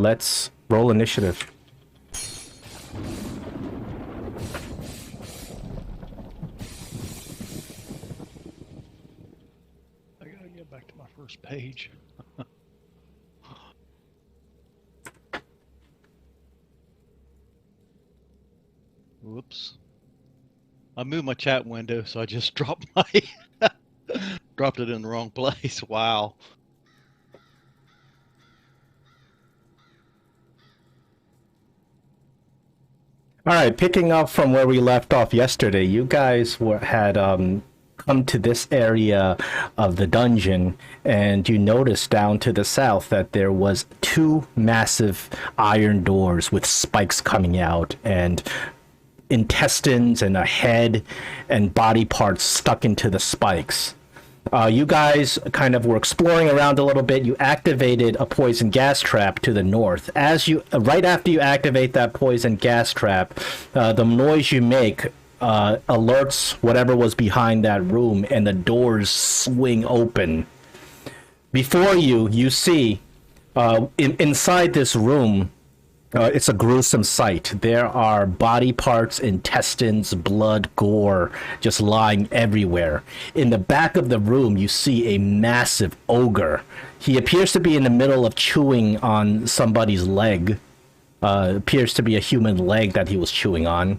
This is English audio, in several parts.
let's roll initiative. I gotta get back to my first page. Whoops. I moved my chat window, so I just dropped my dropped it in the wrong place. Wow. All right, picking up from where we left off yesterday, you guys had come to this area of the dungeon, and you noticed down to the south that there was two massive iron doors with spikes coming out, and intestines and a head and body parts stuck into the spikes. You guys kind of were exploring around a little bit. You activated a poison gas trap to the north. Right after you activate that poison gas trap, the noise you make alerts whatever was behind that room, and the doors swing open. Before you see inside this room. It's a gruesome sight. There are body parts, intestines, blood, gore just lying everywhere. In the back of the room, you see a massive ogre. He appears to be in the middle of chewing on somebody's leg. Appears to be a human leg that he was chewing on.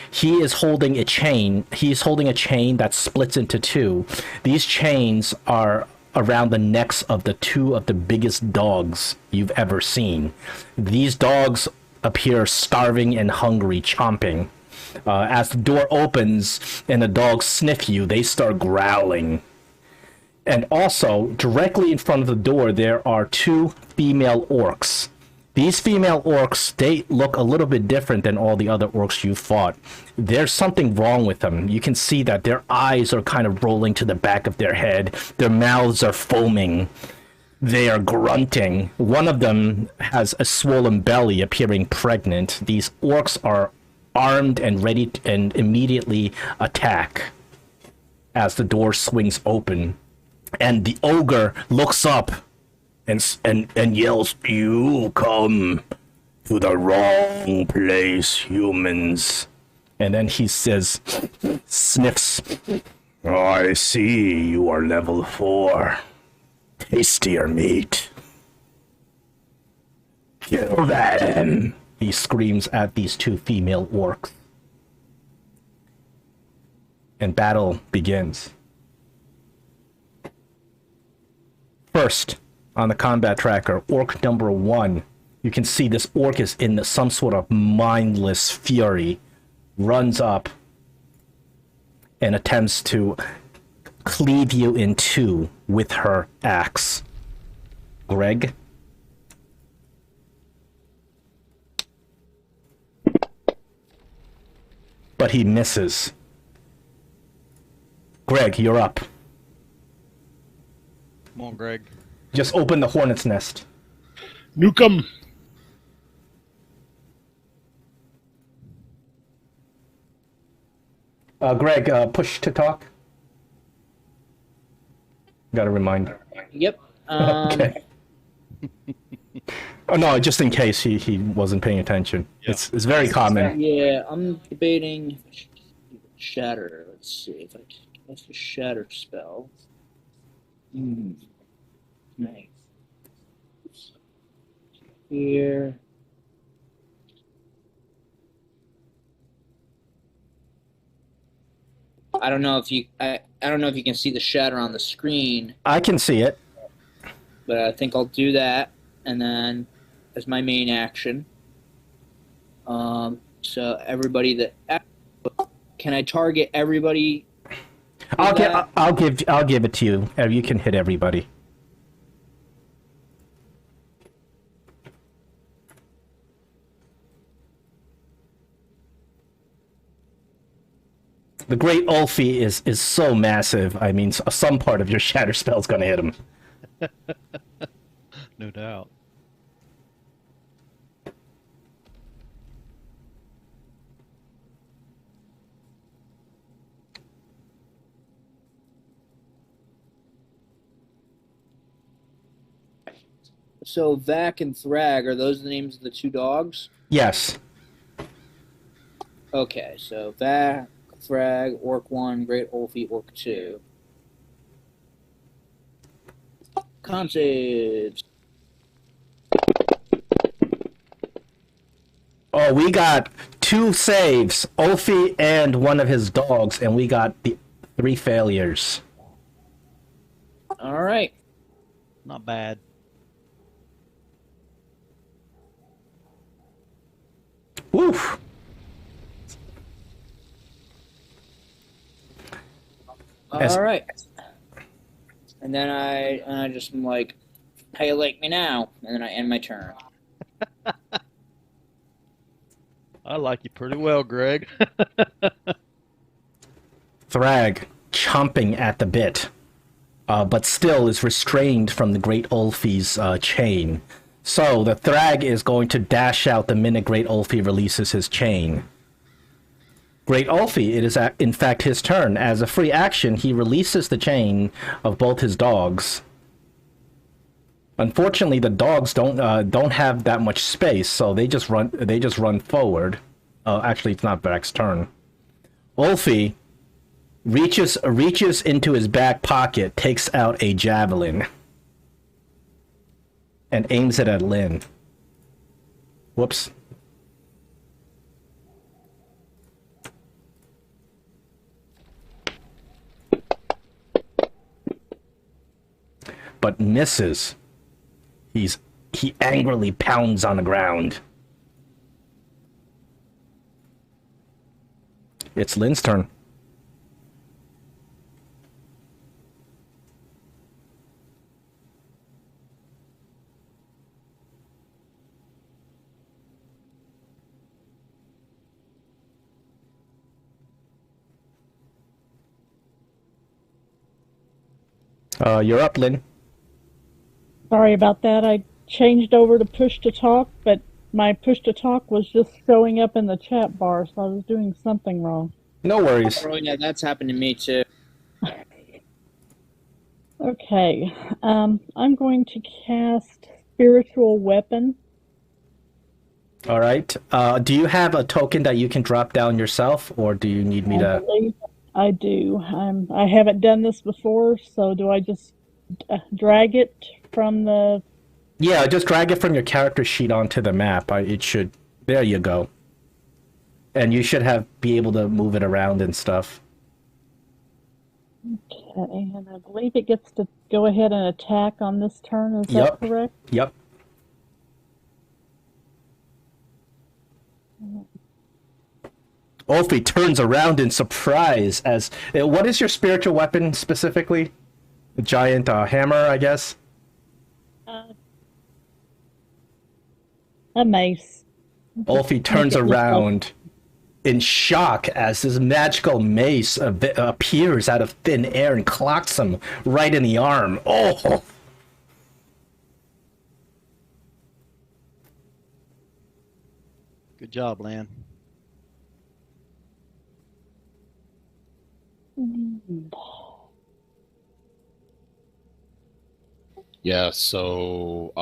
He is holding a chain. He's holding a chain that splits into two. These chains are around the necks of the two of the biggest dogs you've ever seen. These dogs appear starving and hungry, chomping. As the door opens and the dogs sniff you, they start growling. And also, directly in front of the door, there are two female orcs. These female orcs, they look a little bit different than all the other orcs you fought. There's something wrong with them. You can see that their eyes are kind of rolling to the back of their head. Their mouths are foaming. They are grunting. One of them has a swollen belly, appearing pregnant. These orcs are armed and ready and immediately attack as the door swings open. And the ogre looks up and yells, "You come to the wrong place, humans." And then he says, sniffs, "I see you are level 4. Tastier meat. Kill them," he screams at these two female orcs. And battle begins. First, on the combat tracker, orc number 1. You can see this orc is in some sort of mindless fury. Runs up and attempts to cleave you in two with her axe. Greg? But he misses. Greg, you're up. Come on, Greg. Just open the hornet's nest. Nuke 'em. Greg, push to talk. Got a reminder. Yep. Okay. Oh no, just in case he wasn't paying attention. Yeah. It's very common. Yeah, I'm debating if I should do the shatter. Let's see if I can cast a shatter spell. Nice. Here. I don't know if you I don't know if you can see the shatter on the screen. I can see it. But I think I'll do that, and then as my main action. So everybody that can I target everybody? I'll give it to you. You can hit everybody. The great Ulfe is so massive. I mean, some part of your shatter spell is going to hit him. No doubt. So Vac and Thrag, are those the names of the two dogs? Yes. Okay, so Vac, Thrag, Orc 1, Great Ulfe, Orc 2. Con saves. Oh, we got 2 saves, Ulfe and one of his dogs, and we got the 3 failures. All right. Not bad. Woof. All right. And then I just am like, how you like me now? And then I end my turn. I like you pretty well, Greg. Thrag, chomping at the bit, but still is restrained from the Great Ulfe's chain. So the Thrag is going to dash out the minute Great Ulfe releases his chain. Great Ulfe, it is in fact his turn. As a free action, he releases the chain of both his dogs. Unfortunately, the dogs don't have that much space, so they just run forward. Actually, it's not Vac's turn. Ulfe reaches into his back pocket, takes out a javelin, and aims it at Lynn. Whoops. But misses. He angrily pounds on the ground. It's Lynn's turn. You're up, Lynn. Sorry about that. I changed over to push to talk, but my push to talk was just showing up in the chat bar, so I was doing something wrong. No worries. Oh, yeah, that's happened to me too. Okay, I'm going to cast Spiritual Weapon. All right. Do you have a token that you can drop down yourself, or do you need me I to? believe I do. I haven't done this before, so do I just drag it from the... Yeah, just drag it from your character sheet onto the map. It should. There you go. And you should be able to move it around and stuff. Okay, and I believe it gets to go ahead and attack on this turn. Is that correct? Yep. Ulfe turns around in surprise as... What is your spiritual weapon specifically? A giant hammer, I guess? A mace. Ulfe turns around in shock as this magical mace appears out of thin air and clocks him right in the arm. Oh! Good job, Lan. Yeah, so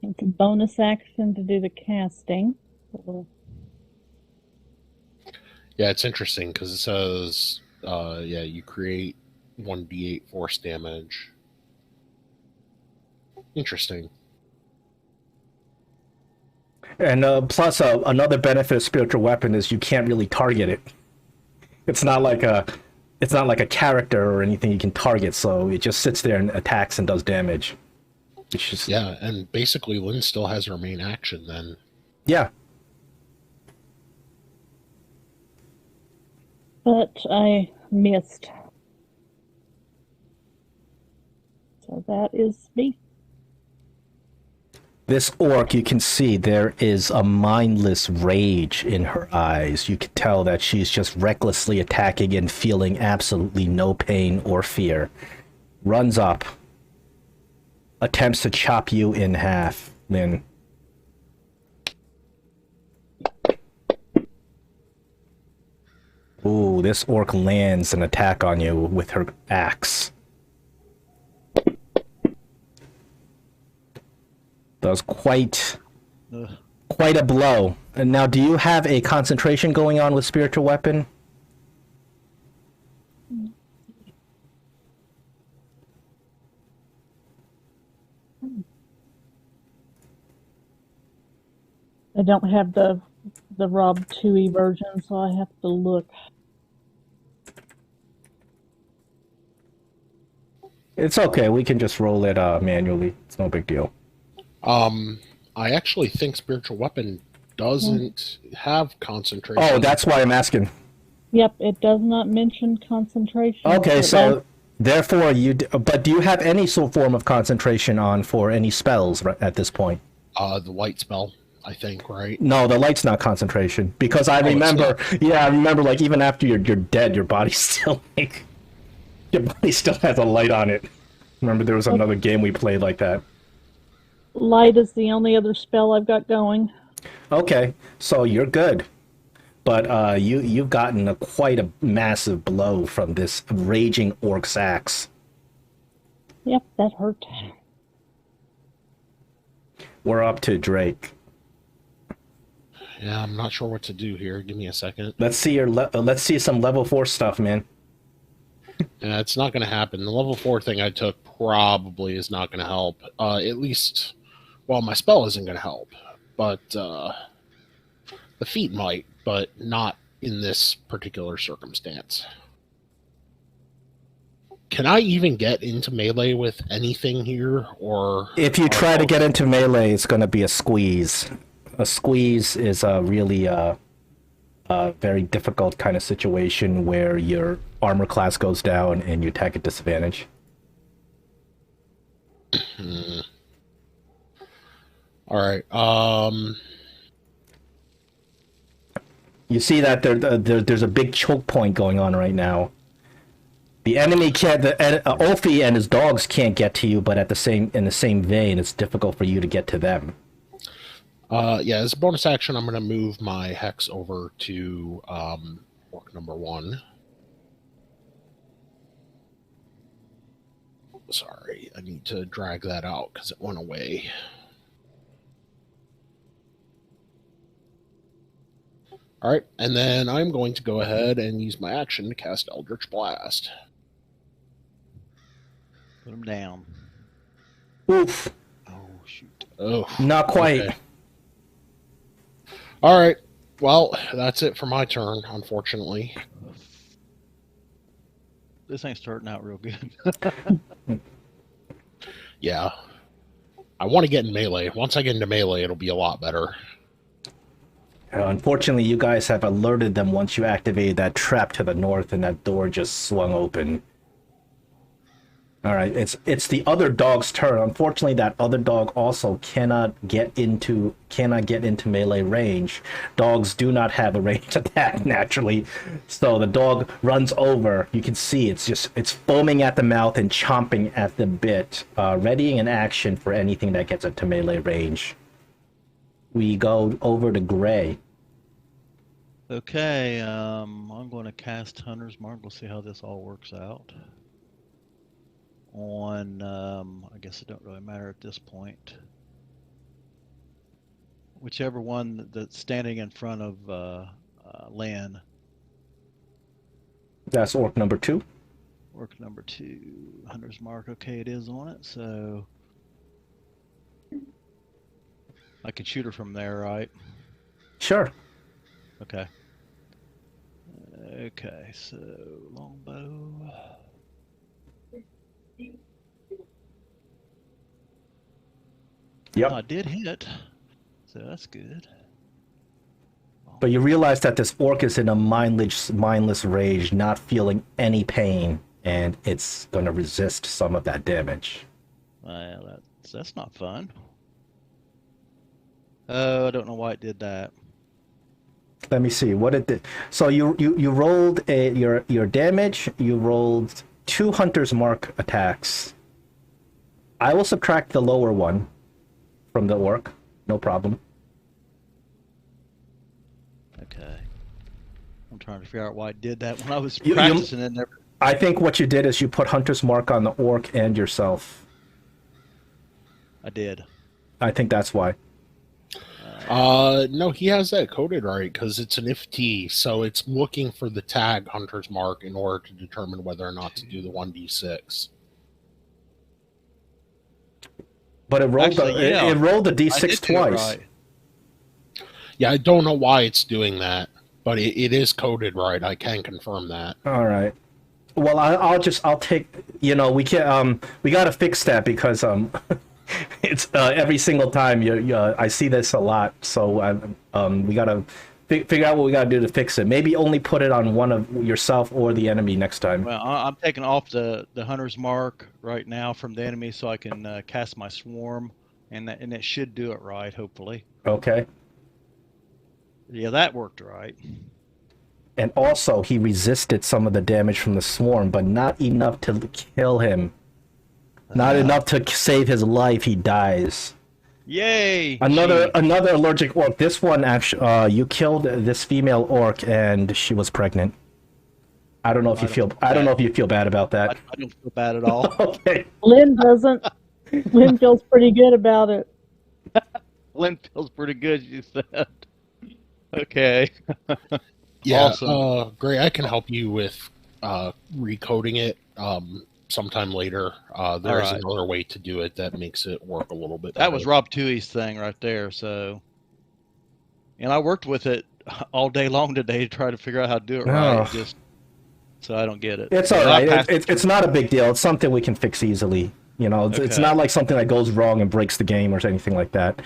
It's a bonus action to do the casting. yeah, it's interesting because it says yeah, you create 1d8 force damage. Interesting. And plus, another benefit of spiritual weapon is you can't really target it. It's not like a character or anything you can target, so it just sits there and attacks and does damage. It's just... Yeah, and basically Lynn still has her main action then. Yeah. But I missed. So that is me. This orc, you can see there is a mindless rage in her eyes. You can tell that she's just recklessly attacking and feeling absolutely no pain or fear. Runs up. Attempts to chop you in half, Lynn. Ooh, this orc lands an attack on you with her axe. That was quite Ugh. a blow. And now, do you have a concentration going on with spiritual weapon? I don't have the Rob 2e version, so I have to look. It's okay. We can just roll it manually. It's no big deal. I actually think spiritual weapon doesn't have concentration. Oh, that's why I'm asking. Yep, it does not mention concentration. Okay, but so therefore but do you have any sort form of concentration on for any spells at this point? The light spell, I think, right? No, the light's not concentration because I remember. Yeah, I remember. Like even after you're dead, your body still your body still has a light on it. Remember, there was another game we played like that. light is the only other spell I've got going. Okay, so you're good, but you've gotten quite a massive blow from this raging orc's axe. Yep, that hurt. We're up to Drake. Yeah, I'm not sure what to do here. Give me a second. Let's see let's see some level 4 stuff, man. Yeah, it's not going to happen. The level 4 thing I took probably is not going to help. At least, well, my spell isn't going to help, but the feat might, but not in this particular circumstance. Can I even get into melee with anything here, or If you try to get into melee, it's going to be a squeeze. A squeeze is a really very difficult kind of situation where your armor class goes down and you attack at disadvantage. All right. You see that there's a big choke point going on right now. The enemy can't. Ulfe and his dogs can't get to you, but in the same vein, it's difficult for you to get to them. Yeah, as a bonus action, I'm going to move my hex over to orc number 1. Sorry, I need to drag that out because it went away. All right, and then I'm going to go ahead and use my action to cast Eldritch Blast. Put him down. Oof. Oh, shoot. Oh, Not quite. Okay. All right. Well, that's it for my turn, unfortunately. This ain't starting out real good. Yeah. I want to get in melee. Once I get into melee, it'll be a lot better. Unfortunately, you guys have alerted them once you activated that trap to the north, and that door just swung open. All right, it's the other dog's turn. Unfortunately, that other dog also cannot get into melee range. Dogs do not have a ranged attack naturally, so the dog runs over. You can see it's foaming at the mouth and chomping at the bit, readying an action for anything that gets into melee range. We go over to Gray. Okay, I'm going to cast Hunter's Mark. We'll see how this all works out. On, I guess it don't really matter at this point. Whichever one that's standing in front of Lan. That's orc number 2. Orc number 2. Hunter's Mark. Okay, it is on it, so I can shoot her from there, right? Sure. Okay. Okay, so longbow. Yep. I did hit, so that's good. But you realize that this orc is in a mindless rage, not feeling any pain, and it's going to resist some of that damage. Well, that's not fun. Oh, I don't know why it did that. Let me see what it did. So you rolled your damage. You rolled 2 Hunter's Mark attacks. I will subtract the lower one from the orc. No problem. Okay. I'm trying to figure out why it did that when I was You- practicing in there. I think what you did is you put Hunter's Mark on the orc and yourself. I did. I think that's why. No, he has that coded right because it's an IFT, so it's looking for the tag Hunter's Mark in order to determine whether or not to do the 1d6. But it rolled Actually, yeah. it rolled a I d6 did do it twice. right. Yeah, I don't know why it's doing that, but it is coded right. I can confirm that. All right. Well, I'll take. You know, we can we got to fix that because it's every single time I see this a lot. So we got to figure out what we got to do to fix it. Maybe only put it on one of yourself or the enemy next time. Well, I'm taking off the hunter's mark right now from the enemy so I can cast my swarm, and it should do it right, hopefully. Okay. Yeah, that worked right. And also, he resisted some of the damage from the swarm, but not enough to kill him. Not enough to save his life. He dies. Yay! Another allergic orc. This one actually, you killed this female orc, and she was pregnant. I don't know if you feel. I don't know if you feel bad about that. I don't feel bad at all. Okay. Lynn doesn't. Lynn feels pretty good about it. Lynn feels pretty good, you said. Okay. Yeah, Awesome. Gray, I can help you with recoding it sometime later. There is right. another way to do it that makes it work a little bit That was better. Rob Toohey's thing right there. So, and I worked with it all day long today to try to figure out how to do it right. Oh. Just so I don't get it. It's But all I right. passed It's not a big deal. It's something we can fix easily. You know, it's Okay. not like something that goes wrong and breaks the game or anything like that.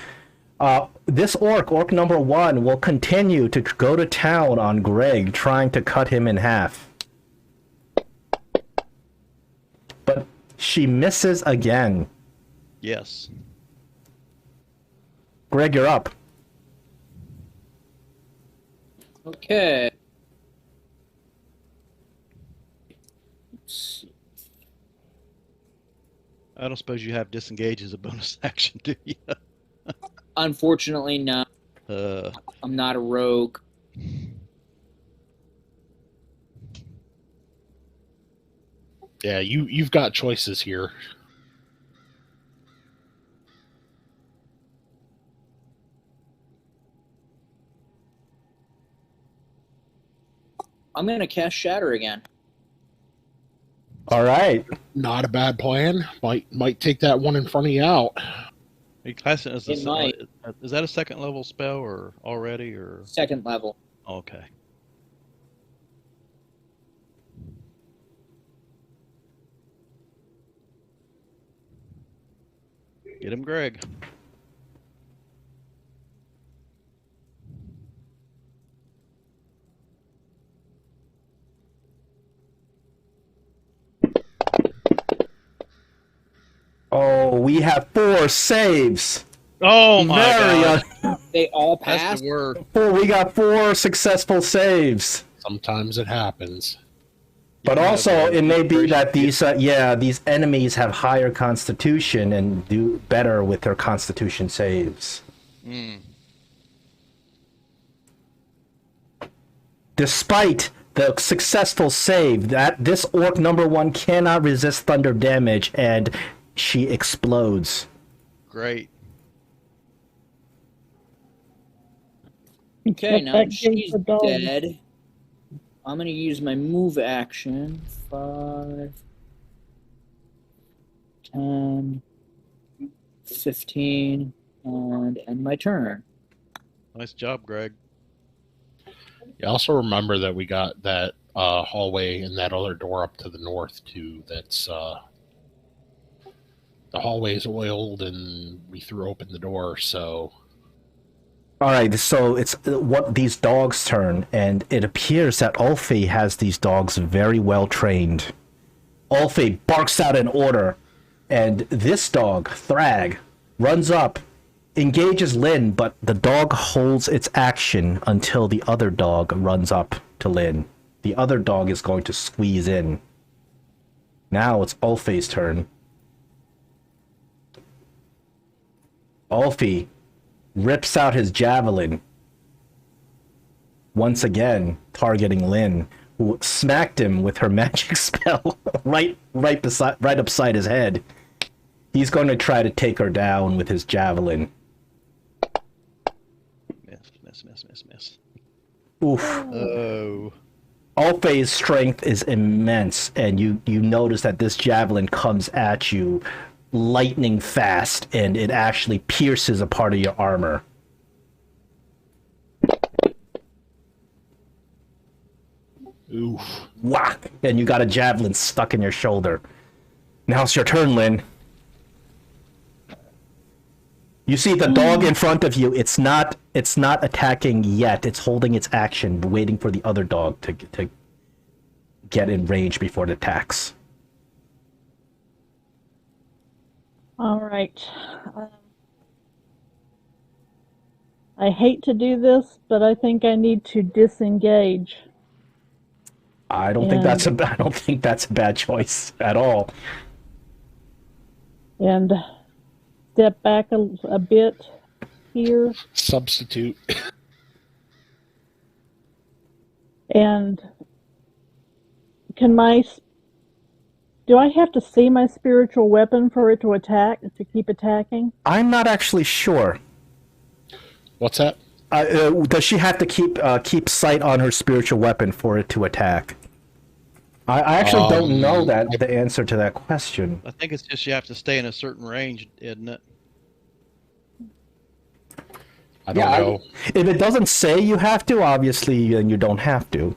This orc number 1, will continue to go to town on Greg, trying to cut him in half. But she misses again. Yes. Greg, you're up. Okay. Let's see. I don't suppose you have disengage as a bonus action, do you? Unfortunately, no. I'm not a rogue. Yeah, you've got choices here. I'm gonna cast Shatter again. All right. Not a bad plan. Might take that one in front of you out. Are you classing it as It might. is that a second level spell or already or Second level. okay? Get him, Greg. Oh, we have 4 saves. Oh my Very god! They all That's passed. the word. we got 4 successful saves. Sometimes it happens. But Yeah, also, but it may be inspiration- that these enemies have higher constitution and do better with their constitution saves. Mm. Despite the successful save, that this orc number 1 cannot resist thunder damage, and she explodes. Great. Okay, Let now that that game she's for dogs. dead, I'm gonna use my move action. 5, 10, 15, and end my turn. Nice job, Greg. You also remember that we got that hallway and that other door up to the north too. That's the hallway's oiled, and we threw open the door. So All right, so it's what these dogs turn, and it appears that Ulfe has these dogs very well trained. Ulfe barks out an order, and this dog, Thrag, runs up, engages Lynn, but the dog holds its action until the other dog runs up to Lynn. The other dog is going to squeeze in. Now it's Ulfe's turn. Ulfe rips out his javelin, once again targeting Lynn, who smacked him with her magic spell right upside his head. He's going to try to take her down with his javelin. Miss. Oof. Oh. Ulfe's strength is immense, and you notice that this javelin comes at you lightning fast, and it actually pierces a part of your armor. Oof. Whack! And you got a javelin stuck in your shoulder. Now it's your turn, Lynn. You see the dog in front of you. It's not attacking yet. It's holding its action, waiting for the other dog to get in range before it attacks. All right. I hate to do this, but I think I need to disengage. I don't think that's a bad choice at all. And step back a bit here. Substitute. And do I have to see my spiritual weapon for it to attack, to keep attacking? I'm not actually sure. What's that? Does she have to keep sight on her spiritual weapon for it to attack? I actually don't know the answer to that question. I think it's just you have to stay in a certain range, isn't it? I don't know. If it doesn't say you have to, obviously, then you don't have to.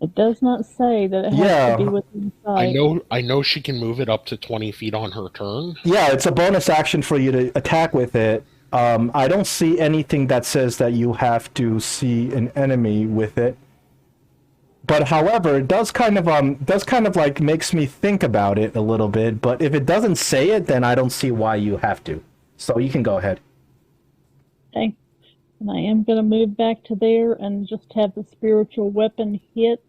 It does not say that it has to be within sight. I know she can move it up to 20 feet on her turn. Yeah, it's a bonus action for you to attack with it. I don't see anything that says that you have to see an enemy with it. But however, it does kind of like makes me think about it a little bit. But if it doesn't say it, then I don't see why you have to. So you can go ahead. Okay. And I am going to move back to there and just have the spiritual weapon hit.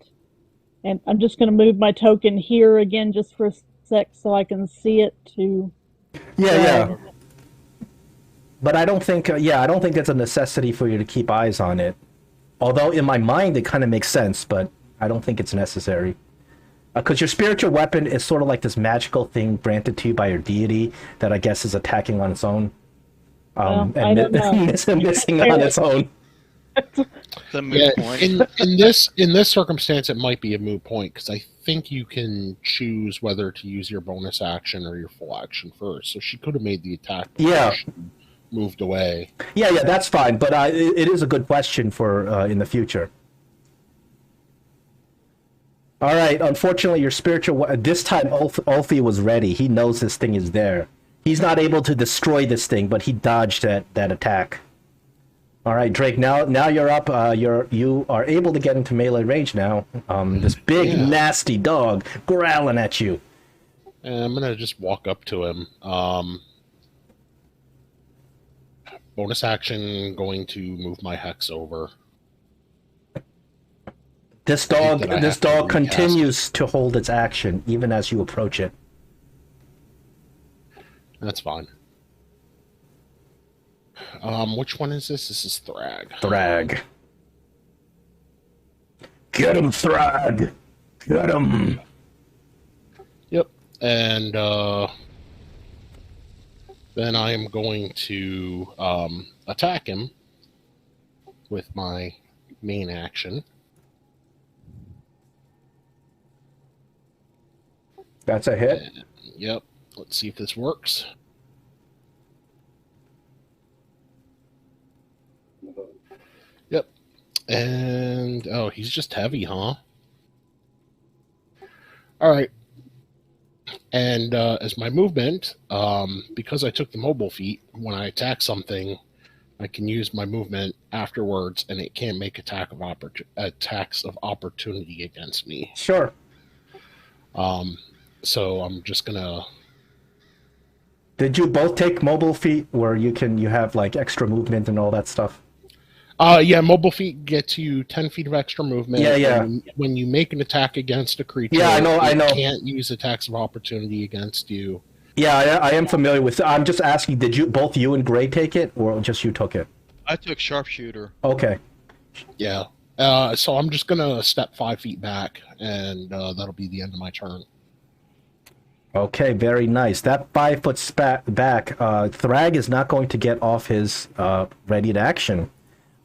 And I'm just going to move my token here again just for a sec so I can see it to... Yeah. But I don't think it's a necessity for you to keep eyes on it. Although in my mind it kind of makes sense, but I don't think it's necessary. Because your spiritual weapon is sort of like this magical thing granted to you by your deity that I guess is attacking on its own. I don't know. Missing on its own. It's a moot point. In this circumstance, it might be a moot point because I think you can choose whether to use your bonus action or your full action first. So she could have made the attack. Yeah. She moved away. Yeah, that's fine. But it is a good question for in the future. All right. Unfortunately, your spiritual this time Ulfe was ready. He knows this thing is there. He's not able to destroy this thing, but he dodged that attack. All right, Drake. Now you're up. You are able to get into melee range now. This big nasty dog growling at you. And I'm gonna just walk up to him. Bonus action, going to move my hex over. This dog continues to hold its action even as you approach it. That's fine. Which one is this? This is Thrag. Thrag. Get him, Thrag. Get him. Yep. And then I am going to attack him with my main action. That's a hit. And, yep. Let's see if this works. Yep. And, oh, he's just heavy, huh? All right. And as my movement, because I took the mobile feat, when I attack something, I can use my movement afterwards, and it can't make attacks of opportunity against me. Sure. So I'm just gonna. Did you both take mobile feat where you have like extra movement and all that stuff? Yeah, mobile feat gets you 10 feet of extra movement. Yeah. When you make an attack against a creature, yeah, I know. Can't use attacks of opportunity against you. Yeah, I am familiar with. I'm just asking. Did both you and Gray take it, or just you took it? I took sharpshooter. Okay. Yeah, So I'm just gonna step 5 feet back, and that'll be the end of my turn. Okay, very nice. That 5 foot back, Thrag is not going to get off his ready to action.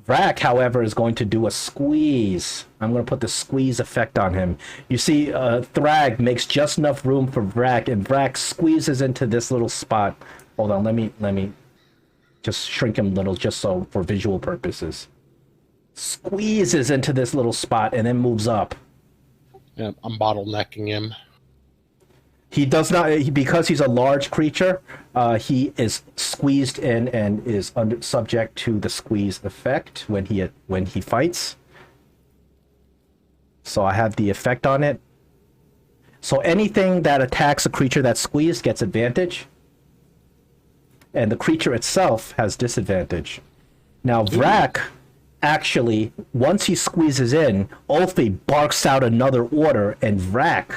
Vrak, however, is going to do a squeeze. I'm going to put the squeeze effect on him. You see, Thrag makes just enough room for Vrak, and Vrak squeezes into this little spot. Hold on, let me just shrink him a little, just so for visual purposes. Squeezes into this little spot and then moves up. Yeah, I'm bottlenecking him. He does not, because he's a large creature, he is squeezed in and is subject to the squeeze effect when he fights. So I have the effect on it. So anything that attacks a creature that's squeezed gets advantage. And the creature itself has disadvantage. Now, Vrak, actually, once he squeezes in, Ulfe barks out another order, and Vrak,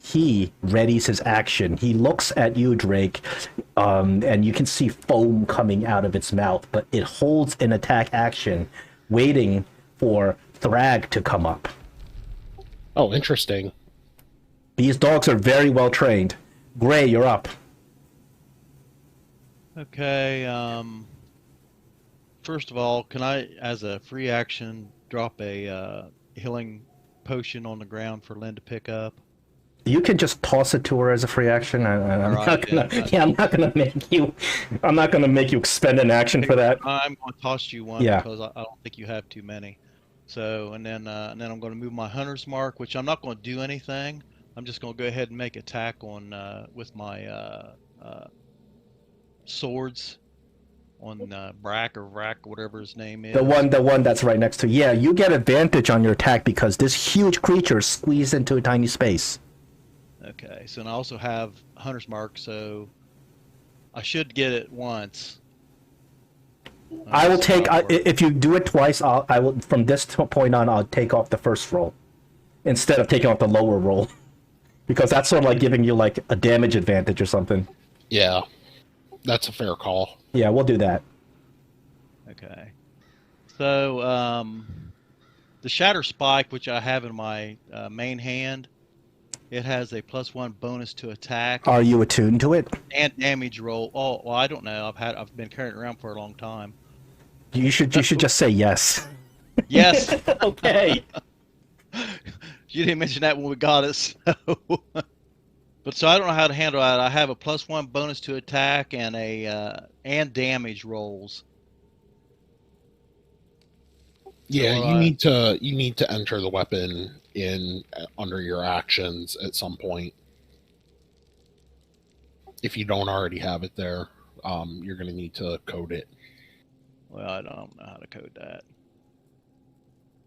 he readies his action. He looks at you, Drake, and you can see foam coming out of its mouth, but it holds an attack action, waiting for Thrag to come up. Oh, interesting. These dogs are very well trained. Gray, you're up. Okay, first of all, can I, as a free action, drop a healing potion on the ground for Lynn to pick up? You can just toss it to her as a free action. I'm not gonna. Yeah. Yeah, I'm not gonna make you. I'm not gonna make you expend an action for that. I'm going to toss you one Yeah. because I don't think you have too many. So, and then I'm going to move my hunter's mark, which I'm not going to do anything. I'm just going to go ahead and make attack on with my swords on Brack or Rack, whatever his name is. The one that's right next to. Yeah, you get advantage on your attack because this huge creature is squeezed into a tiny space. Okay, so and I also have hunter's mark, so I should get it once. I will take if you do it twice. I will from this point on. I'll take off the first roll instead of taking off the lower roll because that's sort of like giving you like a damage advantage or something. Yeah, that's a fair call. Yeah, we'll do that. Okay, so the shatter spike, which I have in my main hand, it has a +1 bonus to attack Are you attuned to it? and damage roll. Oh, well, I don't know. I've been carrying it around for a long time. You should just say yes. Yes. Okay. You didn't mention that when we got it, so. But so I don't know how to handle that. I have a +1 bonus to attack and and damage rolls. Yeah, So, you need to enter the weapon in under your actions at some point. If you don't already have it there, you're going to need to code it. Well, I don't know how to code that.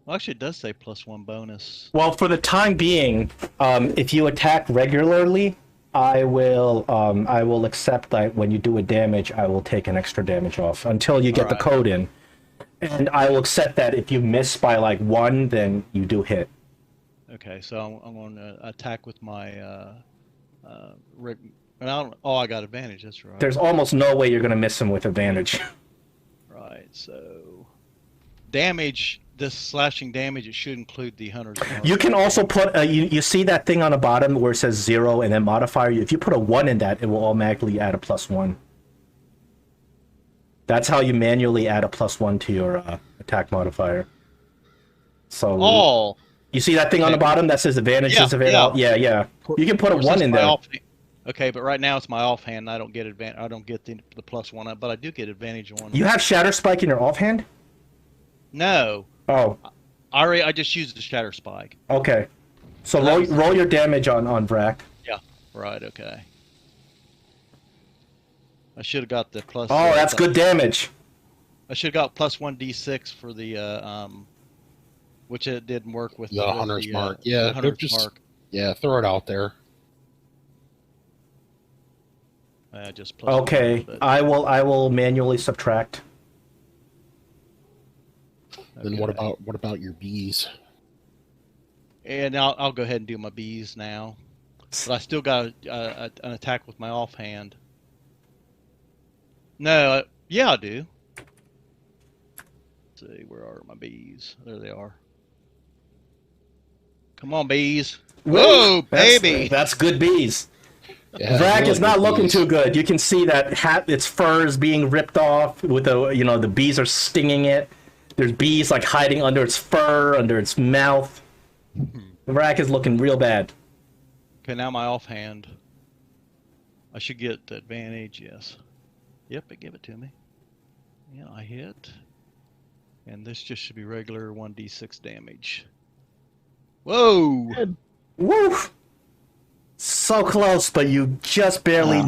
Well, actually, it does say +1 bonus. Well, for the time being, if you attack regularly, I will accept that when you do a damage, I will take an extra damage off until you get the code in. And I will accept that if you miss by like 1, then you do hit. Okay, so I'm going to attack with my I got advantage. That's right. There's almost no way you're going to miss him with advantage. Right. So damage. This slashing damage. It should include the hunter's mark. You can also put you see that thing on the bottom where it says 0 and then modifier. If you put a 1 in that, it will automatically add a +1. That's how you manually add a +1 to your attack modifier. So Oh. you see that thing on the bottom that says advantages available? Yeah. You can put a 1 in there. Okay, but right now it's my offhand. I don't get I don't get the +1, but I do get advantage on. You have Shatter Spike in your offhand? No. Oh. I just used the shatter spike. Okay. So roll your damage on Vrak. Yeah. Right. Okay. I should have got the plus. Oh, that's good damage. I should have got +1d6 for the which it didn't work with the hunter's mark. Yeah, the hunter's mark. Yeah, throw it out there. Just okay. +1, I will manually subtract. Then what about your bees? And I'll go ahead and do my bees now. But I still got an attack with my offhand. No, yeah, I do. Let's see, where are my bees? There they are. Come on, bees. Whoa, baby! That's good bees. Yeah, Vrak really is not good looking bees. too good. You can see that its fur is being ripped off with the bees are stinging it. There's bees like hiding under its fur, under its mouth. Vrak is looking real bad. Okay, now my offhand. I should get advantage, yes. Yep, it gave it to me. Yeah, I hit. And this just should be regular 1d6 damage. Whoa! Good. Woof! So close, but you just barely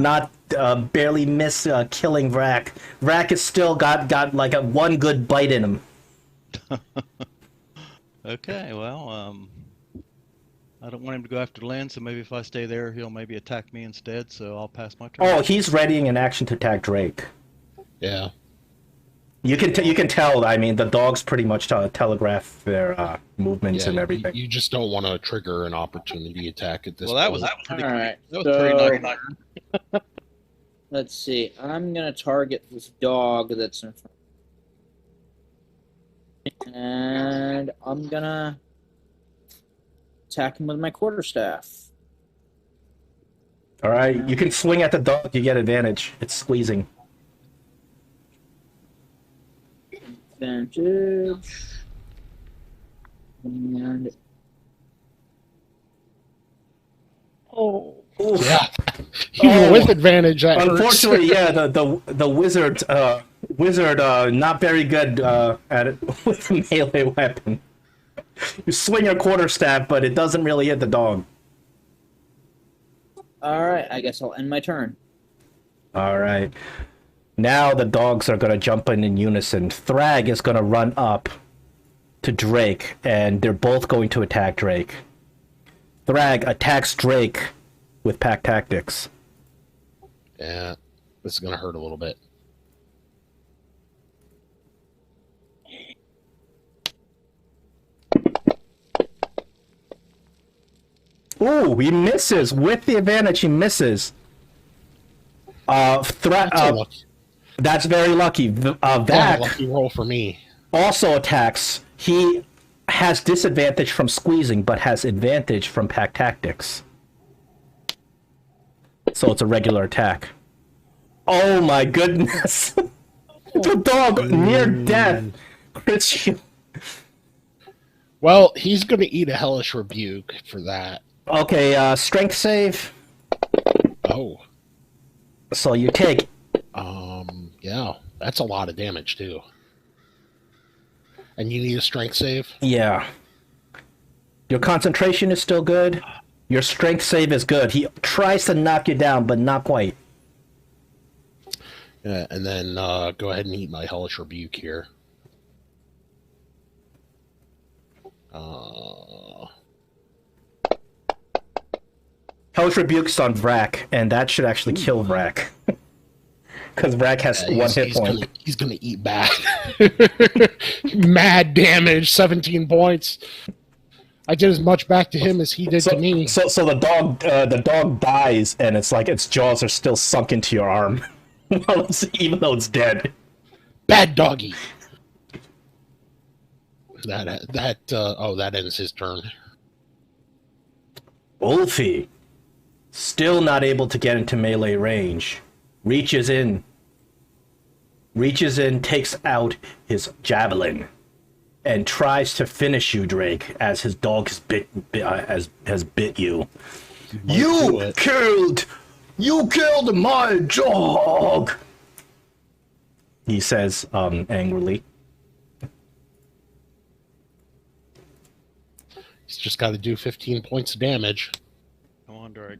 barely miss killing Vrak. Vrak has still got like one good bite in him. Okay, well, I don't want him to go after Lynn, so maybe if I stay there, he'll maybe attack me instead, so I'll pass my turn. Oh, he's readying an action to attack Drake. Yeah. You can tell. I mean, the dogs pretty much telegraph their movements and everything. You just don't want to trigger an opportunity attack at this Well, that point. was pretty, Alright, that was pretty nice. Let's see. I'm gonna target this dog that's in front. And I'm gonna attack him with my quarterstaff. All right, you can swing at the dog. You get advantage. It's squeezing. Advantage. And Oh, Yeah. Even with advantage, that hurts. Unfortunately, yeah, the wizard not very good at it with a melee weapon. You swing your quarterstaff, but it doesn't really hit the dog. alright, I guess I'll end my turn. All right. Now the dogs are going to jump in unison. Thrag is going to run up to Drake, and they're both going to attack Drake. Thrag attacks Drake with pack tactics. Yeah. This is going to hurt a little bit. Ooh, he misses. With the advantage, he misses. That's very lucky. Vac Lucky roll for me. also attacks. He has disadvantage from squeezing, but has advantage from pack tactics. So it's a regular attack. Oh my goodness. The dog near death crits you. Well, he's going to eat a hellish rebuke for that. Okay, strength save. Oh. So you take... Yeah, that's a lot of damage, too. And you need a strength save? Yeah. Your concentration is still good. Your strength save is good. He tries to knock you down, but not quite. Yeah, and then go ahead and eat my hellish rebuke here. Hellish Rebuke's on Vrak, and that should actually kill Vrak. Because Vrak has one hit point. He's gonna eat bad. Mad damage, 17 points. I did as much back to him as he did to me. So the dog dies, and it's like its jaws are still sunk into your arm, even though it's dead. Bad doggy. That ends his turn. Ulfe, still not able to get into melee range, reaches in, takes out his javelin, and tries to finish you, Drake, as his dog has bit you. You killed my dog, he says angrily. He's just got to do 15 points of damage. Come on, Drake.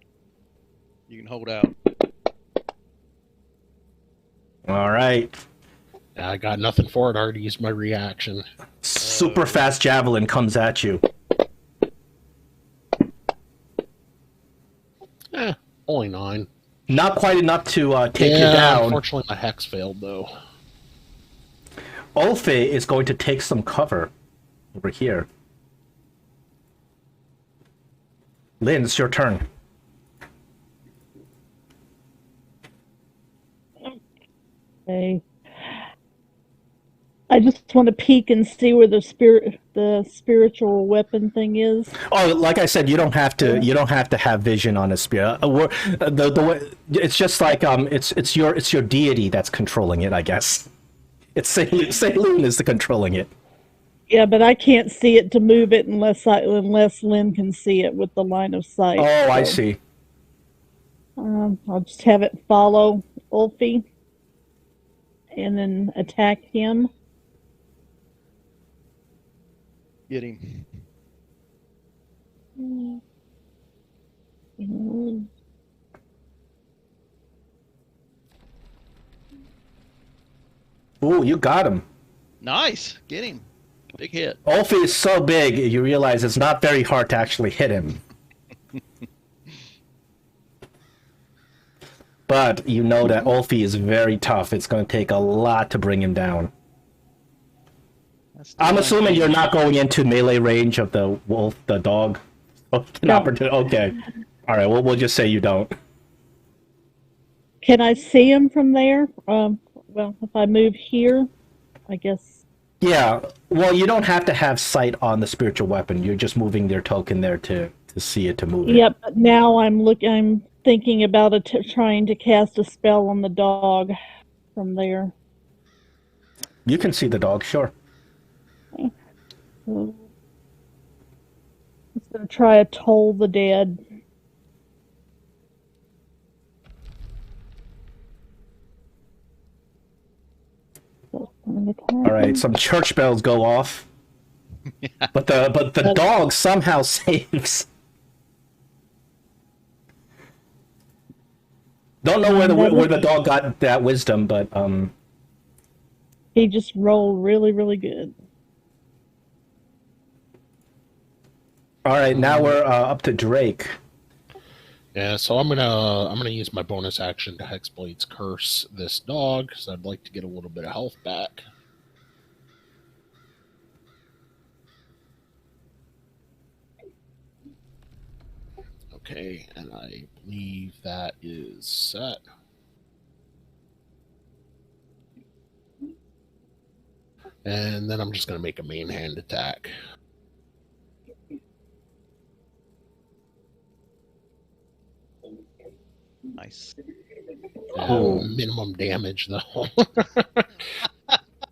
You can hold out. All right. I got nothing for it. I already used my reaction. Super fast javelin comes at you. Only 9. Not quite enough to take you down. Unfortunately, my hex failed, though. Ulfe is going to take some cover over here. Lynn, it's your turn. okay. I just want to peek and see where the spiritual weapon thing is. Oh, like I said, you don't have to. You don't have to have vision on a spear. The way it's just like it's your deity that's controlling it. I guess it's Sailun is the controlling it. Yeah, but I can't see it to move it unless Lynn can see it with the line of sight. Oh, I see. I'll just have it follow Ulfe and then attack him. Get him. Ooh, you got him. Nice. Get him. Big hit. Ulfe is so big, you realize it's not very hard to actually hit him. But you know that Ulfe is very tough. It's going to take a lot to bring him down. I'm assuming you're not going into melee range of the wolf, the dog. No. Okay. All right. We'll just say you don't. Can I see him from there? Well, if I move here, I guess. Yeah. Well, you don't have to have sight on the spiritual weapon. You're just moving their token there to see it, to move it. Yep. But now I'm thinking about trying to cast a spell on the dog from there. You can see the dog, sure. Okay. So, I'm going to try to toll the dead. So, All right. Some church bells go off, but the dog somehow saves. Don't know where the dog got that wisdom, but he just rolled really, really good. All right, now we're up to Drake. Yeah, so I'm gonna use my bonus action to Hexblade's curse this dog because I'd like to get a little bit of health back. Okay, and I believe that is set. And then I'm just gonna make a main hand attack. Nice. Minimum damage though.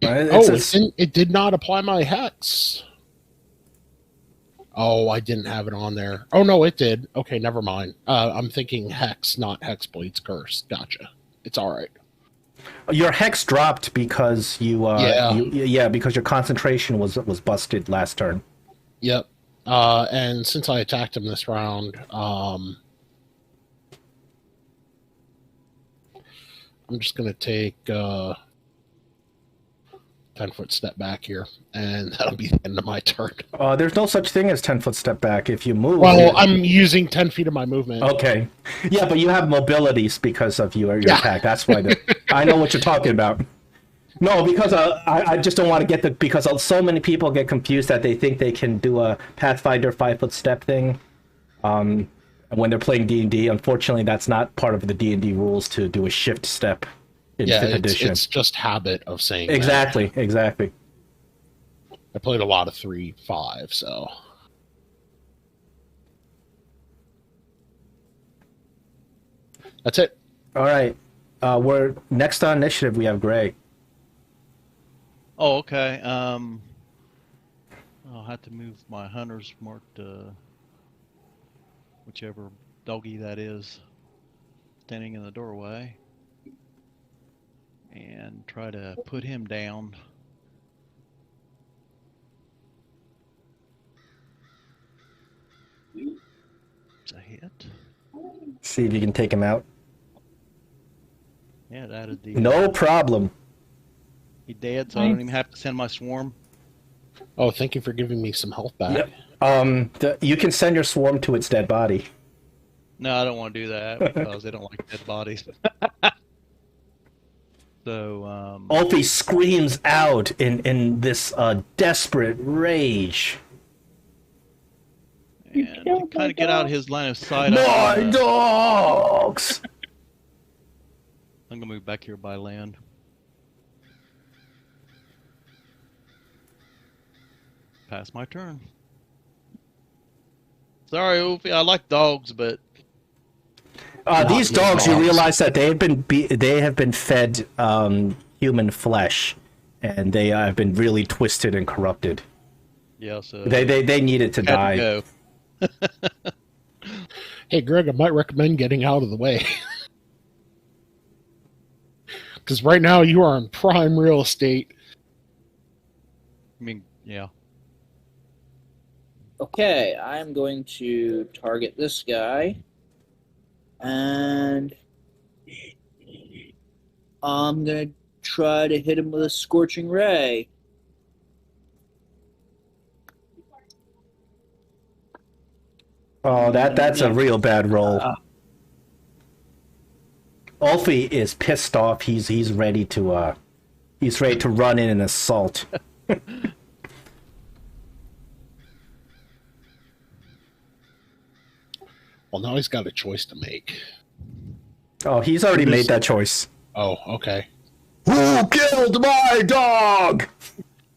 It's it did not apply my hex. Oh, I didn't have it on there. Oh no, it did. Okay, never mind. I'm thinking hex, not Hexblade's curse. Gotcha. It's all right. Your hex dropped because because your concentration was busted last turn. Yep. And since I attacked him this round, I'm just going to take 10-foot step back here, and that'll be the end of my turn. There's no such thing as 10-foot step back if you move. Well, I'm using 10 feet of my movement. Okay. Yeah, but you have mobilities because of your attack. That's why I know what you're talking about. No, because I just don't want to get because so many people get confused that they think they can do a Pathfinder 5-foot step thing. When they're playing D&D, unfortunately, that's not part of the D&D rules to do a shift step in 5th edition. It's just habit of saying exactly. I played a lot of 3-5, so... That's it. All right. We're next on initiative, we have Gray. Oh, okay. I'll have to move my hunter's mark to whichever doggy that is standing in the doorway and try to put him down. It's a hit. See if you can take him out. Yeah, it added the... No problem. He dead, so I don't even have to send my swarm. Oh, thank you for giving me some health back. Yep. You can send your swarm to its dead body. No, I don't want to do that because they don't like dead bodies. So, Ulfe screams out in this desperate rage. And to kind of get out of his line of sight, My dogs! I'm going to move back here by land. Pass my turn. Sorry, Ulfe. I like dogs, but These Not dogs, you dogs. realize that they have been fed human flesh, and they have been really twisted and corrupted. yeah, so They needed to had die. to go. Hey, Greg, I might recommend getting out of the way. Because right now you are in prime real estate. I mean, yeah. Okay, I'm going to target this guy. And I'm going to try to hit him with a Scorching Ray. Oh, that's a real bad roll. Ulfe is pissed off. He's ready to run in and assault. Well, now he's got a choice to make. Oh, he's already made that choice. Oh, okay. Who killed my dog?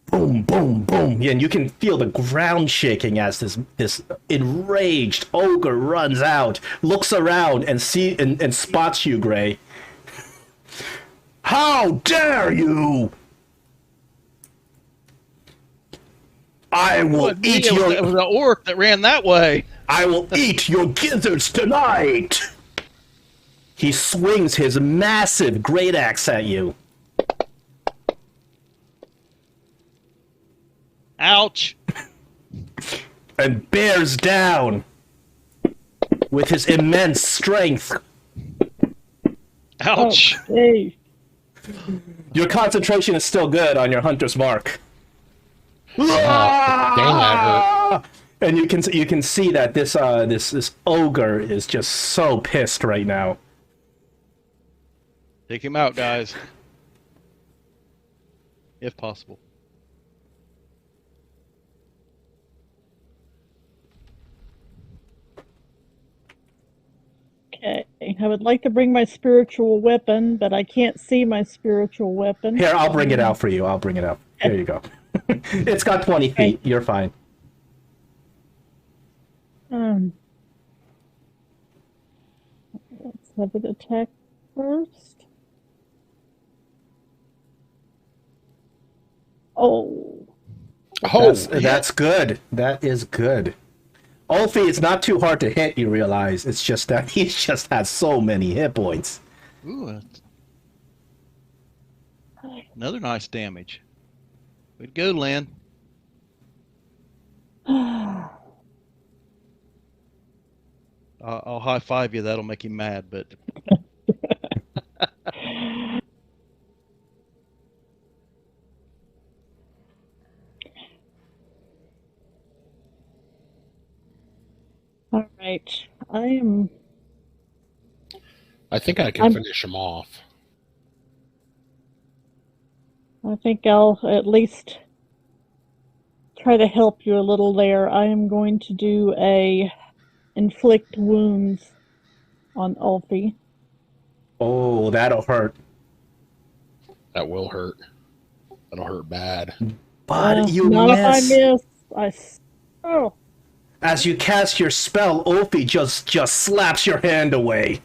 Boom, boom, boom. And you can feel the ground shaking as this enraged ogre runs out, looks around, and spots you, Gray. How dare you! I will eat It was an orc that ran that way. I will eat your gizzards tonight! He swings his massive great axe at you. Ouch. And bears down with his immense strength. Ouch. Okay. Your concentration is still good on your hunter's mark. Dang, that hurt. And you can see that this ogre is just so pissed right now. Take him out, guys. If possible. Okay. I would like to bring my spiritual weapon, but I can't see my spiritual weapon. Here, I'll bring it out for you. I'll bring it out. Here you go. It's got 20 feet. You're fine. Let's have it attack first. Oh. Oh, That's good. That is good. Ulfe, it's not too hard to hit, you realize. It's just that he just has so many hit points. Ooh, that's another nice damage. Way to go, Lynn. I'll high five you. That'll make him mad, but All right. I I think I can finish him off. think I'll at least try to help you a little there. I am going to do a inflict wounds on Ulfe. Oh, that'll hurt. That will hurt. That'll hurt bad. But you not miss. if I miss. Oh. As you cast your spell, Ulfe just slaps your hand away.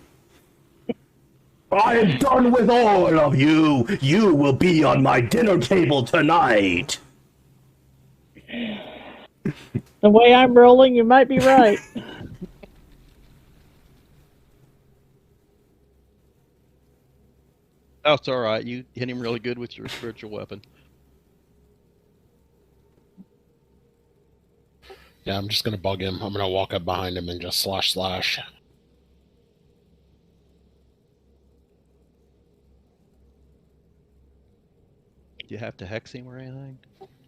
I am done with all of you. You will be on my dinner table tonight. The way I'm rolling, you might be right. that's all right. You hit him really good with your spiritual weapon. Yeah, I'm just going to bug him. I'm going to walk up behind him and just slash. Do you have to hex him or anything?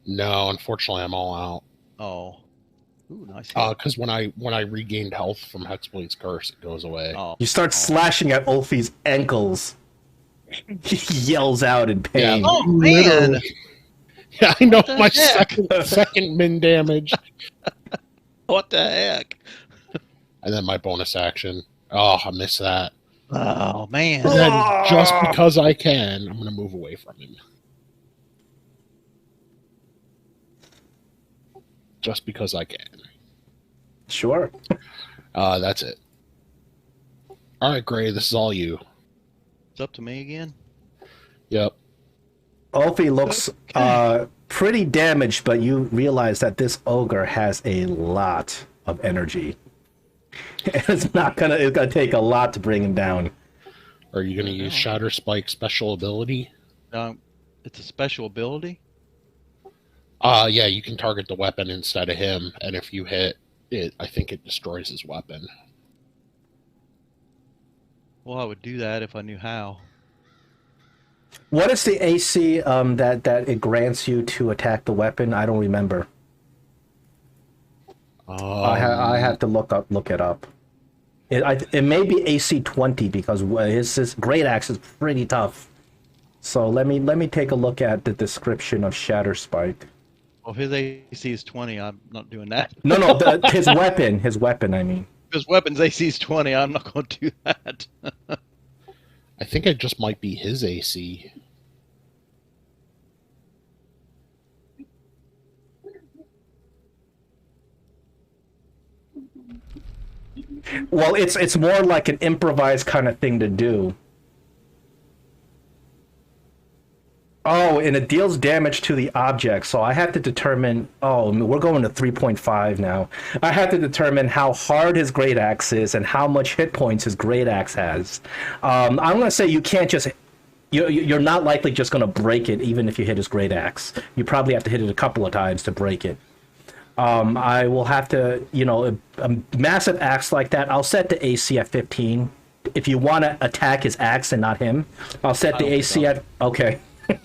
No, unfortunately, I'm all out. Oh. Ooh, nice. Because when I regained health from Hexblade's Curse, it goes away. Oh. You start slashing at Ulfe's ankles. He yells out in pain. Yeah, Oh, man. literally. Yeah, I know What the my heck? second min damage. What the heck? And then my bonus action. Oh, I missed that. Oh, man. And then just because I can, I'm going to move away from him. just because I can. Sure. That's it. All right, Gray, this is all you. It's up to me again. Yep. Ulfe looks pretty damaged, but you realize that this ogre has a lot of energy. It's gonna take a lot to bring him down. Are you going to use Shatter Spike's special ability? It's a special ability. Yeah, you can target the weapon instead of him, and if you hit it, I think it destroys his weapon. Well, I would do that if I knew how. What is the AC that it grants you to attack the weapon? I don't remember. I have to look it up. It may be AC 20 because his great axe is pretty tough. So let me take a look at the description of Shatter Spike. Well, if his AC is 20, I'm not doing that. No, his weapon. I mean, his weapon's AC is 20. I'm not going to do that. I think it just might be his AC. well, it's more like an improvised kind of thing to do. Oh, and it deals damage to the object, so I have to determine... Oh, we're going to 3.5 now. I have to determine how hard his great axe is and how much hit points his great axe has. I'm going to say you can't just... You're not likely just going to break it, even if you hit his great axe. You probably have to hit it a couple of times to break it. I will have to, a massive axe like that, I'll set the AC at 15. If you want to attack his axe and not him, I'll set the AC at... Okay. I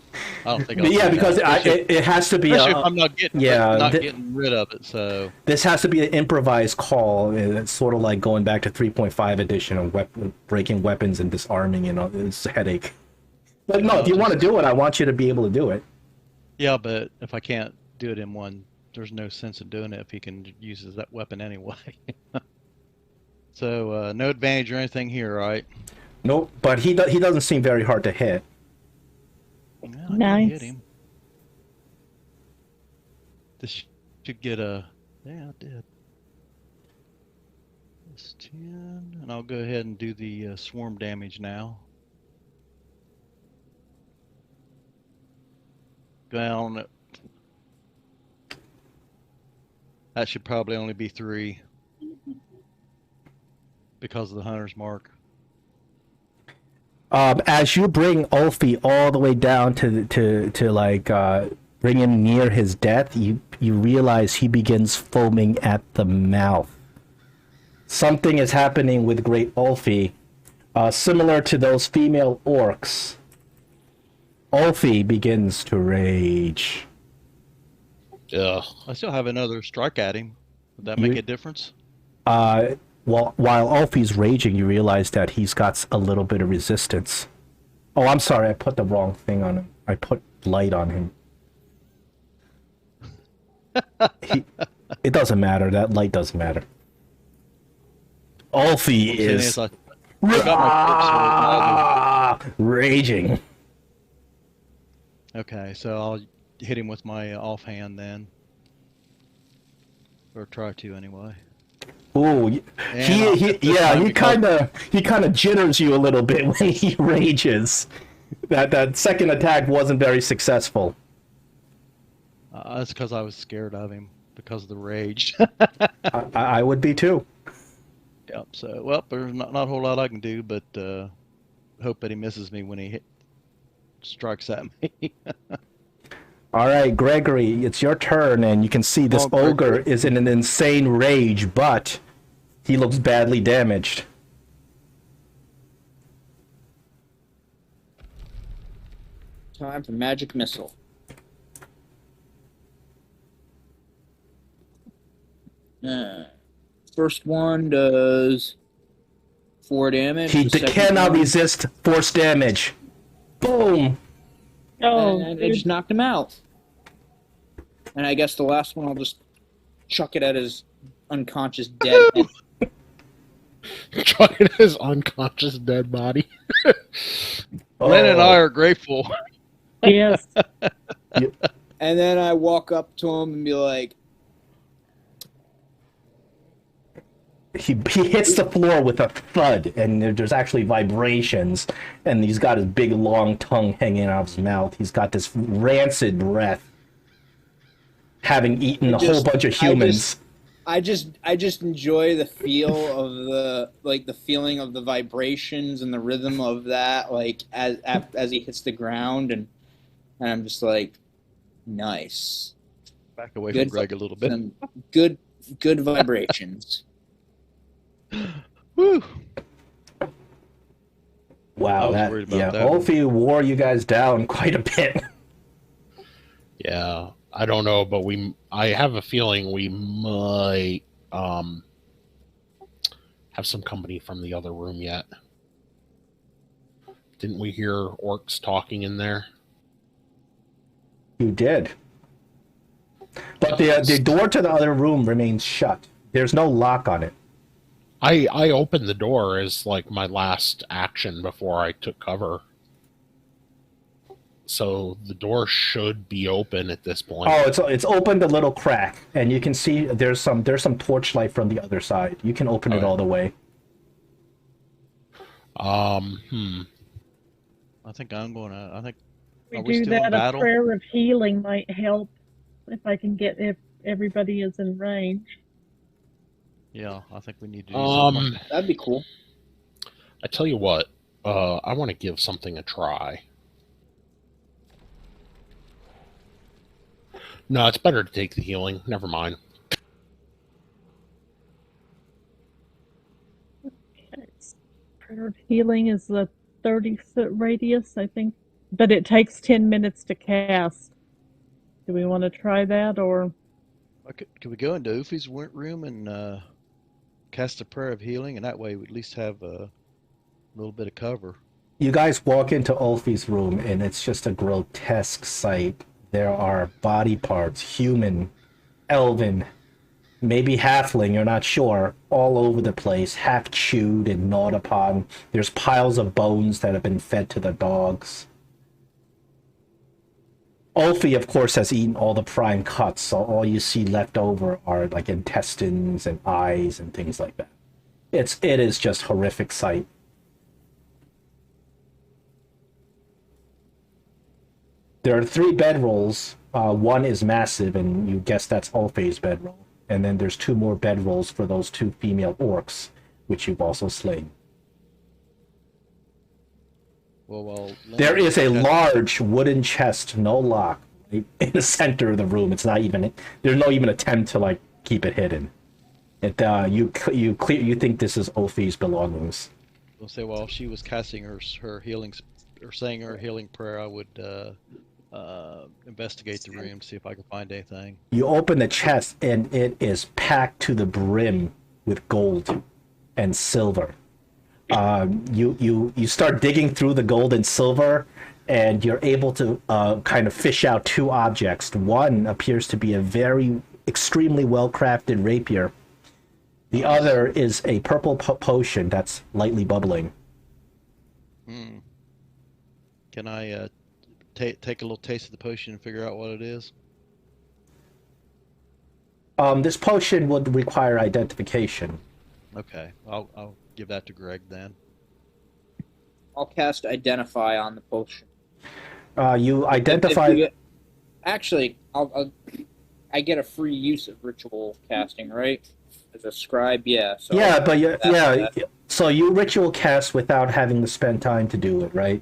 don't think I'll Yeah, because it has to be... Especially if I'm not getting rid of it, so... This has to be an improvised call. It's sort of like going back to 3.5 edition of breaking weapons and disarming, it's a headache. But no, if you want to do it, I want you to be able to do it. Yeah, but if I can't do it in one, there's no sense in doing it if he can use that weapon anyway. So, no advantage or anything here, right? Nope, but he doesn't seem very hard to hit. Yeah, I Nice. can hit him. This should get a... Yeah, I did. That's 10, and I'll go ahead and do the swarm damage now. Down. That should probably only be 3 because of the hunter's mark. As you bring Ulfe all the way down to bring him near his death, you realize he begins foaming at the mouth. Something is happening with Great Ulfe, similar to those female orcs. Ulfe begins to rage. Ugh. I still have another strike at him. Would that make a difference? Well, while Ulfe's raging, you realize that he's got a little bit of resistance. Oh, I'm sorry, I put the wrong thing on him. I put light on him. It doesn't matter. That light doesn't matter. Ulfe is raging. Okay, so I'll hit him with my offhand then. Or try to anyway. Ooh, he kind of jitters you a little bit when he rages. That second attack wasn't very successful. That's because I was scared of him because of the rage. I would be too. Yep. So, well, there's not a whole lot I can do, but hope that he misses me when he strikes at me. All right, Gregory, it's your turn, and you can see this ogre is in an insane rage, but he looks badly damaged. Time for magic missile. First one does 4 damage. He The second cannot one- resist force damage. Boom! Oh, and I just knocked him out. And I guess the last one I'll just chuck it at his unconscious dead head. Chuck it at his unconscious dead body. Lynn and I are grateful. yes. And then I walk up to him and be like, he hits the floor with a thud, and there's actually vibrations, and he's got his big long tongue hanging out of his mouth. He's got this rancid breath, having eaten a whole bunch of humans. I just enjoy the feel of the feeling of the vibrations and the rhythm of that, like as he hits the ground, and I'm just like, nice. Back away from Greg a little bit. Some good vibrations. Woo! Wow, I was worried about that. Ulfe wore you guys down quite a bit. Yeah, I don't know, but I have a feeling we might have some company from the other room yet. Didn't we hear orcs talking in there? You did. But the door to the other room remains shut. There's no lock on it. I opened the door as like my last action before I took cover. So the door should be open at this point. Oh, it's opened a little crack, and you can see there's some torchlight from the other side. You can open it all the way. I think I'm going to. I think. We Are we do still in that. A battle? prayer of healing might help if everybody is in range. Yeah, I think we need to do something. That'd be cool. I tell you what, I want to give something a try. No, it's better to take the healing. Never mind. Okay. Prayer of healing is the 30-foot radius, I think, but it takes 10 minutes to cast. Do we want to try that, or? Could we go into Ulfe's room and cast a prayer of healing, and that way we at least have a little bit of cover? You guys walk into Ulfe's room, and it's just a grotesque sight. There are body parts, human, elven, maybe halfling, you're not sure, all over the place, half chewed and gnawed upon. There's piles of bones that have been fed to the dogs. Ulfe, of course, has eaten all the prime cuts, so all you see left over are like intestines and eyes and things like that. It is just horrific sight. There are 3 bedrolls. One is massive, and you guess that's Ulfe's bedroll. And then there's 2 more bedrolls for those 2 female orcs, which you've also slain. Well, there is a large wooden chest, no lock, right in the center of the room. It's not even. There's no even attempt to like keep it hidden. You think this is Ulfe's belongings. We'll say while she was casting her healing or saying her healing prayer, I would investigate the room to see if I can find anything. You open the chest, and it is packed to the brim with gold and silver. You start digging through the gold and silver, and you're able to kind of fish out 2 objects. One appears to be a very extremely well-crafted rapier. The other is a purple potion that's lightly bubbling. Can I take a little taste of the potion and figure out what it is? This potion would require identification. Okay, I'll give that to Greg then. I'll cast Identify on the potion. You identify. Actually, I get a free use of ritual casting, right? As a scribe, yeah. So yeah. So you ritual cast without having to spend time to do it, right?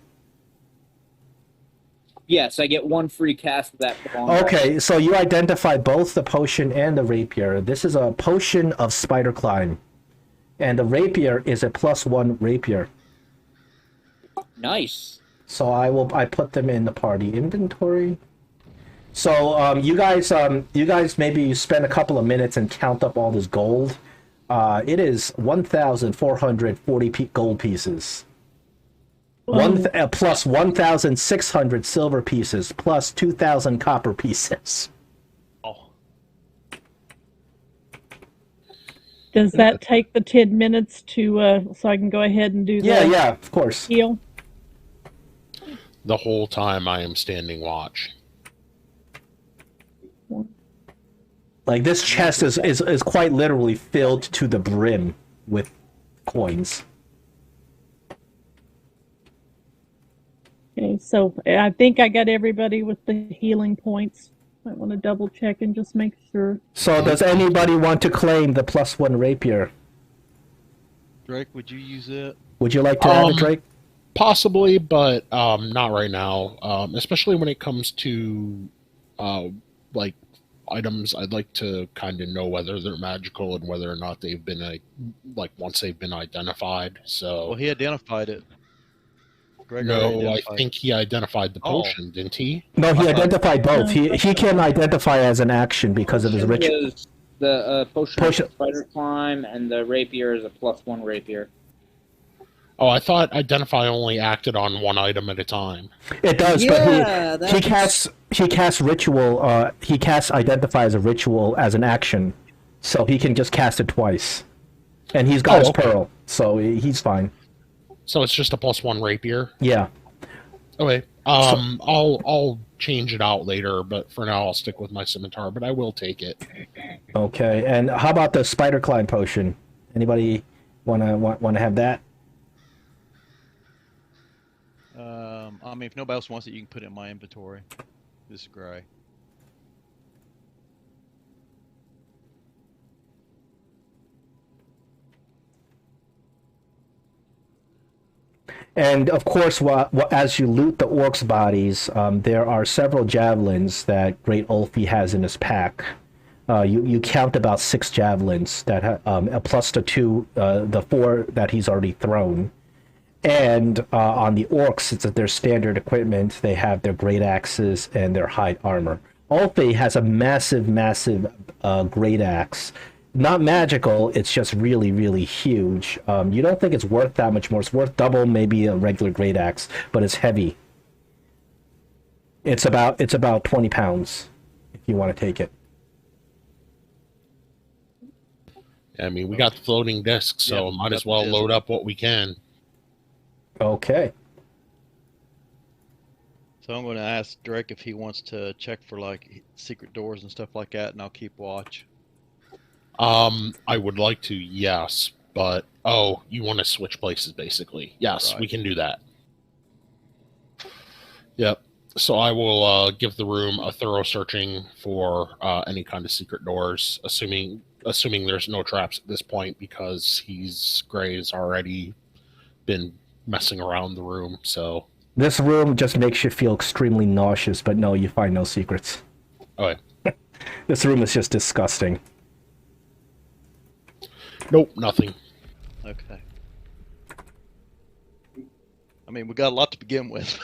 Yes, I get 1 free cast of that. Okay, so you identify both the potion and the rapier. This is a potion of spider climb, and the rapier is a +1 rapier. Nice. So I put them in the party inventory. So you guys maybe spend a couple of minutes and count up all this gold. It is 1,440 gold pieces. Plus 1,600 silver pieces, plus 2,000 copper pieces. Oh. Does that take the 10 minutes to so I can go ahead and do that? Yeah, of course. Heal? The whole time I am standing watch. Like this chest is quite literally filled to the brim with coins. Okay, so I think I got everybody with the healing points. I want to double check and just make sure. So does anybody want to claim the +1 rapier? Drake, would you use it? Would you like to have it, Drake? Possibly, but not right now. Especially when it comes to like items, I'd like to kind of know whether they're magical and whether or not they've been once they've been identified. So Well, he identified it. Greg already no, I identified think he identified the Oh. potion, didn't he? No, he I thought- identified both. No. He can identify as an action because of his ritual. Was the potion Potion- of spider climb, and the rapier is a +1 rapier. Oh, I thought identify only acted on one item at a time. It does, Yeah, but he casts ritual. He casts identify as a ritual as an action, so he can just cast it twice, and he's got his okay. pearl, so he's fine. So it's just a +1 rapier. Yeah. Okay. I'll change it out later, but for now I'll stick with my scimitar. But I will take it. Okay. And how about the spider climb potion? Anybody wanna have that? I mean, if nobody else wants it, you can put it in my inventory. This is gray. And of course, as you loot the orcs' bodies, there are several javelins that Great Ulfe has in his pack. You count about 6 javelins that plus the 2, the 4 that he's already thrown. And on the orcs, it's their standard equipment. They have their great axes and their hide armor. Ulfe has a massive great axe. Not magical, it's just really, really huge. You don't think it's worth that much more. It's worth double maybe a regular great axe, but it's heavy. It's about 20 pounds if you want to take it. I mean, we got the floating disc, so Yep, might as got the well disc. load up what we can. Okay. So I'm going to ask Drake if he wants to check for like secret doors and stuff like that, and I'll keep watch. I would like to, yes, but you want to switch places, basically. Yes, Right. we can do that. Yep. So I will give the room a thorough searching for any kind of secret doors, assuming there's no traps at this point, because Gray has already been messing around the room. So This room just makes you feel extremely nauseous, but no, you find no secrets. okay. This room is just disgusting. Nope, nothing. Okay. I mean, we got a lot to begin with.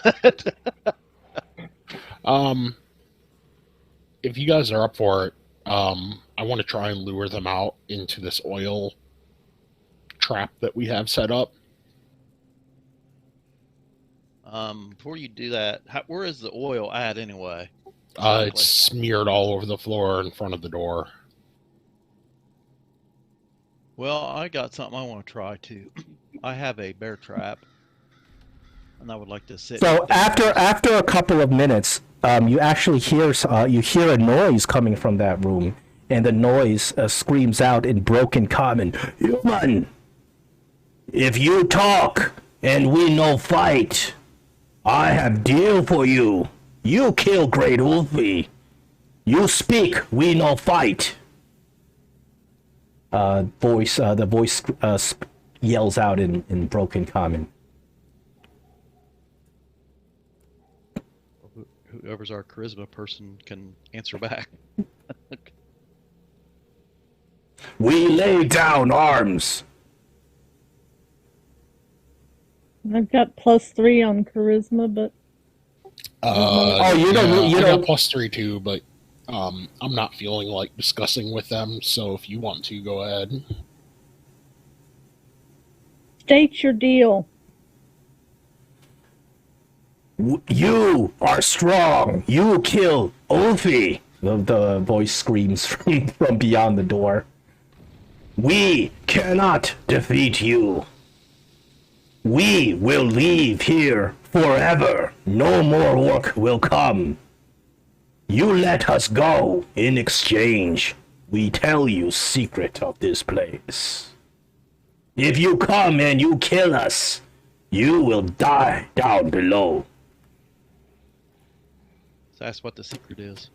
If you guys are up for it, I want to try and lure them out into this oil trap that we have set up. Before you do that, where is the oil at anyway? It's smeared all over the floor in front of the door. Well, I got something I want to try too. I have a bear trap, and I would like to sit. So after a couple of minutes, you actually hear a noise coming from that room, and the noise screams out in broken common, "Human, if you talk and we no fight, I have deal for you. You kill Great Ulfe. You speak, we no fight." The voice yells out in broken common. Whoever's our charisma person can answer back. We lay down arms. I've got +3 on charisma, but You I don't. got +3 too, but I'm not feeling like discussing with them. So if you want to, go ahead. state your deal. You are strong. You kill Ulfe. The voice screams from beyond the door. We cannot defeat you. We will leave here forever. No more orc will come. You let us go in exchange. we tell you secret of this place. If you come and you kill us, you will die down below. So that's what the secret is.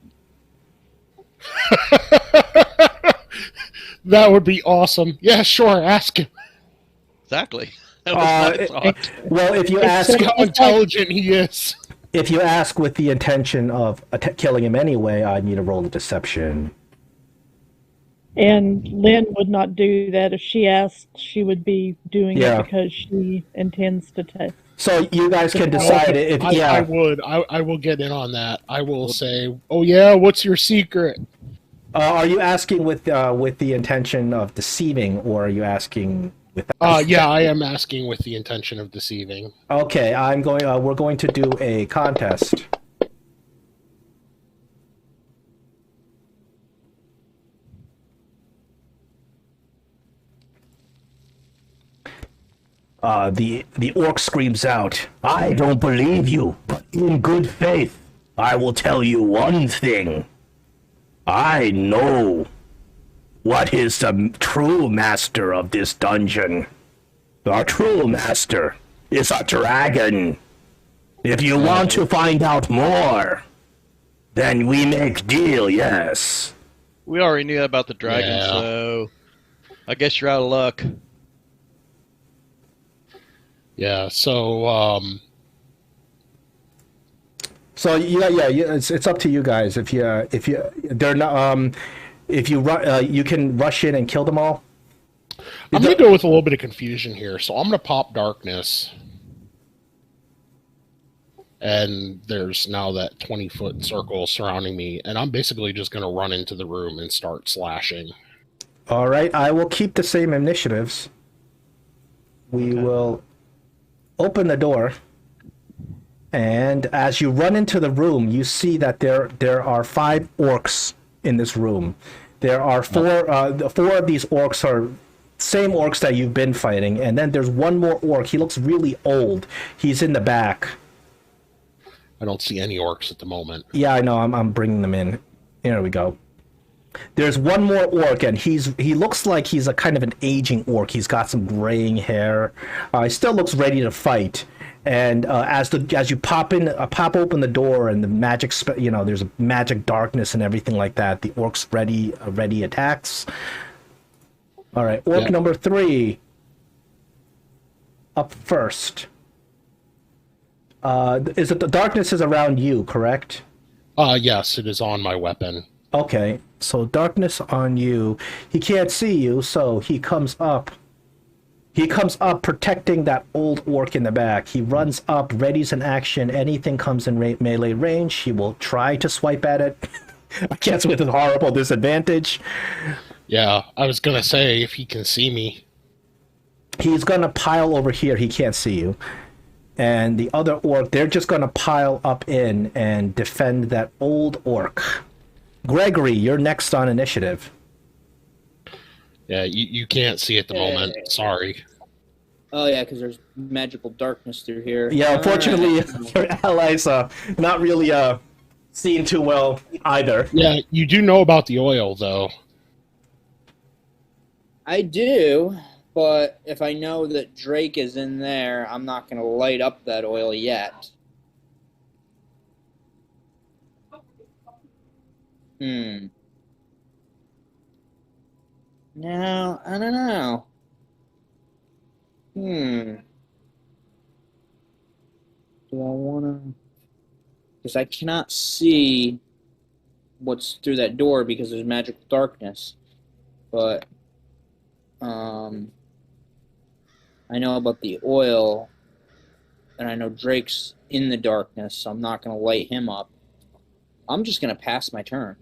That would be awesome. Yeah, sure. Ask him. Exactly. That was my thought. Well, if you ask, See how intelligent he is. if you ask with the intention of killing him anyway, I need to roll a deception. And Lynn would not do that. If she asked, she would be doing Yeah. it because she intends to test. So you guys can decide if I would. I will get in on that. I will say, oh yeah, what's your secret? Are you asking with the intention of deceiving, or are you asking with? Yeah, I am asking with the intention of deceiving. Okay, I'm going. We're going to do a contest. The orc screams out, "I don't believe you, but in good faith, I will tell you one thing. I know what is the true master of this dungeon. The true master is a dragon. If you want to find out more, then we make deal, yes." We already knew about the dragon, Yeah. so I guess you're out of luck. Yeah. So So yeah, it's up to you guys. If they're not if you you can rush in and kill them all. I'm gonna go with a little bit of confusion here. So I'm gonna pop darkness, and there's now that 20-foot circle surrounding me, and I'm basically just gonna run into the room and start slashing. All right, I will keep the same initiatives. We will open the door, and as you run into the room, you see that there are 5 orcs in this room. There are 4 of these orcs are same orcs that you've been fighting, and then there's one more orc. He looks really old. He's in the back. I don't see any orcs at the moment. Yeah, I know. I'm bringing them in. Here we go. There's one more orc, and he looks like he's a kind of an aging orc. He's got some graying hair. He still looks ready to fight. And as you pop open the door, and the magic, there's a magic darkness and everything like that. The orc's ready attacks. All right, orc number 3 up first. Is it the darkness is around you, correct? Yes, it is on my weapon. Okay, so darkness on you. He can't see you, so he comes up. He comes up protecting that old orc in the back. He runs up, readies an action. Anything comes in melee range, he will try to swipe at it. I guess with a horrible disadvantage. Yeah, I was gonna say if he can see me. He's gonna pile over here. He can't see you. And the other orc, they're just gonna pile up in and defend that old orc. Gregory, you're next on initiative. Yeah, you can't see at the moment. Sorry. Oh yeah, because there's magical darkness through here. Yeah, unfortunately, your allies not really seen too well either. Yeah, you do know about the oil, though. I do, but if I know that Drake is in there, I'm not going to light up that oil yet. No, I don't know. Do I want to... Because I cannot see what's through that door because there's magical darkness. But I know about the oil, and I know Drake's in the darkness, so I'm not going to light him up. I'm just going to pass my turn.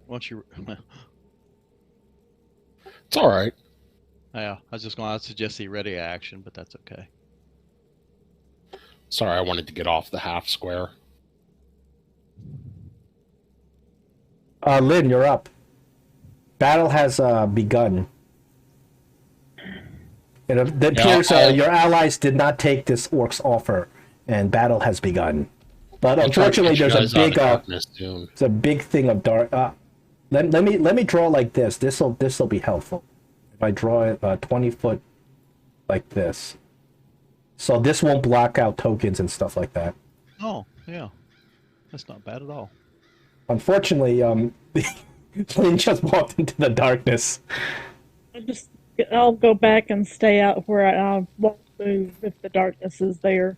Once you, It's all right. yeah, I was just going to suggest the ready action, but that's okay. Sorry, I wanted to get off the half square. Lynn, you're up. Battle has begun. It appears your allies did not take this orc's offer, and battle has begun. But unfortunately, there's a big thing of dark. let me draw like this. This'll be helpful. If I draw it 20 foot like this, so this won't block out tokens and stuff like that. Oh, yeah. That's not bad at all. Unfortunately, Lynn just walked into the darkness. I'll go back and stay out where I won't move if the darkness is there.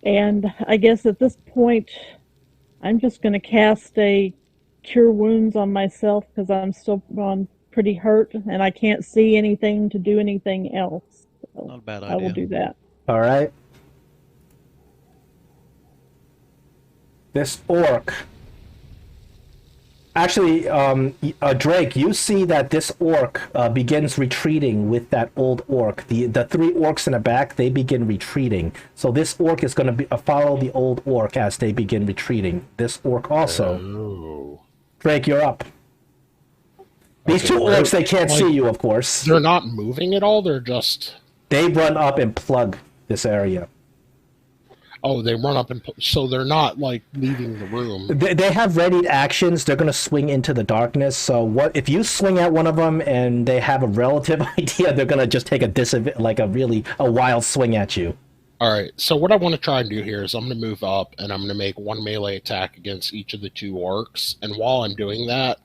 And I guess at this point, I'm just going to cast a Cure Wounds on myself because I'm still pretty hurt and I can't see anything to do anything else. So Not a bad I will idea. do that. All right. This orc. Actually, Drake, you see that this orc begins retreating with that old orc. The three orcs in the back, they begin retreating. So this orc is going to follow the old orc as they begin retreating. This orc also. Oh. Drake, you're up. These two orcs, they can't see you, of course. They're not moving at all. They're just. They run up and plug this area. Oh, they run up and so they're not like leaving the room. They have readied actions. They're going to swing into the darkness. So what if you swing at one of them and they have a relative idea? They're going to just take a wild swing at you. All right. So what I want to try and do here is I'm going to move up and I'm going to make one melee attack against each of the two orcs. And while I'm doing that,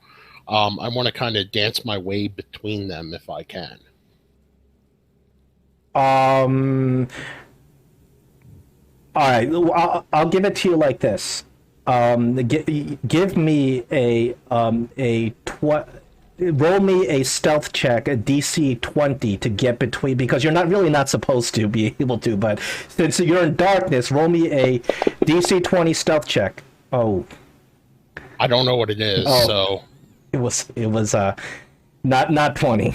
I want to kind of dance my way between them if I can. All right, I'll give it to you like this. Give me roll me a stealth check, a DC 20 to get between, because you're not supposed to be able to, but since you're in darkness, roll me a DC 20 stealth check. Oh, I don't know what it is, so it was not 20.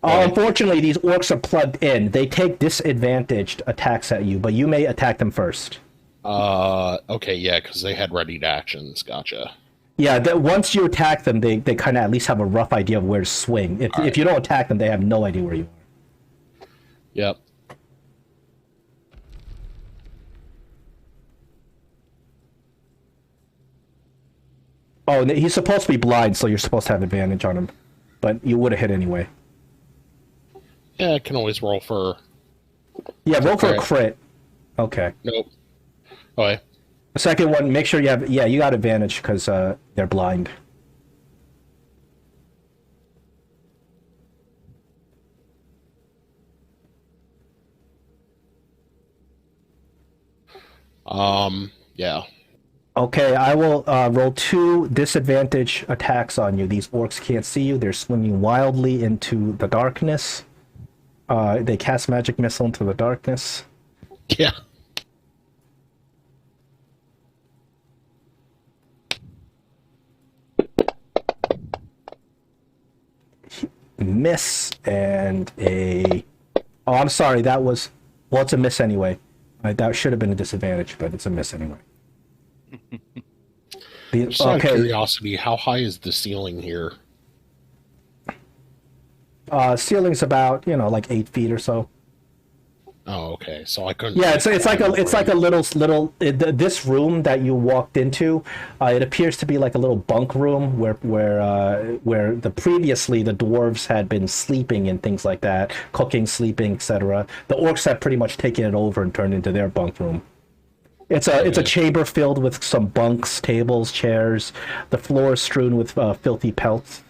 Unfortunately, these orcs are plugged in. They take disadvantaged attacks at you, but you may attack them first. Okay, yeah, because they had readied actions. Gotcha. Yeah, once you attack them, they kind of at least have a rough idea of where to swing. If you don't attack them, they have no idea where you are. Yep. Oh, and he's supposed to be blind, so you're supposed to have advantage on him. But you would have hit anyway. Yeah, I can always roll for... Yeah, roll for a crit. Okay. Nope. Okay. The second one, make sure you have... Yeah, you got advantage because they're blind. Yeah. Okay, I will roll 2 disadvantage attacks on you. These orcs can't see you. They're swinging wildly into the darkness. They cast magic missile into the darkness. Yeah. Miss and a... Oh, I'm sorry, that was... Well, it's a miss anyway. That should have been a disadvantage, but it's a miss anyway. Just out of curiosity, how high is the ceiling here? Ceiling's about, like 8 feet or so. Oh, okay. So I couldn't. Yeah, it's like a little. This room that you walked into, it appears to be like a little bunk room where previously the dwarves had been sleeping and things like that, cooking, sleeping, etc. The orcs have pretty much taken it over and turned into their bunk room. It's a chamber filled with some bunks, tables, chairs. The floor is strewn with filthy pelts.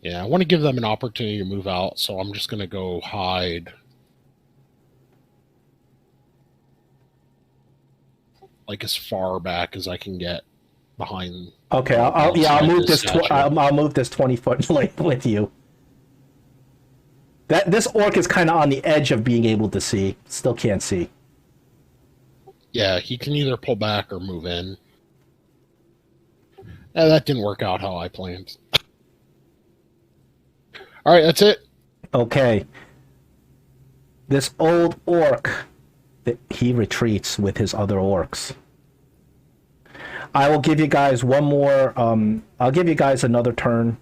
Yeah, I want to give them an opportunity to move out, so I'm just going to go hide. Like as far back as I can get behind. Okay, I'll move this. I'll move this 20-foot lane with you. This orc is kind of on the edge of being able to see. Still can't see. Yeah, he can either pull back or move in. That didn't work out how I planned. All right, that's it. Okay. This old orc, he retreats with his other orcs. I will give you guys one more. I'll give you guys another turn.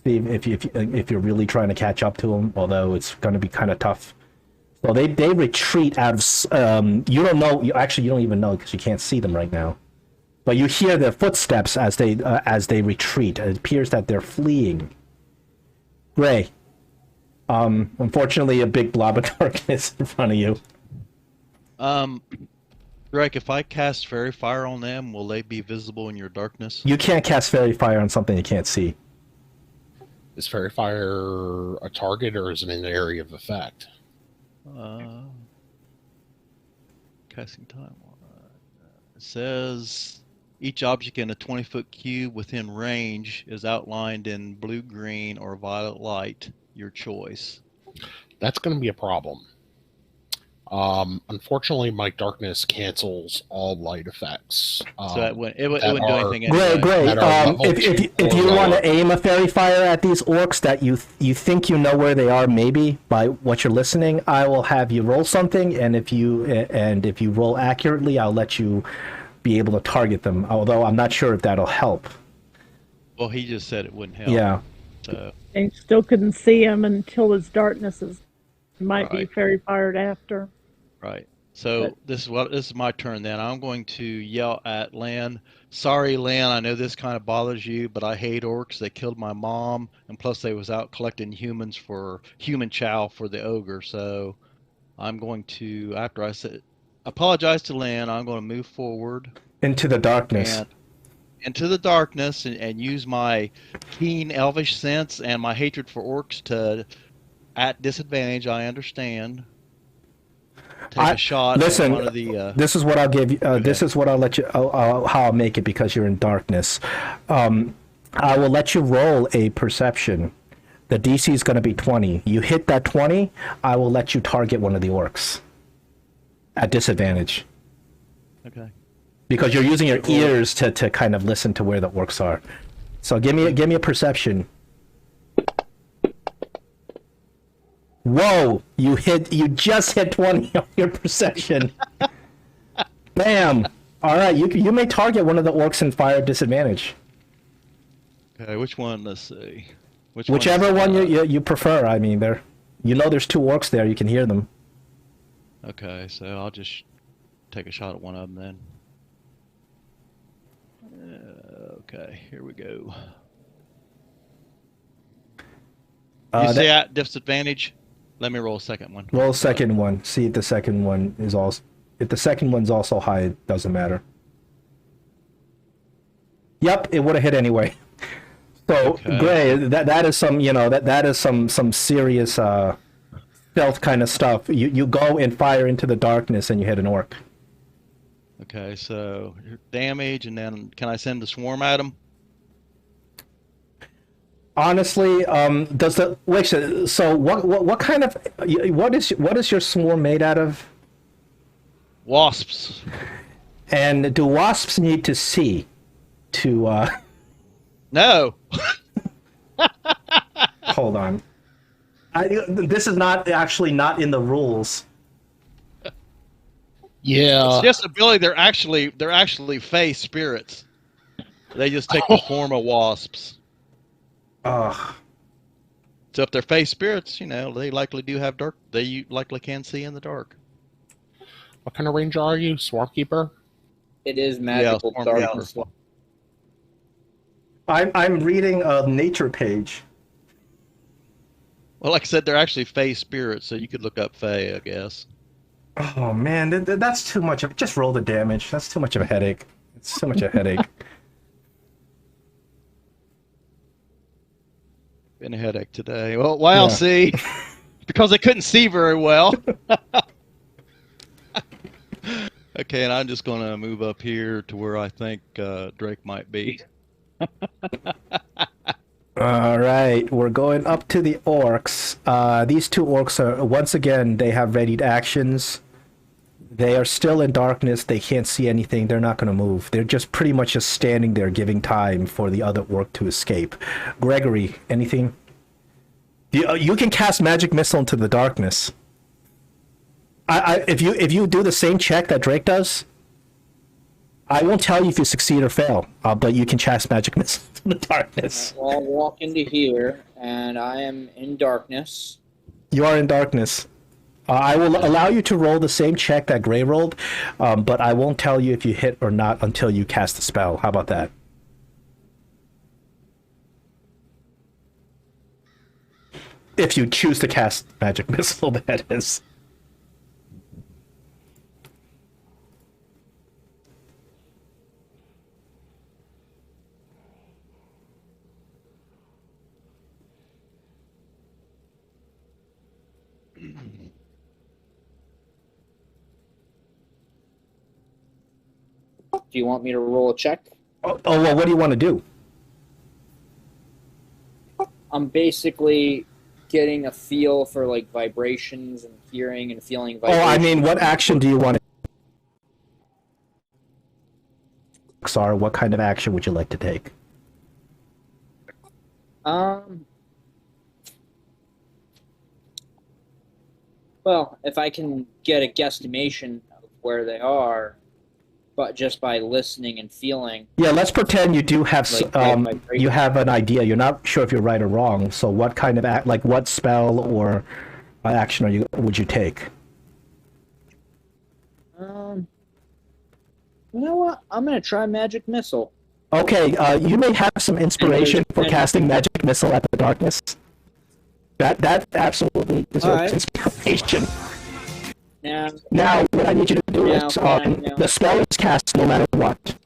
See if you're really trying to catch up to him. Although it's going to be kind of tough. So they retreat out of. You don't know. You don't even know because you can't see them right now. but you hear their footsteps as they retreat. It appears that they're fleeing. Gray. Unfortunately, a big blob of darkness in front of you. Greg, if I cast Fairy Fire on them, will they be visible in your darkness? You can't cast Fairy Fire on something you can't see. Is Fairy Fire a target or is it an area of effect? Casting time. It says each object in a 20-foot cube within range is outlined in blue, green, or violet light. Your choice. That's going to be a problem. Unfortunately, my darkness cancels all light effects. So it wouldn't do anything Gray, anyway. if you want to aim a Fairy Fire at these orcs that you think you know where they are, maybe by what you're listening, I will have you roll something, and if you roll accurately, I'll let you be able to target them. Although I'm not sure if that'll help. Well, he just said it wouldn't help. Yeah. So And still couldn't see him until his darkness might be Right. fairy fired after. right. So this is my turn then. I'm going to yell at Lan. Sorry, Lan, I know this kind of bothers you, but I hate orcs. They killed my mom, and plus they was out collecting humans for human chow for the ogre. So I'm going to, after I said apologize to Lan, I'm going to move forward Into the darkness. and into the darkness and use my keen elvish sense and my hatred for orcs to, at disadvantage, I understand, take a shot listen, at one of the... this is what I'll give you. This is what I'll let you. How I'll make it because you're in darkness. I will let you roll a perception. The DC is going to be 20. You hit that 20, I will let you target one of the orcs at disadvantage Okay. because you're using your ears to kind of listen to where the orcs are. So give me a perception. Whoa! You just hit 20 on your perception. Bam! All right, you may target one of the orcs and fire at disadvantage. Okay, which one? Let's see. Whichever one you prefer. I mean, there's two orcs there. You can hear them. Okay, so I'll just take a shot at one of them then. Okay, here we go. You say at disadvantage? Let me roll a second one. Roll a second one. See if the second one is also. If the second one's also high, it doesn't matter. Yep, it would have hit anyway. So Okay. Gray, that is some that is some serious stealth kind of stuff. You go and fire into the darkness and you hit an orc. Okay, so damage, and then can I send the swarm at him? Honestly, so what kind of what is your swarm made out of? Wasps. And do wasps need to see to No. hold on. This is not in the rules. Yeah. It's just ability. They're actually fey spirits. They just take the form of wasps. Ugh. So if they're fey spirits, they likely do have dark. They likely can see in the dark. What kind of ranger are you? Swarmkeeper? It is magical Swarm darkness. Keeper. I'm reading a nature page. Well, like I said, they're actually fey spirits, so you could look up fey, I guess. Oh man, that's too much of. Just roll the damage. That's too much of a headache. It's too much of a headache. Been a headache today. Well, I'll Yeah. see. Because I couldn't see very well. Okay, and I'm just going to move up here to where I think Drake might be. All right, we're going up to the orcs. These two orcs are once again. They have readied actions. They are still in darkness. They can't see anything. They're not going to move. They're just pretty much just standing there, giving time for the other orc to escape. Gregory, anything? You can cast magic missile into the darkness. If you do the same check that Drake does, I won't tell you if you succeed or fail. But you can cast magic missile into the darkness. Well, I'll walk into here, and I am in darkness. You are in darkness. I will allow you to roll the same check that Gray rolled, but I won't tell you if you hit or not until you cast the spell. How about that? If you choose to cast magic missile, that is. Do you want me to roll a check? Oh, well, what do you want to do? I'm basically getting a feel for like vibrations and hearing and feeling Oh, vibrations. I mean, what action do you want to... Sorry, what kind of action would you like to take? Well, if I can get a guesstimation of where they are, but just by listening and feeling. Yeah, let's pretend you do have Like, you have an idea. You're not sure if you're right or wrong. So, what kind of like what spell or action would you take? You know what? I'm gonna try magic missile. Okay, you may have some inspiration for casting magic missile at the darkness. That absolutely deserves inspiration. Now, what I need you to do is the spell is cast no matter what.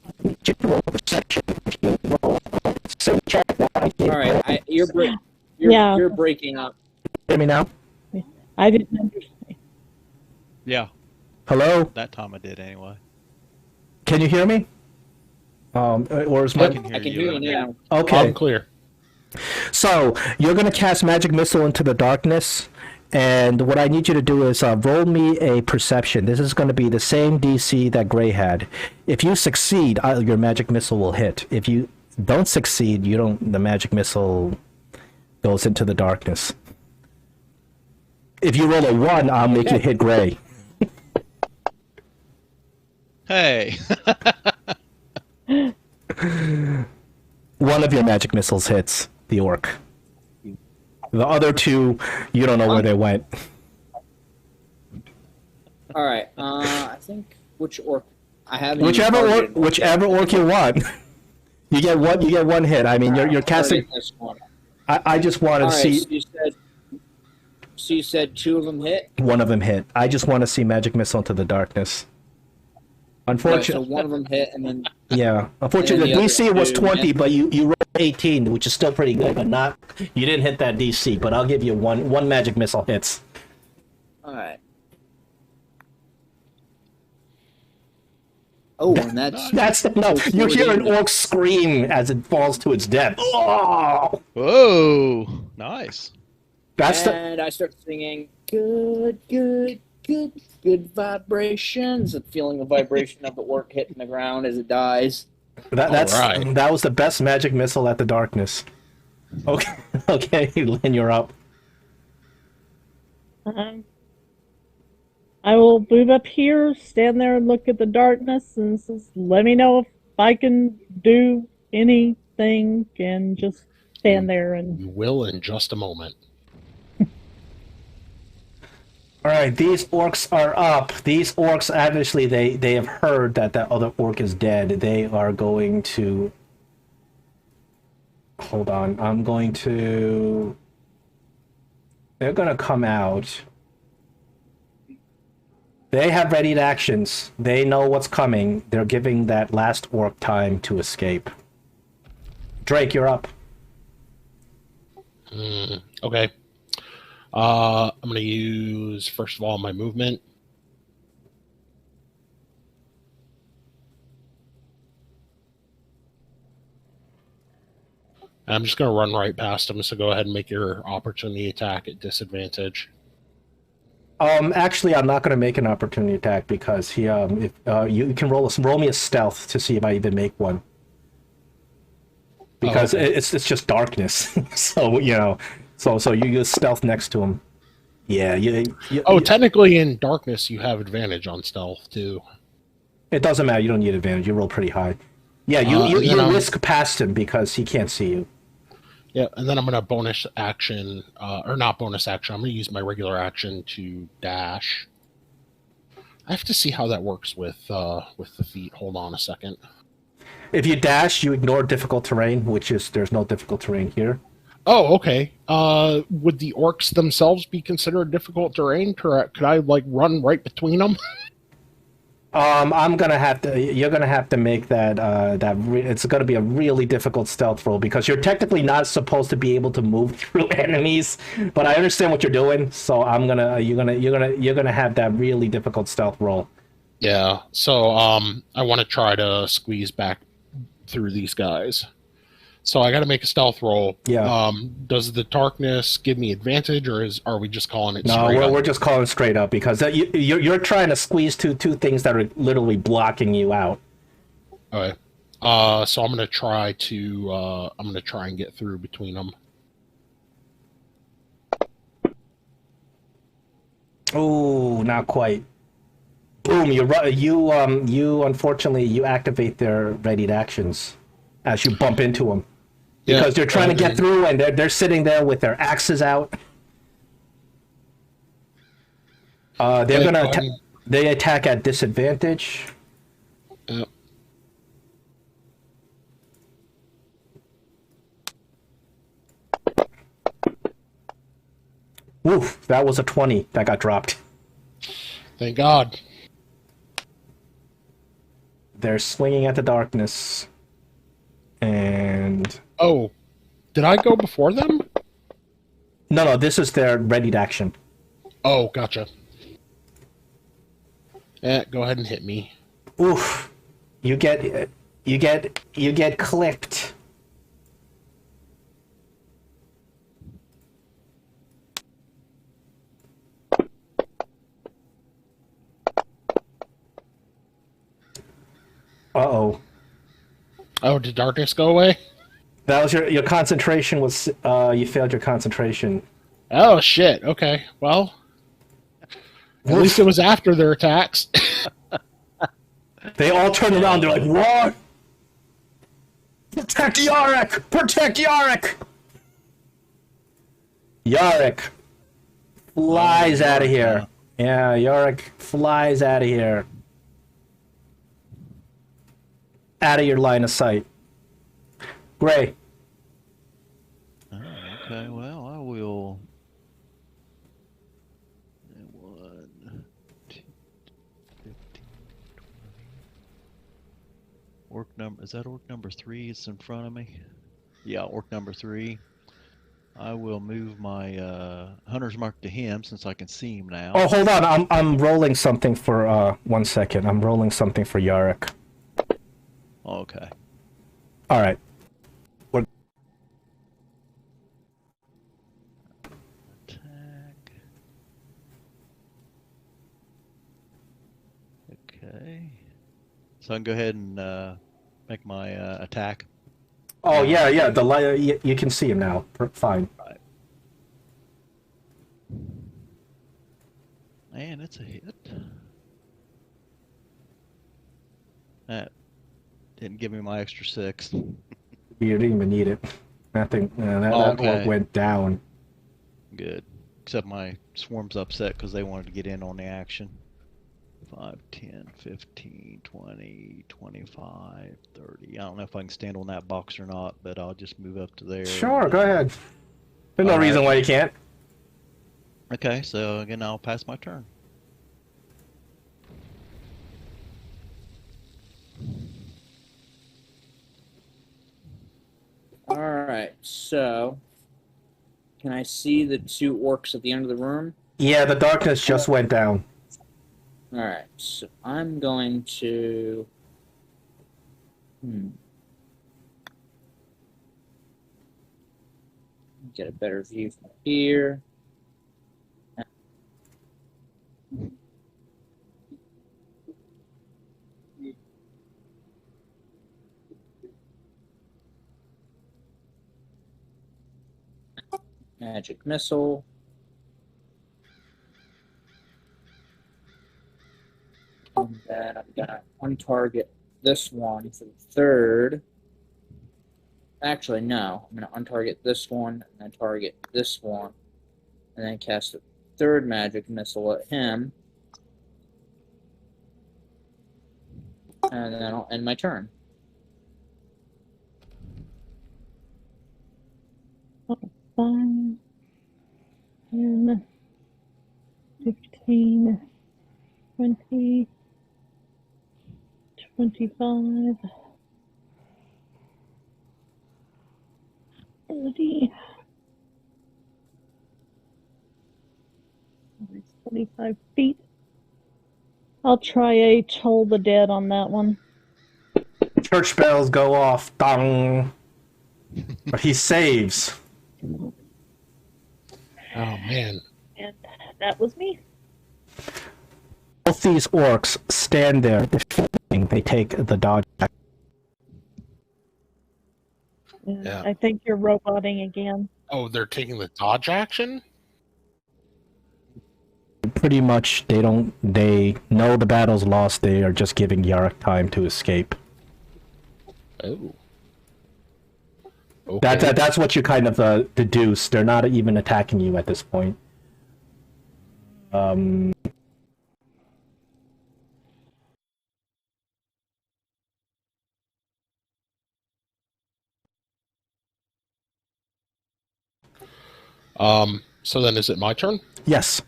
I need you to roll perception. If you roll same check that I did. All right, you're breaking up. Hear me now? I didn't understand. Yeah, Hello? that time I did anyway. Can you hear me? Or is my... I can hear I can you. hear you now. Okay. I'm clear. So, you're going to cast Magic Missile into the darkness, and what I need you to do is roll me a perception. This is going to be the same DC that Gray had. If you succeed, your Magic Missile will hit. If you don't succeed, the Magic Missile goes into the darkness. If you roll a 1, I'll make you hit Gray. Hey. One of your Magic Missiles hits the orc. The other 2, you don't know where they went. All right. I think which orc I have. Whichever orc you want. You get one hit. I mean, you're casting. This one. I just wanted to see. So you said 2 of them hit. One of them hit. I just want to see Magic Missile into the darkness. Unfortunately, So one of them hit, and then yeah. Unfortunately, the DC was 20, but you rolled 18, which is still pretty good, but not. You didn't hit that DC, but I'll give you one Magic Missile hits. all right. Oh, and That's enough. You hear an orc scream as it falls to its death. Oh! Whoa, nice. And I start singing good vibrations. And feeling the vibration of the orc hitting the ground as it dies. That was the best Magic Missile at the darkness. Okay, okay, Lynn, you're up. I will move up here, stand there and look at the darkness, and let me know if I can do anything, and just stand there. And You will in just a moment. All right, these orcs are up. These orcs, obviously, they have heard that that other orc is dead. They are going to... Hold on. They're going to come out. They have readied actions. They know what's coming. They're giving that last orc time to escape. Drake, you're up. Okay. I'm going to use, first of all, my movement. I'm just going to run right past him, so go ahead and make your opportunity attack at disadvantage. Actually, I'm not going to make an opportunity attack because you can roll me a stealth to see if I even make one. Because it's just darkness, so so you use stealth next to him. Yeah, technically in darkness you have advantage on stealth too. It doesn't matter. You don't need advantage. You roll pretty high. Yeah, you risk past him because he can't see you. Yeah, and then I'm going to bonus action, or not bonus action, I'm going to use my regular action to dash. I have to see how that works with the feet. Hold on a second. If you dash, you ignore difficult terrain, which is there's no difficult terrain here. Oh, okay. Would the orcs themselves be considered difficult terrain? Could I like run right between them? I'm gonna have to. You're gonna have to make that. It's gonna be a really difficult stealth roll because you're technically not supposed to be able to move through enemies. But I understand what you're doing, so I'm gonna. You're gonna have that really difficult stealth roll. Yeah. So I want to try to squeeze back through these guys. So I got to make a stealth roll. Yeah. Does the darkness give me advantage, or are we just calling it No, straight up? we're just calling straight up because you're trying to squeeze two things that are literally blocking you out. Okay. So I'm gonna try and get through between them. Oh, not quite. Boom! You unfortunately you activate their readied actions as you bump into them because they're trying to get through and they're sitting there with their axes out. They attack at disadvantage. Yep. Woof! That was a 20 that got dropped. Thank God. They're swinging at the darkness, and Oh, did I go before them? no, this is their readied action. Oh, gotcha. Go ahead and hit me. Oof! You get clipped. Uh-oh. Oh, did darkness go away? That was your concentration was you failed your concentration. Oh shit. Okay. Well, at least it was after their attacks. They all turn around, they're like, "What? Protect Yarrick! Protect Yarrick!" Yarrick flies out of here. Yeah, Yarrick flies out of here. Out of your line of sight. Gray. Oh, okay, well, I will. 1, 2, 15, 20. Orc number, is that orc number 3? It's in front of me. Yeah, orc number 3. I will move my hunter's mark to him since I can see him now. Oh, hold on. I'm rolling something for 1 second. I'm rolling something for Yarrick. Okay. All right. Attack. Okay. So I can go ahead and make my attack. Oh yeah. The light. You can see him now. Fine. Right. And it's a hit. That didn't give me my extra 6. You didn't even need it. That orc went down. Good. Except my swarm's upset because they wanted to get in on the action. 5, 10, 15, 20, 25, 30. I don't know if I can stand on that box or not, but I'll just move up to there. Sure, go ahead. There's no reason why you can't. Okay, so again, I'll pass my turn. Alright, so can I see the 2 orcs at the end of the room? Yeah, the darkness just went down. Alright, so I'm going to... Get a better view from here. Magic missile. And then I've got one target, this one for the 3rd. Actually, no. I'm going to untarget this one, and then target this one, and then cast a third magic missile at him. And then I'll end my turn. Five, 10, 15, 20, 25, 30, 25 feet. I'll try a Toll the Dead on that one. Church bells go off. Dong. But he saves. Oh man. And that was me. Both these orcs stand there defending. They take the dodge. Yeah. I think you're roboting again. Oh, they're taking the dodge action? Pretty much, they know the battle's lost. They are just giving Yarrick time to escape. Oh. Okay. That's what you kind of deduce. They're not even attacking you at this point. So then is it my turn? Yes.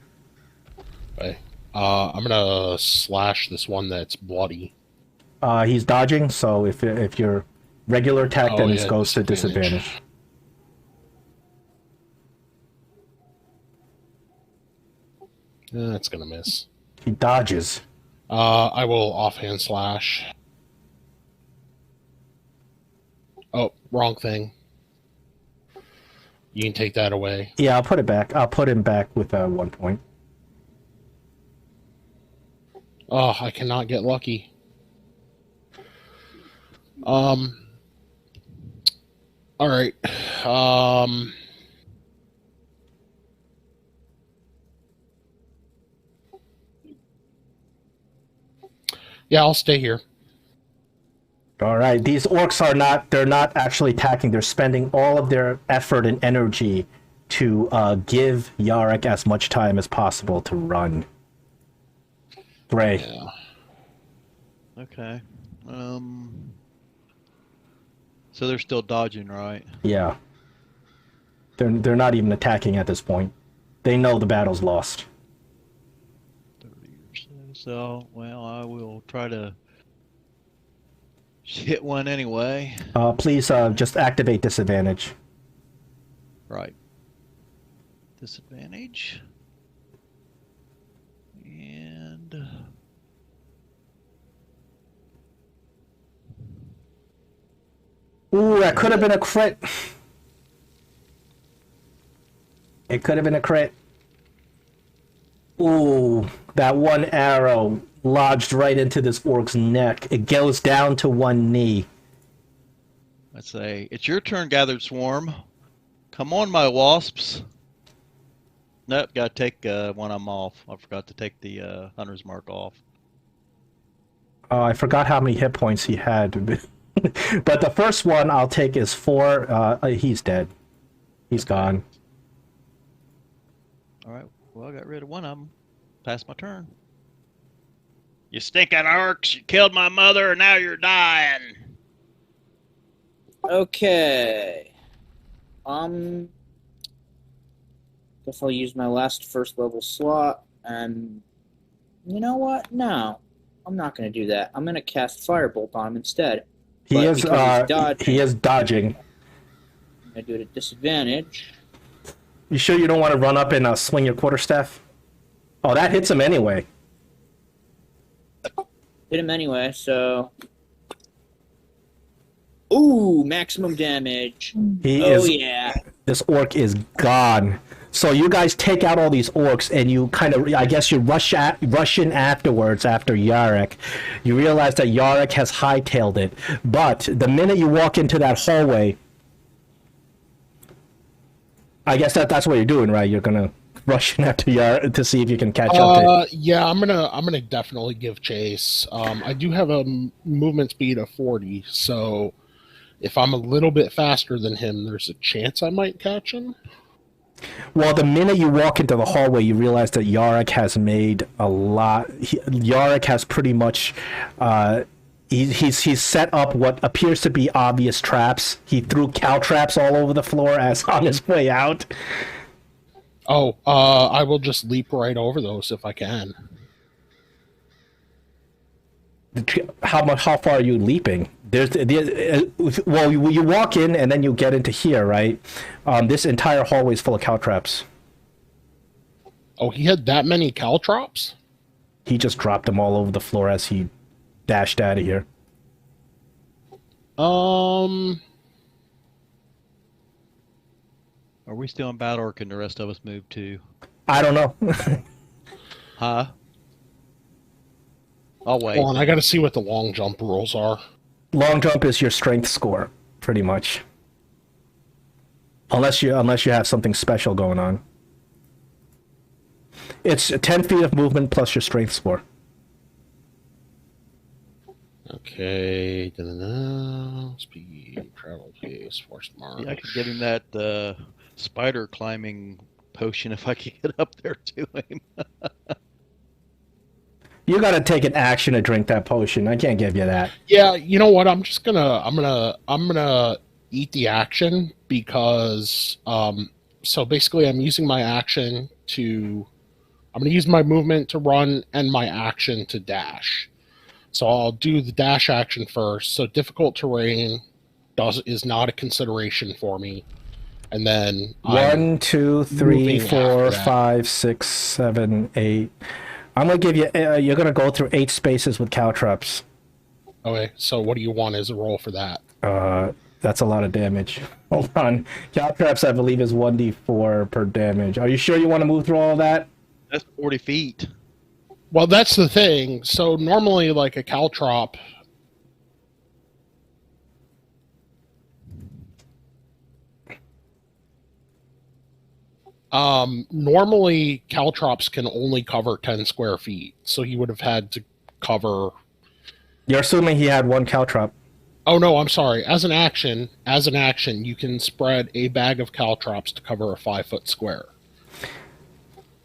Okay. I'm gonna slash this one that's bloody. He's dodging, so if your regular attack, Oh, then yeah, it goes to disadvantage. disadvantage. That's gonna miss. He dodges. I will offhand slash. Oh, wrong thing. You can take that away. Yeah, I'll put it back. I'll put him back with 1 point. Oh, I cannot get lucky. All right. Yeah, I'll stay here. All right, these orcs they're not actually attacking. They're spending all of their effort and energy to give Yarrick as much time as possible to run. Gray. Yeah. Okay. So they're still dodging, right? Yeah. They're not even attacking at this point. They know the battle's lost. 30 or so. So, well, I will try to hit one anyway. Please just activate disadvantage. Right. Disadvantage. And Ooh, that could have been a crit. It could have been a crit. Ooh, that one arrow lodged right into this orc's neck. It goes down to one knee. let's say it's your turn, Gathered Swarm. Come on, my wasps. Nope, gotta take one of them off. I forgot to take the Hunter's Mark off. I forgot how many hit points he had. But the first one I'll take is 4. He's dead. He's gone. All right, well, I got rid of one of them. Passed my turn. You stinking orcs! You killed my mother, and now you're dying. Okay. Guess I'll use my last first level slot, and you know what? No, I'm not going to do that. I'm going to cast Firebolt on him instead. He But is because he's dodging, he is dodging. I'm going to do it at disadvantage. You sure you don't want to run up and swing your quarterstaff? Oh, that hits him anyway. Hit him anyway, so... Ooh, maximum damage. Yeah. This orc is gone. So you guys take out all these orcs, and you kind of, I guess you rush in afterwards after Yarrick. You realize that Yarrick has hightailed it. But the minute you walk into that hallway, I guess that's what you're doing, right? You're gonna rush in after Yarrick to see if you can catch up to. Yeah, I'm gonna definitely give chase. I do have a movement speed of 40, so if I'm a little bit faster than him, there's a chance I might catch him. Well, the minute you walk into the hallway, you realize that Yarrick has made a lot. Yarrick has pretty much. He's set up what appears to be obvious traps. He threw cow traps all over the floor as on his way out. Oh, I will just leap right over those if I can. How far are you leaping? Well, you walk in and then you get into here, right? This entire hallway is full of cow traps. Oh, he had that many caltrops? He just dropped them all over the floor as he dashed out of here. Are we still in battle, or can the rest of us move too? I don't know. Huh? I'll wait. Hold on, I gotta see what the long jump rules are. Long jump is your strength score, pretty much. Unless you have something special going on. It's 10 feet of movement plus your strength score. Okay, speed, travel pace, force march. Yeah, I could get him that spider climbing potion if I could get up there to him. You gotta take an action to drink that potion. I can't give you that. Yeah, you know what? I'm gonna eat the action because so basically I'm using my action to I'm gonna use my movement to run and my action to dash. So I'll do the dash action first. So difficult terrain is not a consideration for me. And then 1, 2, 3, 4, 5, 6, 7, 8. I'm gonna give you. You're gonna go through 8 spaces with cow traps. Okay, so what do you want as a roll for that? That's a lot of damage. Hold on. Cow traps, I believe, is 1d4 per damage. Are you sure you want to move through all that? That's 40 feet. Well, that's the thing. So normally, like a caltrop. Normally caltrops can only cover 10 square feet, so he would have had to cover. You're assuming he had one caltrop. Oh no, I'm sorry. As an action, you can spread a bag of caltrops to cover a 5-foot square.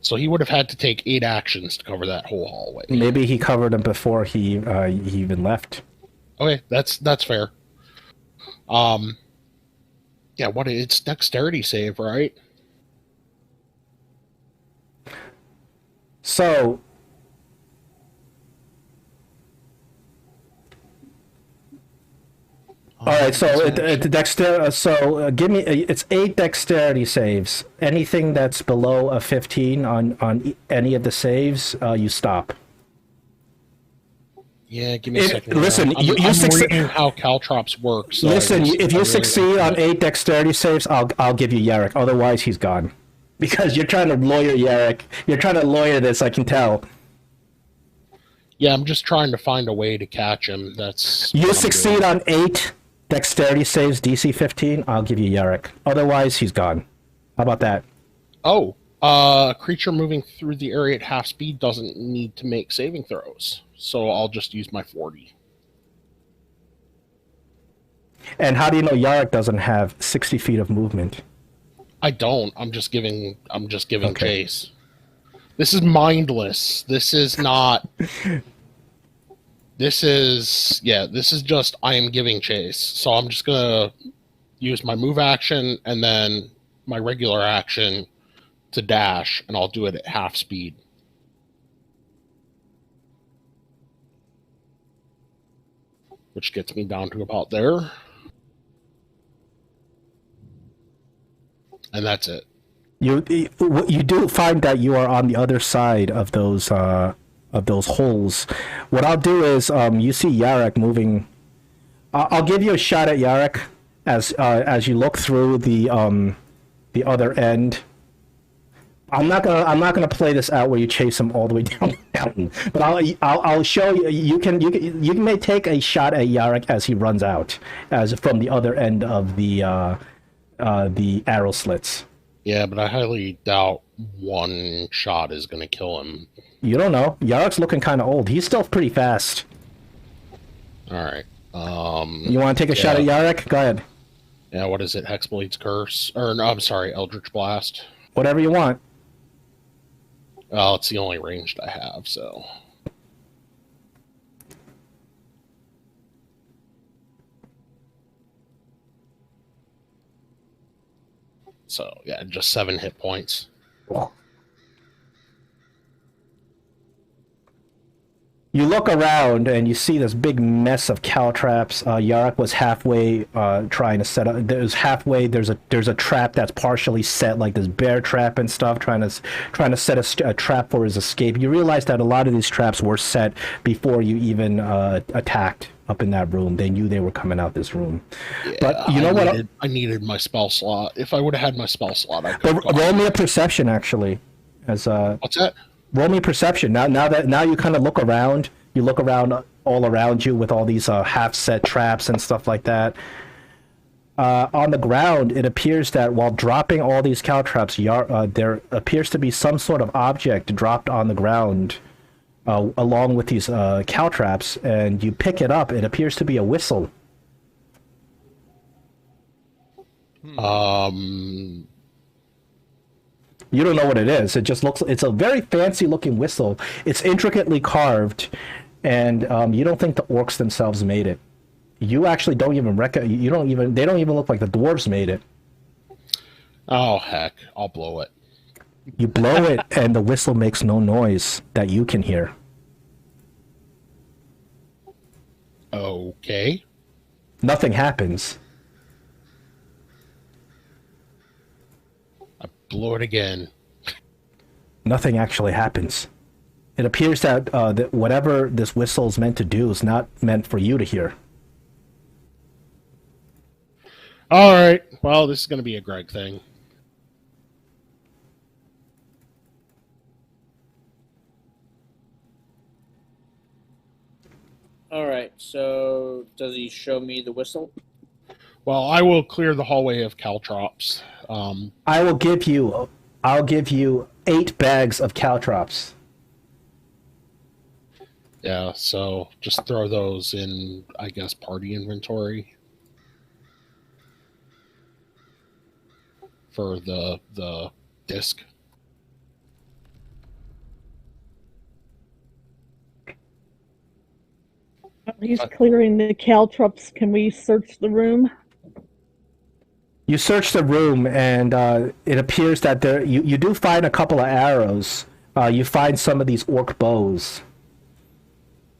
So he would have had to take 8 actions to cover that whole hallway. Maybe he covered them before he even left. Okay, that's fair. Yeah, it's dexterity save, right? So, all right. So give me. It's 8 dexterity saves. Anything that's below a 15 on any of the saves, you stop. Yeah, give me a second. Listen, I'm reading how caltrops work. So listen, if you succeed on 8 dexterity saves, I'll give you Yarrick. Otherwise, he's gone. Because you're trying to lawyer Yarrick. You're trying to lawyer this, I can tell. Yeah, I'm just trying to find a way to catch him. You succeed on 8 dexterity saves, DC 15, I'll give you Yarrick. Otherwise, he's gone. How about that? Oh, a creature moving through the area at half speed doesn't need to make saving throws. So I'll just use my 40. And how do you know Yarrick doesn't have 60 feet of movement? I don't. I'm just giving chase. This is mindless. This is not. This is just I am giving chase. So I'm just gonna use my move action and then my regular action to dash, and I'll do it at half speed. Which gets me down to about there. And that's it. You do find that you are on the other side of those holes. What I'll do is you see Yarrick moving. I'll give you a shot at Yarrick as you look through the other end. I'm not gonna play this out where you chase him all the way down the mountain, but I'll show you. You may take a shot at Yarrick as he runs out, as from the other end of the arrow slits. Yeah, but I highly doubt one shot is going to kill him. You don't know. Yarrick's looking kind of old. He's still pretty fast. All right. You want to take a shot at Yarek? Go ahead. Yeah, what is it? Hexblade's Curse? Or, no, I'm sorry, Eldritch Blast. Whatever you want. Well, it's the only ranged I have, so. So, yeah, just 7 hit points. You look around and you see this big mess of cow traps. Yarek was halfway trying to set up. There's a trap that's partially set, like this bear trap and stuff, trying to set a trap for his escape. You realize that a lot of these traps were set before you even attacked up in that room. They knew they were coming out this room. Yeah, but you know what? I needed my spell slot. If I would have had my spell slot, I could. Roll me a perception, actually. What's that? Roll me perception. Now you kind of look around. You look around all around you with all these half-set traps and stuff like that. On the ground, it appears that while dropping all these cow traps, there appears to be some sort of object dropped on the ground along with these cow traps, and you pick it up. It appears to be a whistle. You don't know what it is. It just looks. It's a very fancy looking whistle. It's intricately carved, and you don't think the orcs themselves made it. You actually don't even They don't even look like the dwarves made it. Oh heck! I'll blow it. You blow it, and the whistle makes no noise that you can hear. Okay. Nothing happens. Blow it again. Nothing actually happens. It appears that that whatever this whistle is meant to do is not meant for you to hear. All right. Well, this is going to be a Greg thing. All right. So does he show me the whistle? Well, I will clear the hallway of caltrops. I'll give you 8 bags of caltrops. Yeah, so just throw those in, I guess, party inventory for the disc. He's clearing the caltrops. Can we search the room? You search the room, and it appears that you do find a couple of arrows. You find some of these orc bows.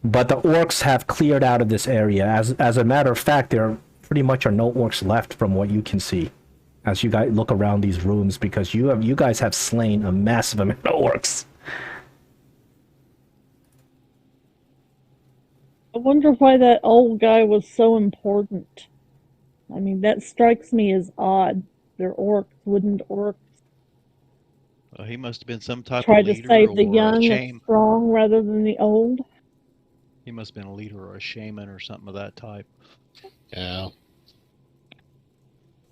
But the orcs have cleared out of this area. As a matter of fact, there pretty much are no orcs left from what you can see as you guys look around these rooms, because you guys have slain a massive amount of orcs. I wonder why that old guy was so important. I mean, that strikes me as odd. They're orcs, wooden orcs. He must have been some type Try of to leader save the or a young shaman. and strong rather than the old. He must have been a leader or a shaman or something of that type. Yeah.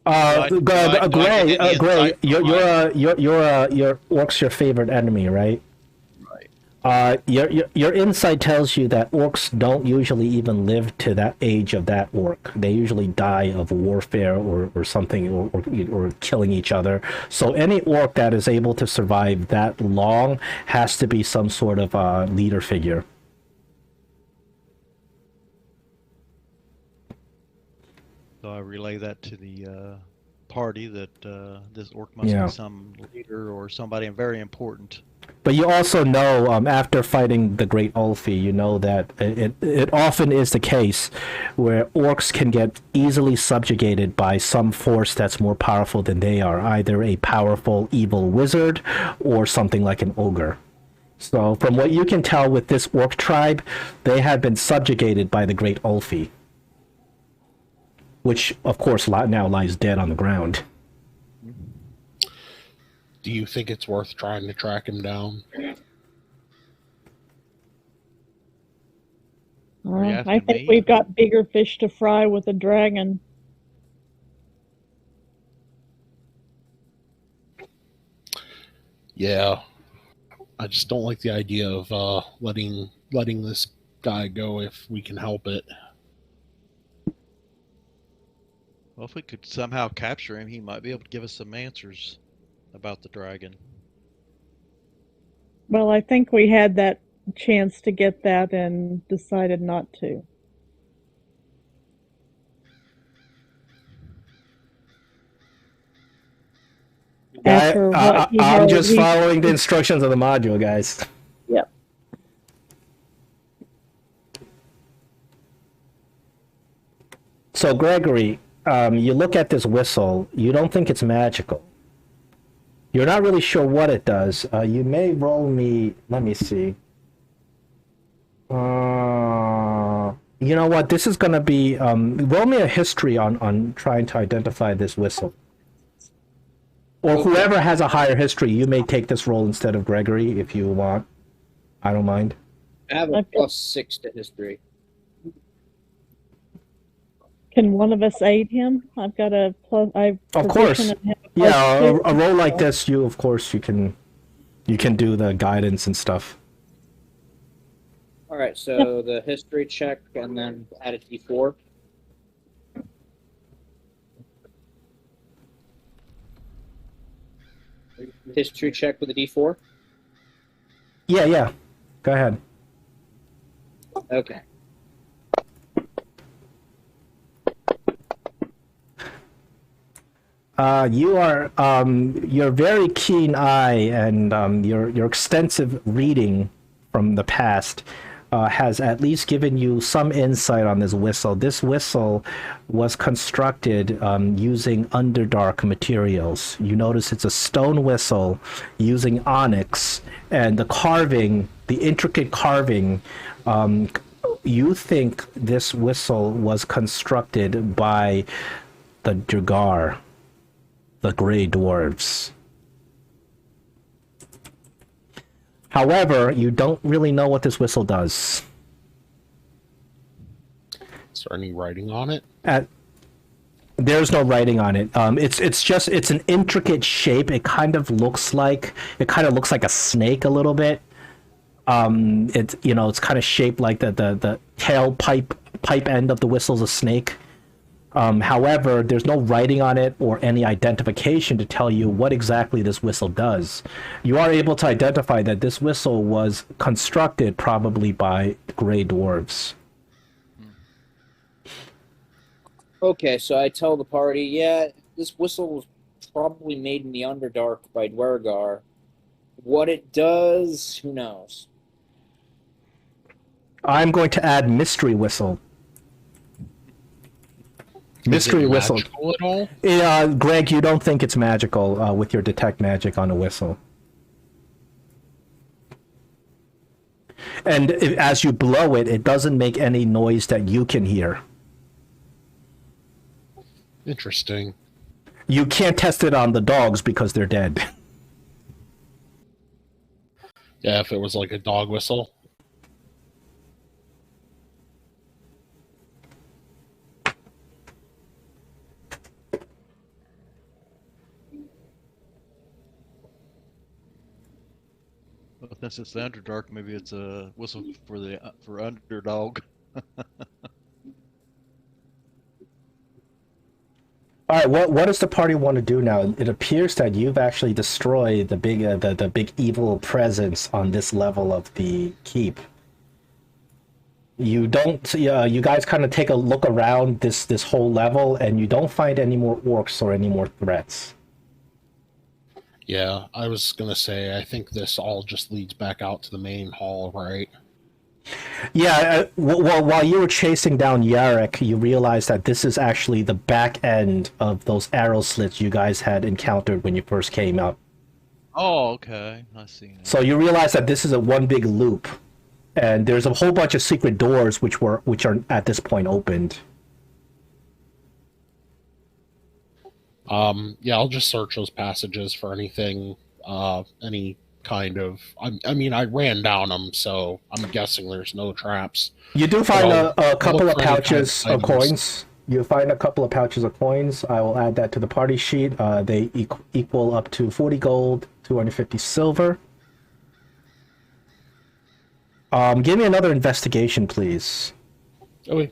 Gray, your orc's your favorite enemy, right? Your insight tells you that orcs don't usually even live to that age of that orc. They usually die of warfare or something, or killing each other. So any orc that is able to survive that long has to be some sort of leader figure. So I relay that to the party that this orc must be some leader or somebody very important. But you also know, after fighting the great Ulfe, you know that it often is the case where orcs can get easily subjugated by some force that's more powerful than they are, either a powerful evil wizard or something like an ogre. So from what you can tell with this orc tribe, they have been subjugated by the great Ulfe, which of course now lies dead on the ground. Do you think it's worth trying to track him down? I think we've got bigger fish to fry with a dragon. Yeah. I just don't like the idea of letting this guy go if we can help it. Well, if we could somehow capture him, he might be able to give us some answers about the dragon. Well, I think we had that chance to get that and decided not to. After what he I'm had, just following the instructions of the module, guys. Yep. So, Gregory, you look at this whistle. You don't think it's magical. You're not really sure what it does. You may roll me. Let me see. You know what? This is going to be. Roll me a history on trying to identify this whistle. Or whoever has a higher history, you may take this roll instead of Gregory if you want. I don't mind. I have a +6 to history. Can one of us aid him? I've got a plus. Of course. Yeah, a roll like this, you can do the guidance and stuff. All right, so the history check and then add a d4. History check with a d4. Yeah. Go ahead. Okay. Your very keen eye and your extensive reading from the past has at least given you some insight on this whistle. This whistle was constructed using Underdark materials. You notice it's a stone whistle using onyx, and the intricate carving, you think this whistle was constructed by the Dragar, the Grey Dwarves. However, you don't really know what this whistle does. Is there any writing on it? There's no writing on it. It's an intricate shape. It kind of looks like a snake a little bit. It's kind of shaped like the tail pipe end of the whistle's a snake. However, there's no writing on it or any identification to tell you what exactly this whistle does. You are able to identify that this whistle was constructed probably by Grey Dwarves. Okay, so I tell the party, yeah, this whistle was probably made in the Underdark by Dwergar. What it does, who knows? I'm going to add mystery whistle. Mystery whistle. Magical at all? Greg, you don't think it's magical with your detect magic on a whistle. And as you blow it, it doesn't make any noise that you can hear. Interesting. You can't test it on the dogs because they're dead. Yeah, if it was like a dog whistle. Well, since it's the Underdark, maybe it's a whistle for underdog. All right, what does the party want to do now? It appears that you've actually destroyed the big evil presence on this level of the keep. You don't. You guys kind of take a look around this whole level, and you don't find any more orcs or any more threats. Yeah, I was going to say, I think this all just leads back out to the main hall, right? Yeah, well, while you were chasing down Yarrick, you realized that this is actually the back end of those arrow slits you guys had encountered when you first came up. Oh, okay. I see now. So you realize that this is a one big loop, and there's a whole bunch of secret doors which are at this point opened. Yeah, I'll just search those passages for anything, any kind of. I mean, I ran down them, so I'm guessing there's no traps. You do find a couple of for any kind pouches of of coins. You find a couple of pouches of coins. I will add that to the party sheet. They equal up to 40 gold, 250 silver. Give me another investigation, please. Okay.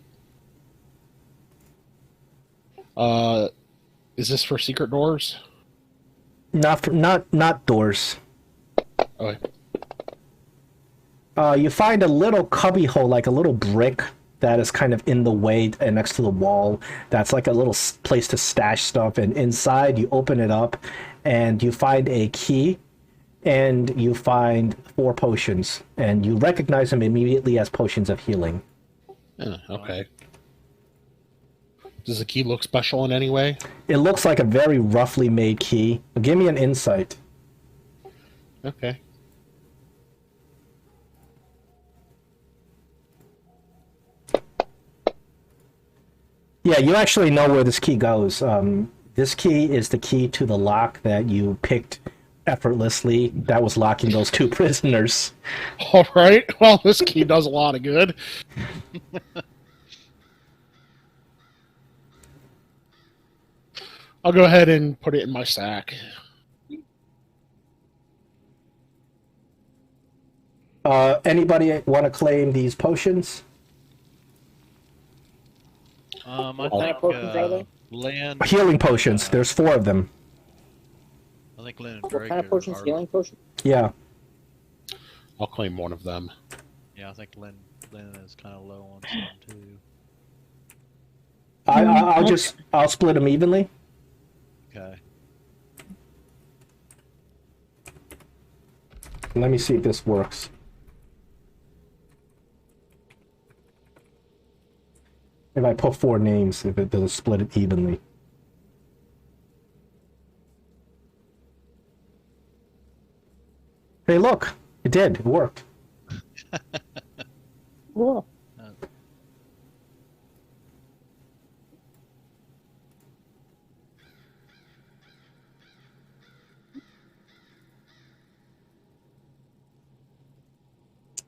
Is this for secret doors? Not doors. Okay. You find a little cubby hole, like a little brick that is kind of in the way and next to the wall. That's like a little place to stash stuff. And inside, you open it up, and you find a key, and you find 4 potions, and you recognize them immediately as potions of healing. Okay. Does the key look special in any way? It looks like a very roughly made key. Give me an insight. Okay. Yeah, you actually know where this key goes. This key is the key to the lock that you picked effortlessly that was locking those 2 prisoners. All right. Well, this key does a lot of good. I'll go ahead and put it in my sack. Anybody want to claim these potions? I What kind of potions are think they? Lynn. Healing potions. There's 4 of them. I think Lynn and What Drake kind of potions? are. Healing potions? Yeah. I'll claim one of them. Yeah, I think Lynn is kind of low on some too. I'll split them evenly. Okay. Let me see if this works. If I put 4 names, if it does split it evenly. Hey, look! It did. It worked. Cool.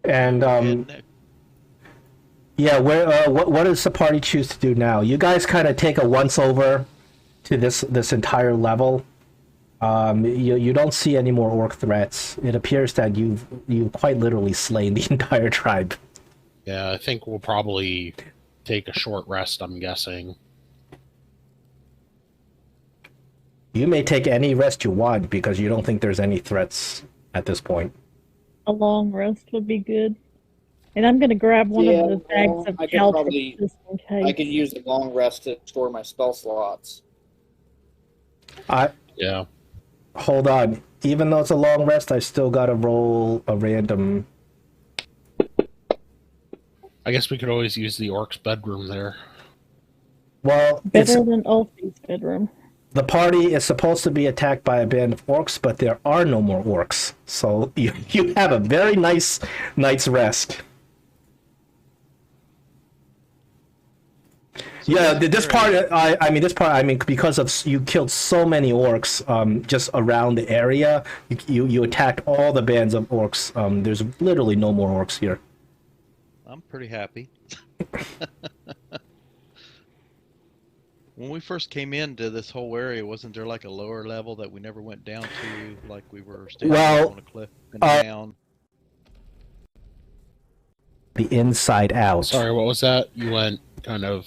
And yeah, where what does the party choose to do now? You guys kind of take a once over to this entire level. You don't see any more orc threats. It appears that you've quite literally slain the entire tribe. Yeah, I think we'll probably take a short rest, I'm guessing. You may take any rest you want because you don't think there's any threats at this point. A long rest would be good. And I'm going to grab one Yeah, of the bags of I could calcium probably- just in case. I could use a long rest to store my spell slots. Yeah. Hold on. Even though it's a long rest, I still gotta roll a random. I guess we could always use the orc's bedroom there. Well, it's, Better than Ulfe's bedroom. the party is supposed to be attacked by a band of orcs, but there are no more orcs. So you have a very nice night's rest. Yeah, this part, I mean, because of you killed so many orcs, just around the area, you attacked all the bands of orcs. There's literally no more orcs here. I'm pretty happy. When we first came into this whole area, wasn't there like a lower level that we never went down to, like we were standing Well, on a cliff and down? The inside out. Sorry, what was that? You went kind of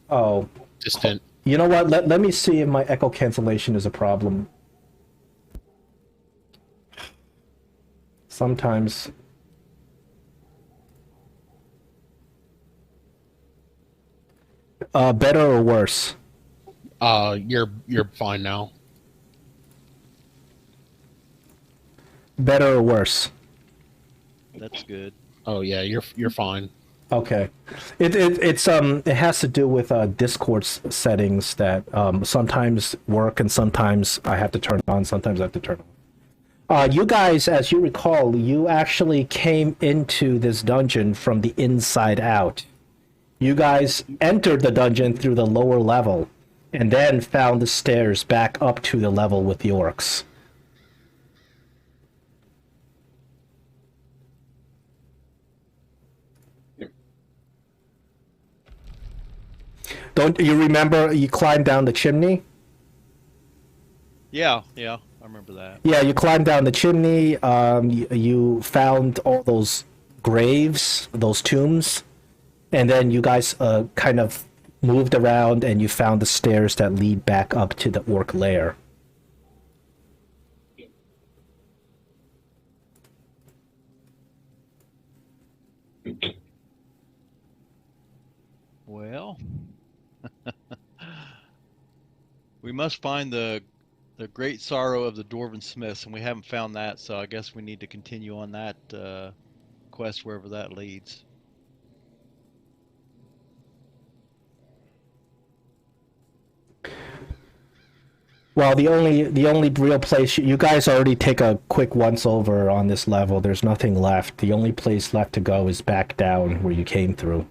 Oh, distant. you know what? Let me see if my echo cancellation is a problem. Sometimes. Better or worse? You're fine now. Better or worse? That's good. Oh yeah, you're fine. Okay. It has to do with Discord settings that sometimes work and sometimes I have to turn on, sometimes I have to turn on. You guys, as you recall, you actually came into this dungeon from the inside out. You guys entered the dungeon through the lower level and then found the stairs back up to the level with the orcs. Don't you remember you climbed down the chimney? Yeah, I remember that. Yeah, you climbed down the chimney. You found all those graves, those tombs, and then you guys kind of moved around and you found the stairs that lead back up to the orc lair. Well, we must find the great sorrow of the dwarven smiths, and we haven't found that, so I guess we need to continue on that quest wherever that leads. Well, the only real place you guys already take a quick once over on this level. There's nothing left. The only place left to go is back down where you came through.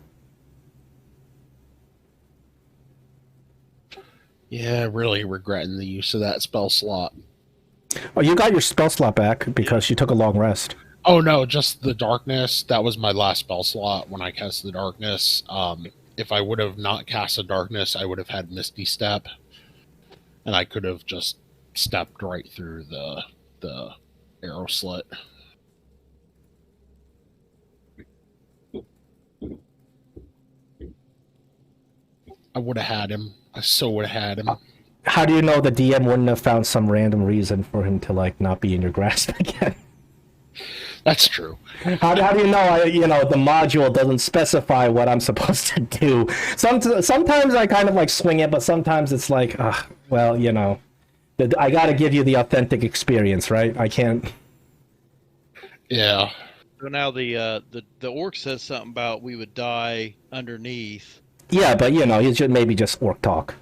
Yeah, really regretting the use of that spell slot. Oh, you got your spell slot back because you took a long rest. Oh no, just the darkness. That was my last spell slot when I cast the darkness. If I would have not cast the darkness, I would have had Misty Step, and I could have just stepped right through the arrow slit. I would have had him. I so would have had him. How do you know the DM wouldn't have found some random reason for him to like not be in your grasp again? That's true. How do you know? The module doesn't specify what I'm supposed to do. Sometimes I kind of like swing it, but sometimes it's like, well, I got to give you the authentic experience, right? I can't. Yeah. So now the orc says something about we would die underneath. Yeah, but he's maybe just orc talk.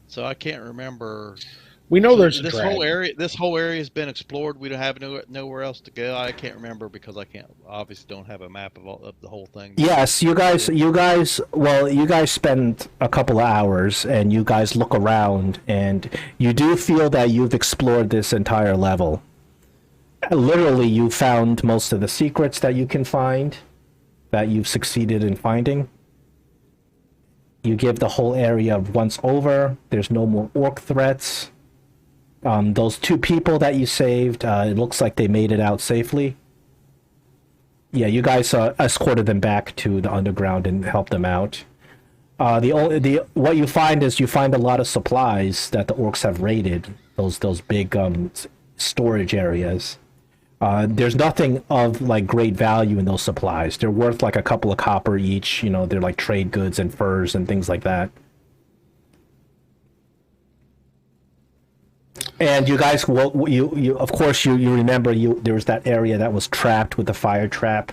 So I can't remember. We know there's this a whole area. This whole area has been explored. We don't have nowhere else to go. I can't remember because I don't have a map of the whole thing. Yes, you guys spend a couple of hours and you guys look around and you do feel that you've explored this entire level. Literally, you found most of the secrets that you can find, that you've succeeded in finding. You give the whole area once over. There's no more orc threats. Those two people that you saved, it looks like they made it out safely. Yeah, you guys escorted them back to the underground and helped them out. What you find is a lot of supplies that the orcs have raided. Those big storage areas. There's nothing of like great value in those supplies. They're worth like a couple of copper each. They're like trade goods and furs and things like that. And you guys, you of course you remember there was that area that was trapped with the fire trap.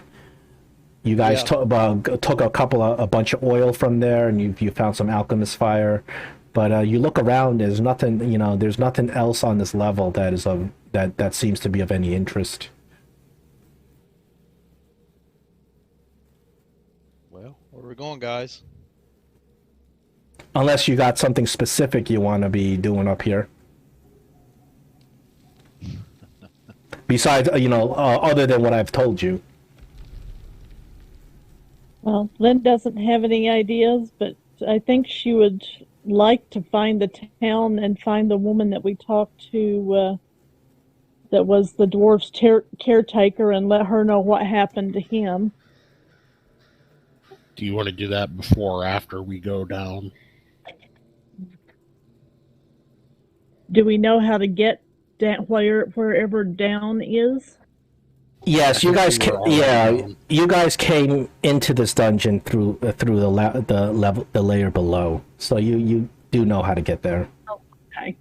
You guys took a bunch of oil from there, and you found some alchemist fire. But you look around, there's nothing. There's nothing else on this level that is that seems to be of any interest. Well, where are we going, guys? Unless you got something specific you want to be doing up here. Besides, other than what I've told you. Well, Lynn doesn't have any ideas, but I think she would like to find the town and find the woman that we talked to that was the dwarf's caretaker and let her know what happened to him. Do you want to do that before or after we go down? Do we know how to get down wherever down is? Yes, you guys. You guys came into this dungeon through the layer below, so you do know how to get there. Oh, okay.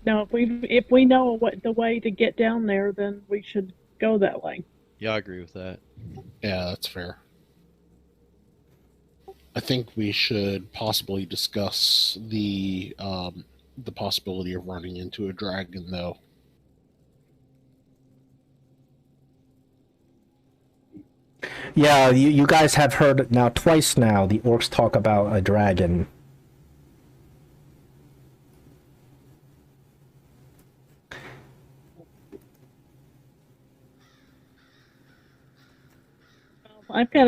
No, if we know what the way to get down there, then we should go that way. Yeah, I agree with that. Yeah, that's fair. I think we should possibly discuss the possibility of running into a dragon, though. Yeah, you guys have heard now twice now the orcs talk about a dragon. I've got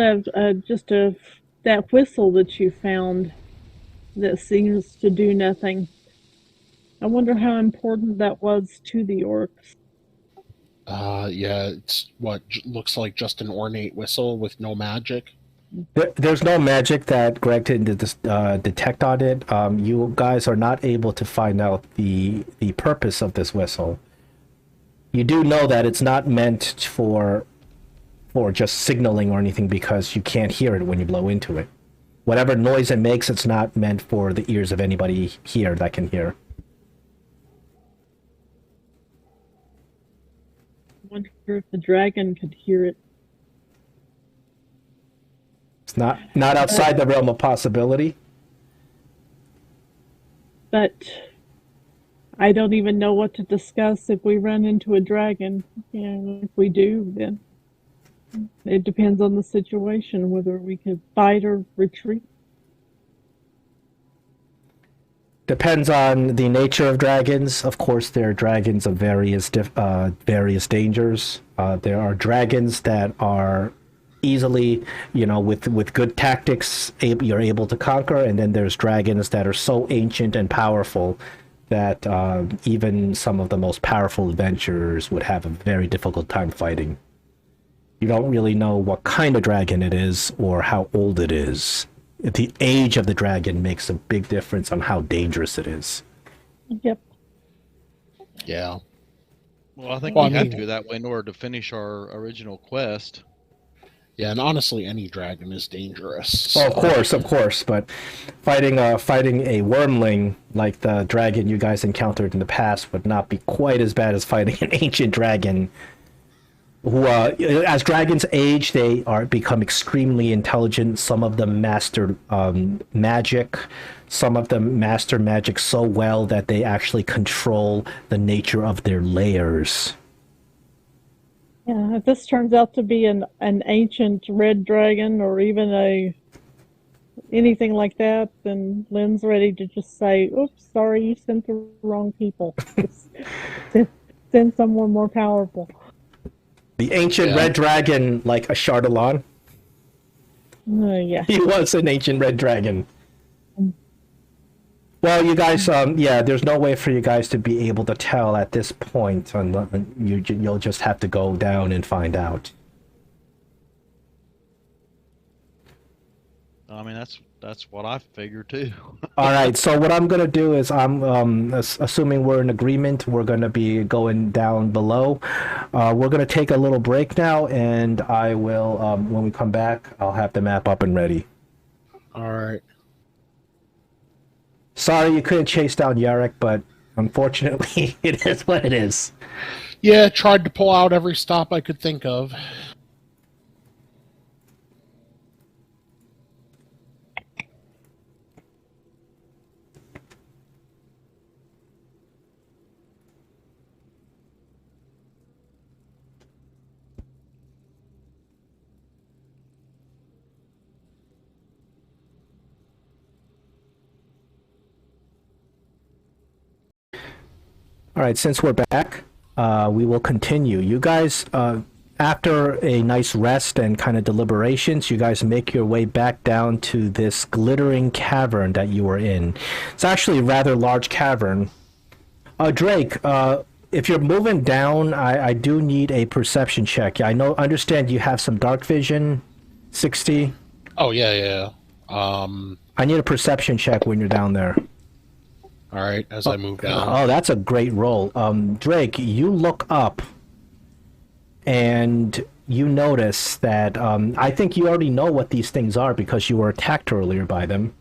that whistle that you found that seems to do nothing. I wonder how important that was to the orcs. Yeah, it's what looks like just an ornate whistle with no magic. There's no magic that Greg didn't detect on it. You guys are not able to find out the purpose of this whistle. You do know that it's not meant for just signaling or anything because you can't hear it when you blow into it. Whatever noise it makes, it's not meant for the ears of anybody here that can hear. I wonder if the dragon could hear it. It's not outside the realm of possibility. But I don't even know what to discuss if we run into a dragon. If we do, then it depends on the situation, whether we could fight or retreat. Depends on the nature of dragons. Of course, there are dragons of various dangers. There are dragons that are easily, with good tactics, you're able to conquer, and then there's dragons that are so ancient and powerful that even some of the most powerful adventurers would have a very difficult time fighting. You don't really know what kind of dragon it is or how old it is. The age of the dragon makes a big difference on how dangerous it is. Yep. Yeah. Well, I think Well, we I had mean- to go that way in order to finish our original quest. Yeah, and honestly, any dragon is dangerous. Oh, of course, but fighting a wormling like the dragon you guys encountered in the past would not be quite as bad as fighting an ancient dragon. Who, as dragons age, they become extremely intelligent. Some of them master magic. Some of them master magic so well that they actually control the nature of their layers. Yeah, if this turns out to be an ancient red dragon or even anything like that, then Lynn's ready to just say, oops, sorry, you sent the wrong people. Send someone more powerful. The ancient red dragon, like a Chardalon. Yeah. He was an ancient red dragon. Well, you guys, there's no way for you guys to be able to tell at this point. You'll just have to go down and find out. I mean, that's what I figured too. All right, so what I'm going to do is assuming we're in agreement, we're going to be going down below. We're going to take a little break now, and I will, when we come back, I'll have the map up and ready. All right. Sorry you couldn't chase down Yarrick, but unfortunately, it is what it is. Yeah, tried to pull out every stop I could think of. All right, since we're back, we will continue. You guys, after a nice rest and kind of deliberations, you guys make your way back down to this glittering cavern that you were in. It's actually a rather large cavern. Drake, if you're moving down, I do need a perception check. I understand you have some dark vision, 60. Oh, yeah. I need a perception check when you're down there. All right, as I move down. Oh, that's a great roll. Drake, you look up and you notice that I think you already know what these things are because you were attacked earlier by them.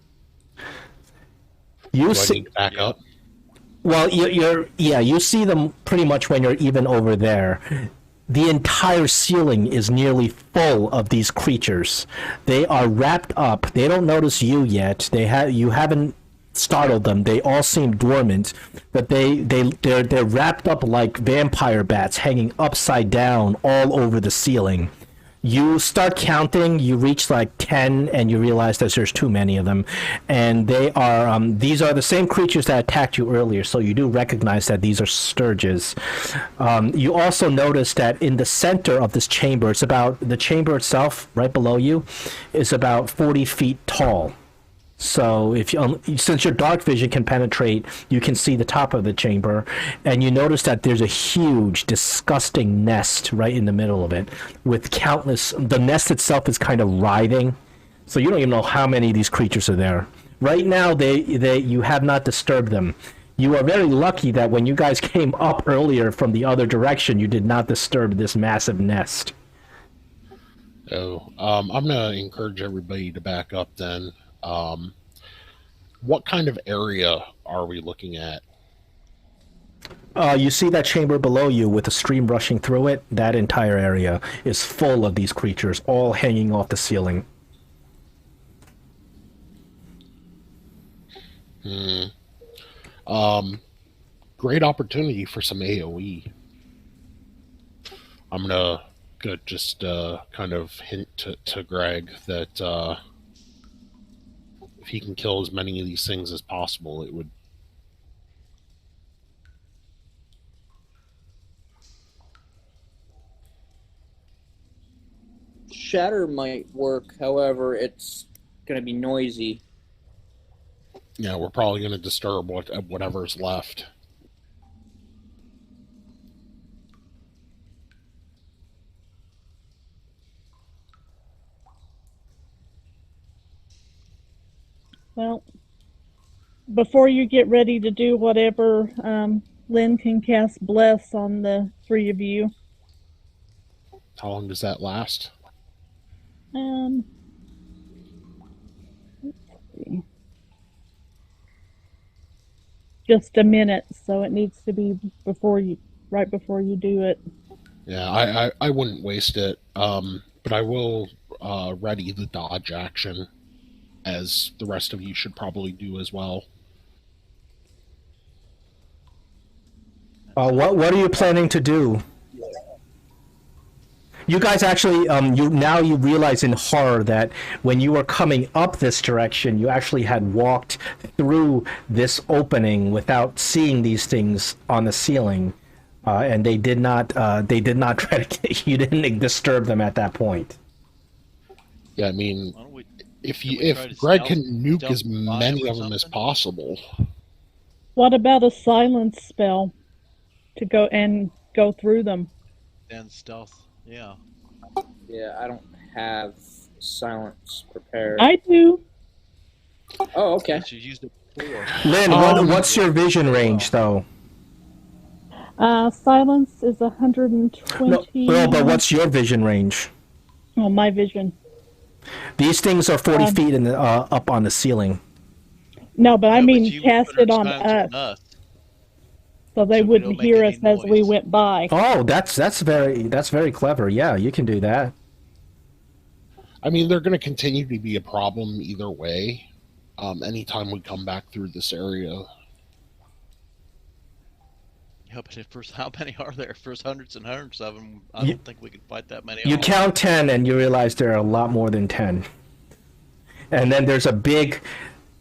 Do I need to back up? Well, you see them pretty much when you're even over there. The entire ceiling is nearly full of these creatures. They are wrapped up. They don't notice you yet. You haven't startled them. They all seem dormant, but they're wrapped up like vampire bats, hanging upside down all over the ceiling. You start counting, you reach like 10, and you realize that there's too many of them. And these are the same creatures that attacked you earlier, so you do recognize that these are sturges. You also notice that in the center of this chamber, the chamber itself, right below you, is about 40 feet tall. So since your dark vision can penetrate, you can see the top of the chamber, and you notice that there's a huge, disgusting nest right in the middle of it, with countless. The nest itself is kind of writhing So you don't even know how many of these creatures are there. Right now, you have not disturbed them. You are very lucky that when you guys came up earlier from the other direction, you did not disturb this massive nest. So I'm going to encourage everybody to back up then. What kind of area are we looking at? You see that chamber below you with a stream rushing through it? That entire area is full of these creatures, all hanging off the ceiling. Great opportunity for some AoE. I'm gonna just kind of hint to Greg that if he can kill as many of these things as possible, it would. Shatter might work, however, it's going to be noisy. Yeah, we're probably going to disturb whatever's left. Well, before you get ready to do whatever, Lynn can cast Bless on the 3 of you. How long does that last? Let's see. Just a minute, so it needs to be right before you do it. Yeah, I wouldn't waste it, but I will ready the dodge action, as the rest of you should probably do as well. What are you planning to do? You guys actually, you realize in horror that when you were coming up this direction, you actually had walked through this opening without seeing these things on the ceiling, and they did not try to. You didn't disturb them at that point. Yeah, I mean, if Greg stealth- can nuke stealth as by many or of them as something? possible. What about a silence spell to go through them? And stealth. Yeah. Yeah, I don't have silence prepared. I do. Oh, okay. Since you used it before. Lynn, what's your vision range, though? Silence is 120. No, but what's your vision range? Oh, my vision. These things are 40 feet in the, up on the ceiling. No, but I Yeah, mean you cast put it on silence us, so they so we wouldn't don't make hear any us as we noise. went by. Oh, that's very clever. Yeah, you can do that. I mean, they're going to continue to be a problem either way. Anytime we come back through this area. Yeah, but how many are there? First hundreds and hundreds of them. I don't think we can fight that many. You off. count 10 and you realize there are a lot more than 10. And then there's a big,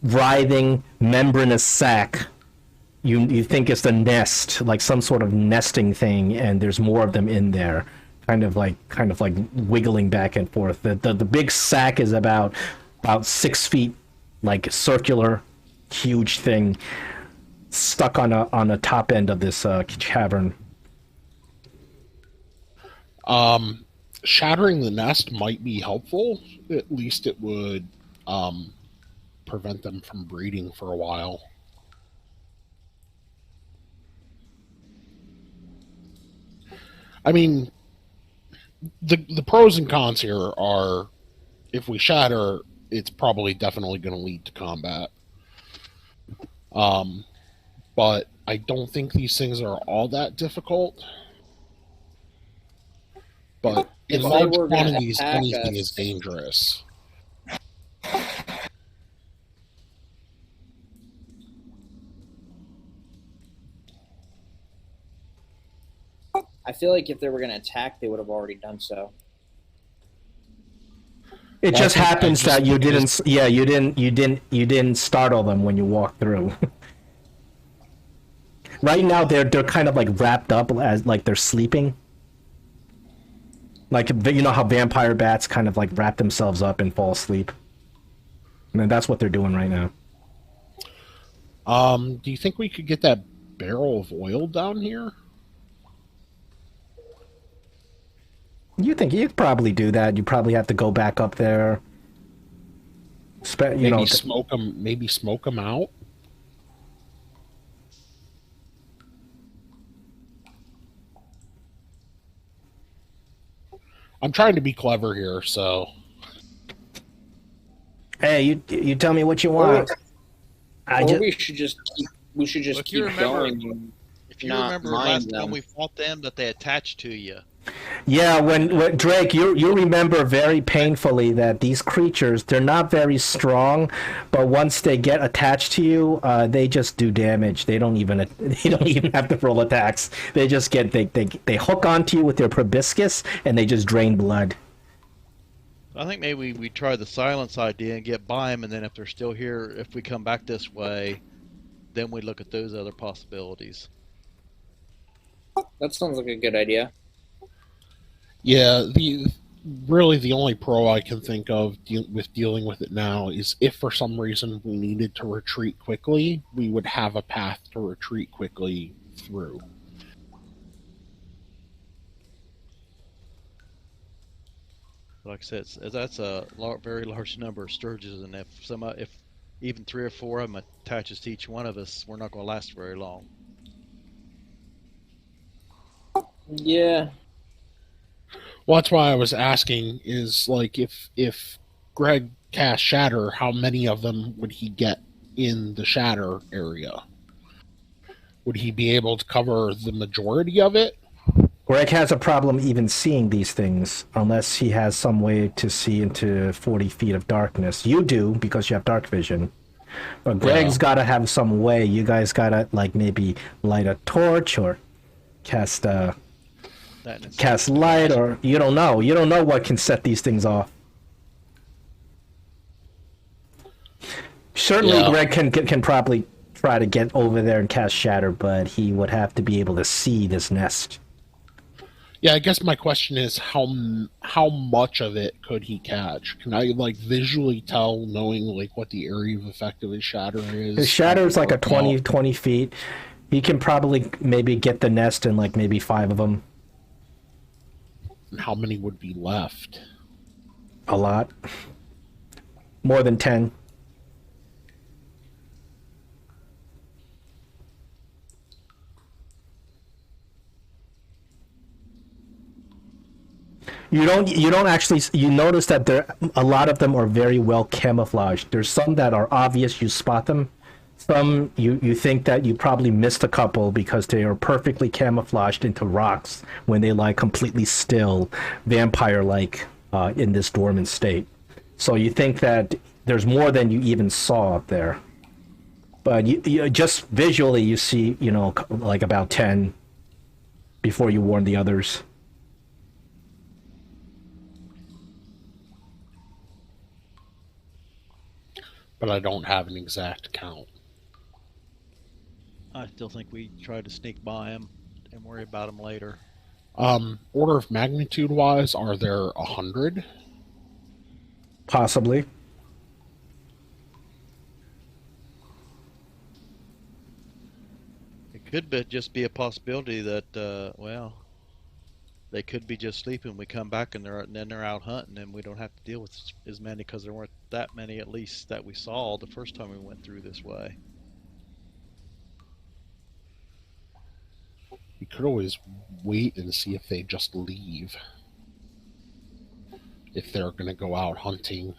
writhing, membranous sack. You think it's a nest, like some sort of nesting thing, and there's more of them in there, kind of like wiggling back and forth. The big sack is about 6 feet, like circular, huge thing, stuck on a top end of this cavern. Shattering the nest might be helpful. At least it would prevent them from breeding for a while. I mean, the pros and cons here are, if we shatter, it's probably definitely going to lead to combat. But I don't think these things are all that difficult. But in If they large were gonna quantities, attack anything us- is dangerous. I feel like if they were going to attack, they would have already done so. It Well, just I think happens I that you just- didn't. You didn't startle them when you walked through. Right now, they're kind of like wrapped up as like they're sleeping. Like, you know how vampire bats kind of like wrap themselves up and fall asleep. And then that's what they're doing right now. Do you think we could get that barrel of oil down here? You think you could probably do that? You probably have to go back up there. You know, Maybe smoke them out. I'm trying to be clever here, so. hey, you tell me what you want. We should just If you keep remember, going. if you Not remember mind last them. time we fought them, that they attached to you. Yeah, when Drake, you remember very painfully that these creatures, they're not very strong, but once they get attached to you, they just do damage. They don't even have to roll attacks. They just they hook onto you with their proboscis and they just drain blood. I think maybe we try the silence idea and get by them, and then if they're still here, if we come back this way, then we look at those other possibilities. That sounds like a good idea. Yeah, the only pro I can think of with dealing with it now is if for some reason we needed to retreat quickly, we would have a path to retreat quickly through. Like I said, that's a very large number of sturges, and if even 3 or 4 of them attaches to each one of us, we're not going to last very long. Yeah. Well, that's why I was asking is like if Greg cast Shatter, how many of them would he get in the Shatter area? Would he be able to cover the majority of it? Greg has a problem even seeing these things unless he has some way to see into 40 feet of darkness. You do because you have dark vision. But Greg's got to have some way. You guys got to like maybe light a torch or cast light, or you don't know. You don't know what can set these things off. Certainly, Greg can probably try to get over there and cast Shatter, but he would have to be able to see this nest. Yeah, I guess my question is how much of it could he catch? Can I like visually tell, knowing like what the area of effect of his Shatter is? His Shatter is like a 20 feet. He can probably maybe get the nest in like maybe 5 of them. And how many would be left? A lot. More than 10. You don't actually, you notice that a lot of them are very well camouflaged. There's some that are obvious, you spot them. Some you think that you probably missed a couple because they are perfectly camouflaged into rocks when they lie completely still, vampire-like, in this dormant state. So you think that there's more than you even saw up there. But you just visually you see, like about 10 before you warn the others. But I don't have an exact count. I still think we try to sneak by them and worry about them later. Order of magnitude wise, are there 100? Possibly. It could just be a possibility that, they could be just sleeping. We come back and they're out hunting, and we don't have to deal with as many because there weren't that many, at least, that we saw the first time we went through this way. We could always wait and see if they just leave. If they're going to go out hunting.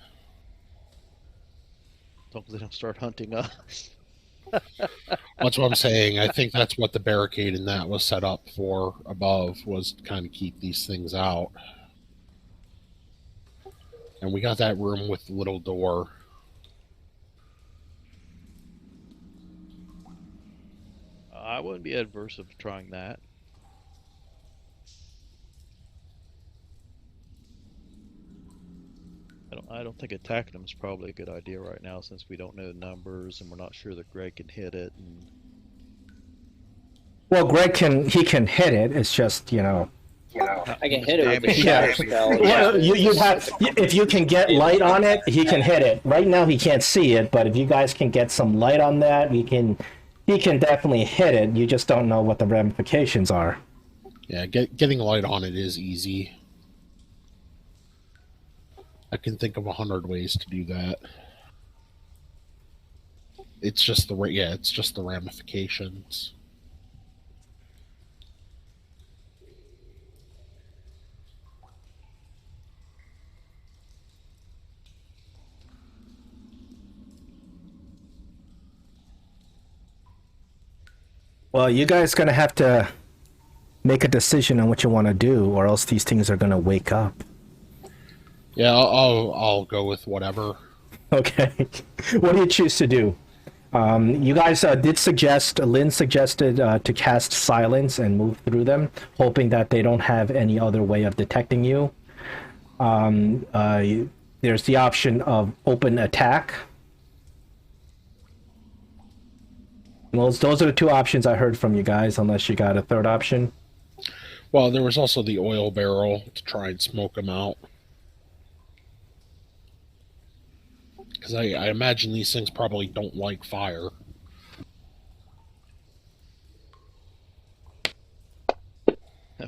Don't they don't start hunting us. That's what I'm saying. I think that's what the barricade in that was set up for above, was to kind of keep these things out. And we got that room with the little door. I wouldn't be adverse of trying that. I don't think attacking them is probably a good idea right now, since we don't know the numbers and we're not sure that Greg can hit it. Well, Greg can hit it. It's just I can hit it with the Shatter spell. Well, you'd have, if you can get light on it, he can hit it. Right now he can't see it, but if you guys can get some light on that, he can definitely hit it. You just don't know what the ramifications are. Yeah, getting light on it is easy. I can think of 100 ways to do that. It's just it's just the ramifications. Well, you guys gonna have to make a decision on what you want to do, or else these things are gonna wake up. Yeah, I'll go with whatever. Okay. What do you choose to do? You guys did suggest, Lynn suggested to cast silence and move through them, hoping that they don't have any other way of detecting you. There's the option of open attack. Those are the two options I heard from you guys, unless you got a third option. Well, there was also the oil barrel to try and smoke them out. Because I imagine these things probably don't like fire.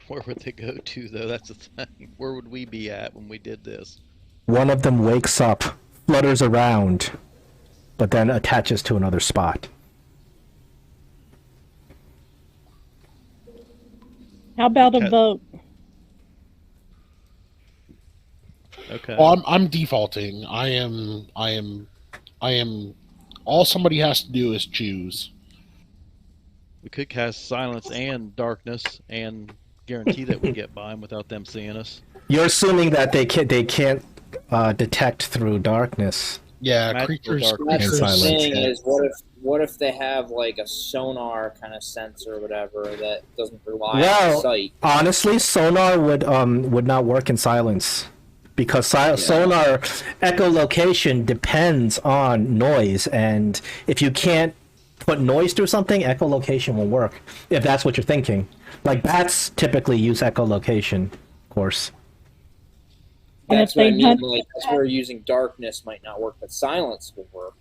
Where would they go to, though? That's the thing. Where would we be at when we did this? One of them wakes up, flutters around, but then attaches to another spot. How about a Okay. vote? Okay. Well, I'm defaulting. I am. All somebody has to do is choose. We could cast silence and darkness and guarantee that we get by them without them seeing us. You're assuming that they can't detect through darkness. Yeah, Magical creatures. darkness. That's And the silence. thing is, what if they have like a sonar kind of sensor or whatever that doesn't rely on sight? Honestly, sonar would not work in silence, because sonar echolocation depends on noise, and if you can't put noise through something, echolocation will work. If that's what you're thinking, like bats typically use echolocation, of course. And That's if what I they mean. hunt- Like that's where using darkness might not work, but silence will work.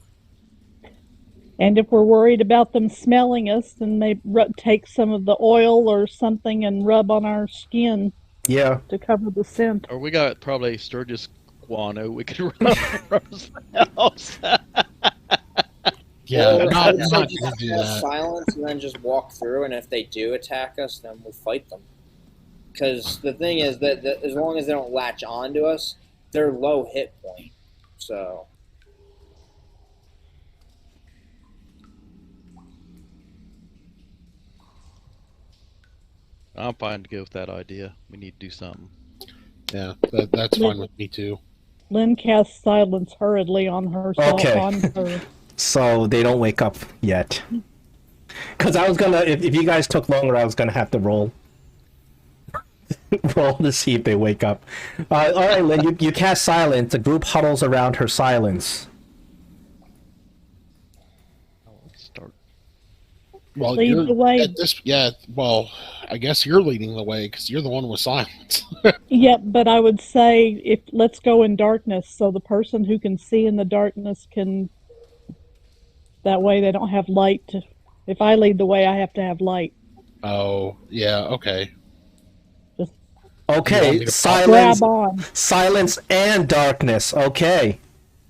And if we're worried about them smelling us, then they take some of the oil or something and rub on our skin Yeah. to cover the scent. Or we got probably Sturgis guano we could rub ourselves. Yeah, Or not just gonna do have that. silence and then just walk through, and if they do attack us, then we'll fight them. Because the thing is that as long as they don't latch onto us, they're low hit point. So I'm fine to go with that idea. We need to do something. Yeah, that's fine with me too. Lynn casts silence hurriedly on herself. Okay. On her. So they don't wake up yet. Because I was gonna, if you guys took longer, I was gonna have to roll to see if they wake up. All right, Lynn, you cast silence. The group huddles around her silence. Let's start. Well, Lead you're the way. at this. Yeah, well, I guess you're leading the way because you're the one with silence. Yep, but I would say let's go in darkness, so the person who can see in the darkness can. That way, they don't have light. If I lead the way, I have to have light. Oh, yeah, okay. Just You want me Okay, to silence, grab on. silence and darkness. Okay.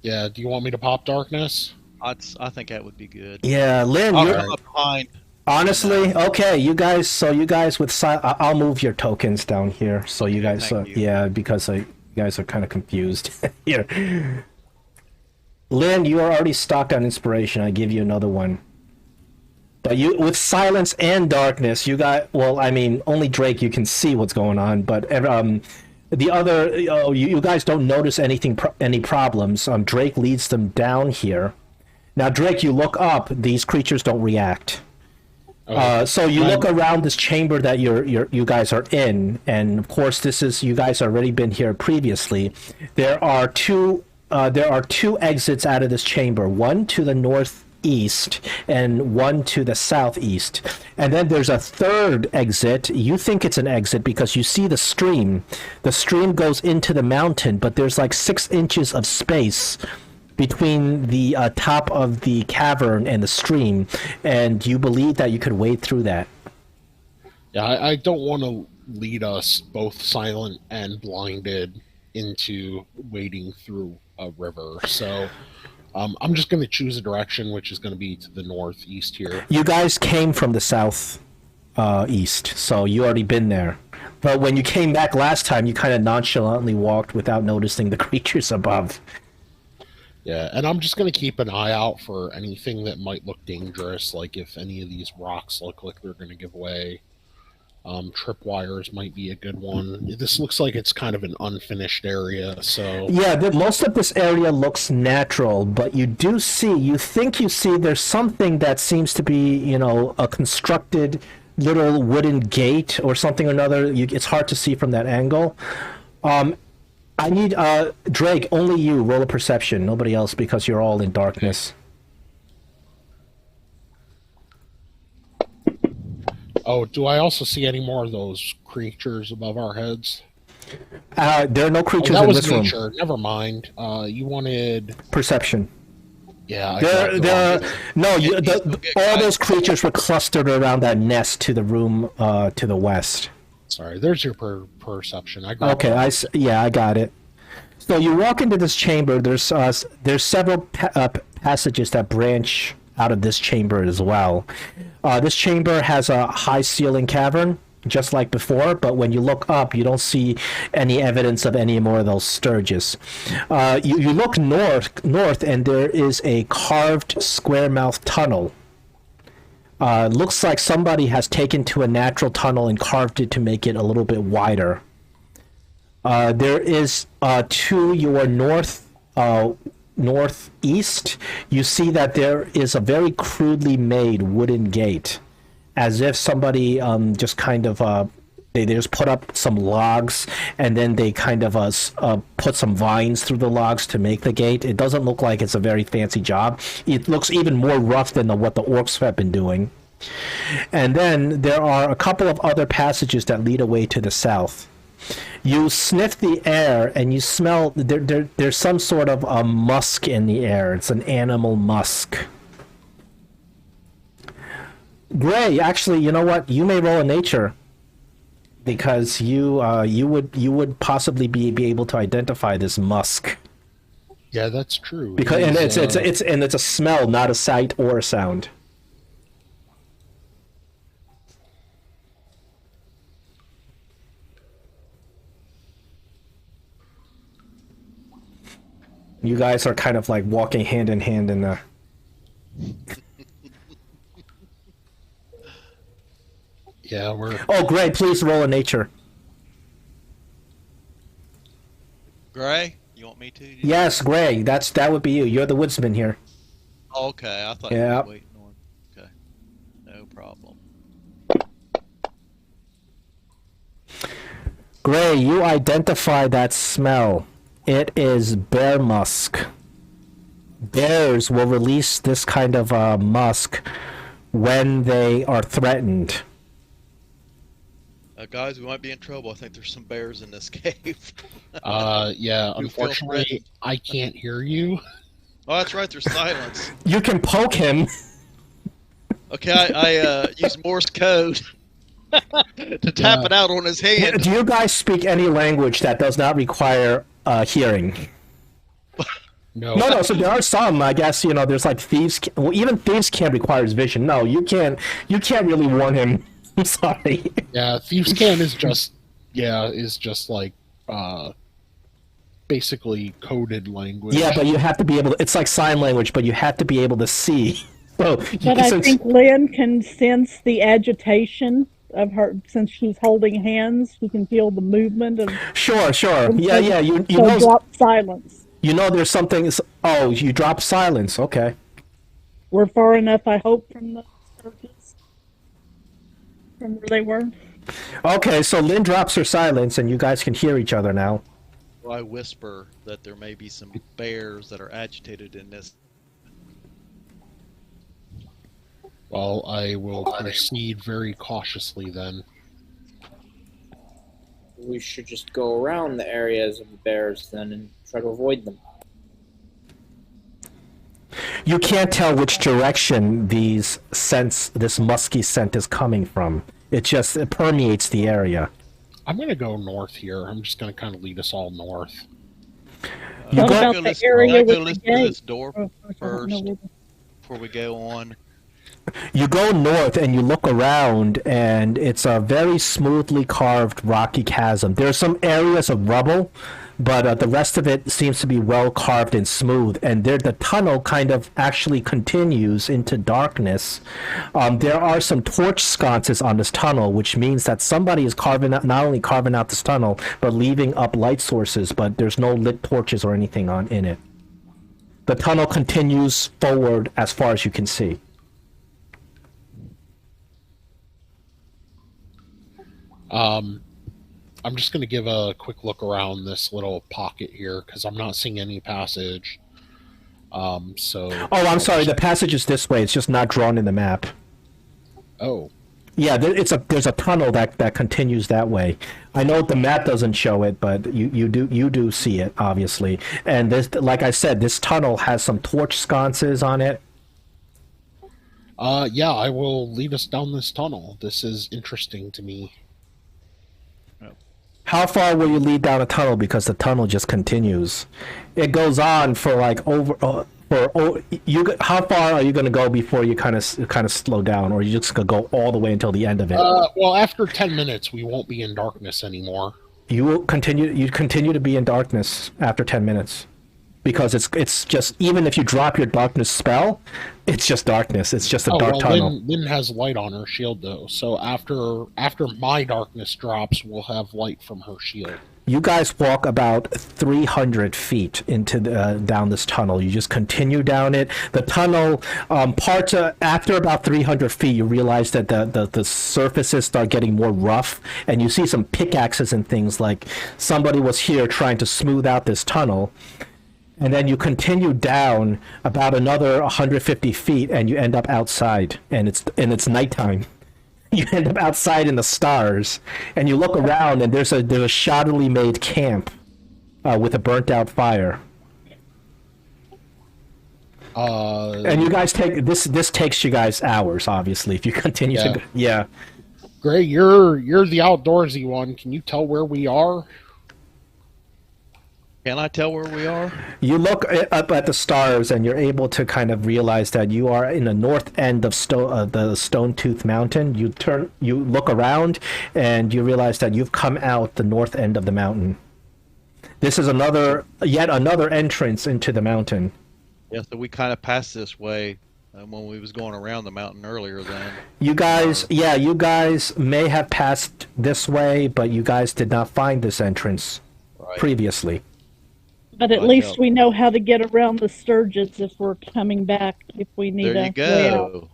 Yeah, do you want me to pop darkness? I think that would be good. Yeah, Lynn, I'll you're, come up behind. honestly, okay, you guys, so you guys with I'll move your tokens down here, so you guys, Thank you. yeah, because you guys are kind of confused here. Lynn, you are already stocked on inspiration. I give you another one. But you, with silence and darkness, you got, well, I mean, only Drake, you can see what's going on, but the other, you guys don't notice any problems. Drake leads them down here. Now, Drake, you look up, these creatures don't react. Okay. So you Right. look around this chamber that you guys are in, and of course, this is, you guys already been here previously. There are two exits out of this chamber, one to the northeast and one to the southeast. And then there's a third exit. You think it's an exit because you see the stream. The stream goes into the mountain, but there's like 6 inches of space between the top of the cavern and the stream, and you believe that you could wade through that. Yeah, I don't want to lead us both silent and blinded into wading through a river. So I'm just going to choose a direction, which is going to be to the northeast here. You guys came from the south east, so you already been there. But when you came back last time, you kind of nonchalantly walked without noticing the creatures above. Yeah, and I'm just going to keep an eye out for anything that might look dangerous, like if any of these rocks look like they're going to give way. Tripwires might be a good one. This looks like it's kind of an unfinished area, so... Yeah, most of this area looks natural, but you think you see there's something that seems to be, a constructed little wooden gate or something or another. It's hard to see from that angle. I need, Drake, only you roll a perception, nobody else, because you're all in darkness. Oh, do I also see any more of those creatures above our heads? There are no creatures that in was this room. nature. Never mind. You wanted... Perception. Yeah, all those creatures were clustered around that nest to the room to the west. Sorry, there's your perception. I got it. So you walk into this chamber. There's several passages that branch out of this chamber as well. This chamber has a high ceiling cavern, just like before, but when you look up, you don't see any evidence of any more of those sturges. You look north, and there is a carved square-mouthed tunnel. Looks like somebody has taken to a natural tunnel and carved it to make it a little bit wider. There is to your northeast, you see that there is a very crudely made wooden gate, as if somebody just kind of they just put up some logs and then they kind of put some vines through the logs to make the gate. It doesn't look like it's a very fancy job. It looks even more rough than what the orcs have been doing. And then there are a couple of other passages that lead away to the south. You sniff the air and you smell there's some sort of a musk in the air. It's an animal musk. Gray, actually, you know what? You may roll a nature, because you would possibly be able to identify this musk. Yeah, that's true. Because it's a smell, not a sight or a sound. You guys are kind of like walking hand in hand in the... Yeah, we're... Oh, Gray, please roll a nature. Gray, you want me to? Yes, Gray, that would be you. You're the woodsman here. Oh, okay, I thought Yeah. you were waiting on. Okay, no problem. Gray, you identify that smell. It is bear musk. Bears will release this kind of musk when they are threatened. Guys, we might be in trouble. I think there's some bears in this cave. Yeah, You feel unfortunately, threatened? I can't hear you. Oh, that's right. There's silence. You can poke him. Okay, I use Morse code to tap it out on his hand. Do you guys speak any language that does not require hearing? No. No. So there are some. I guess there's like thieves. Well, even thieves can't require his vision. No, you can't. You can't really warn him. I'm sorry. Yeah, Thieves' Can is just like basically coded language. Yeah, but you have to be able to, it's like sign language, but you have to be able to see. So, But I think Lynn can sense the agitation of her, since she's holding hands. She can feel the movement of... Sure. Yeah. You so know, drop silence. you know there's something... Oh, you drop silence. Okay. We're far enough, I hope, from the surface, from where they were. Okay, so Lynn drops her silence, and you guys can hear each other now. I whisper that there may be some bears that are agitated in this. Well, I will proceed very cautiously then. We should just go around the areas of the bears then and try to avoid them. You can't tell which direction this musky scent is coming from. It permeates the area. I'm going to go north here. I'm just going to kind of lead us all north. You What go- about go the listen, area I go with the listen to this gate? door Oh, of course, I don't know first where the- before we go on. You go north and you look around, and it's a very smoothly carved rocky chasm. There are some areas of rubble, but the rest of it seems to be well carved and smooth. And there, the tunnel kind of actually continues into darkness. There are some torch sconces on this tunnel, which means that somebody is carving out, not only carving out this tunnel, but leaving up light sources. But there's no lit torches or anything on in it. The tunnel continues forward as far as you can see. I'm just going to give a quick look around this little pocket here because I'm not seeing any passage. So. Oh, I'm sorry. The passage is this way. It's just not drawn in the map. Oh. Yeah, there's a tunnel that continues that way. I know the map doesn't show it, but you do see it obviously. And this, like I said, this tunnel has some torch sconces on it. Yeah, I will lead us down this tunnel. This is interesting to me. How far will you lead down a tunnel? Because the tunnel just continues. It goes on for like over. How far are you going to go before you kind of slow down, or are you just going to go all the way until the end of it? Well, after 10 minutes, we won't be in darkness anymore. You will continue. You continue to be in darkness after 10 minutes, because it's just, even if you drop your darkness spell, it's just darkness. It's just a dark tunnel. Lynn has light on her shield though, so after my darkness drops, we'll have light from her shield. You guys walk about 300 feet into down this tunnel. You just continue down it. The tunnel, after about 300 feet, you realize that the surfaces start getting more rough, and you see some pickaxes and things, like somebody was here trying to smooth out this tunnel. And then you continue down about another 150 feet, and you end up outside, and it's nighttime. You end up outside in the stars, and you look around, and there's a shoddily made camp with a burnt out fire. And you guys take this. This takes you guys hours, obviously, if you continue to go. Yeah. Gray, you're the outdoorsy one. Can you tell where we are? Can I tell where we are? You look up at the stars, and you're able to kind of realize that you are in the north end of the Stone Tooth Mountain. You look around, and you realize that you've come out the north end of the mountain. This is yet another entrance into the mountain. Yeah, so we kind of passed this way when we was going around the mountain earlier. Then you guys may have passed this way, but you guys did not find this entrance previously. But at least we know how to get around the Sturges if we're coming back, if we need there you a way out. go.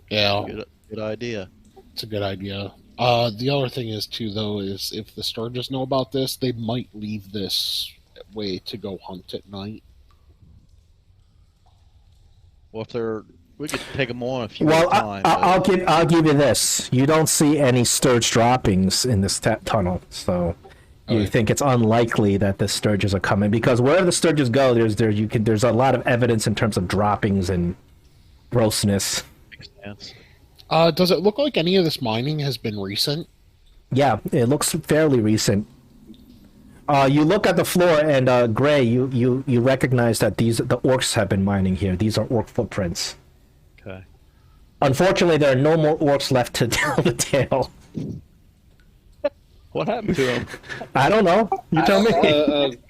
Yeah. Good idea. It's a good idea. The other thing is, too, though, is if the Sturges know about this, they might leave this way to go hunt at night. Well, we could take them on a few at a time. I'll give you this. You don't see any Sturge droppings in this tunnel, so you think it's unlikely that the Sturges are coming, because wherever the Sturges go, there's a lot of evidence in terms of droppings and grossness. Makes sense. Does it look like any of this mining has been recent? Yeah, it looks fairly recent. You look at the floor, and Gray, you recognize that the orcs have been mining here. These are orc footprints. Okay. Unfortunately, there are no more orcs left to tell the tale. What happened to them? I don't know. You tell me.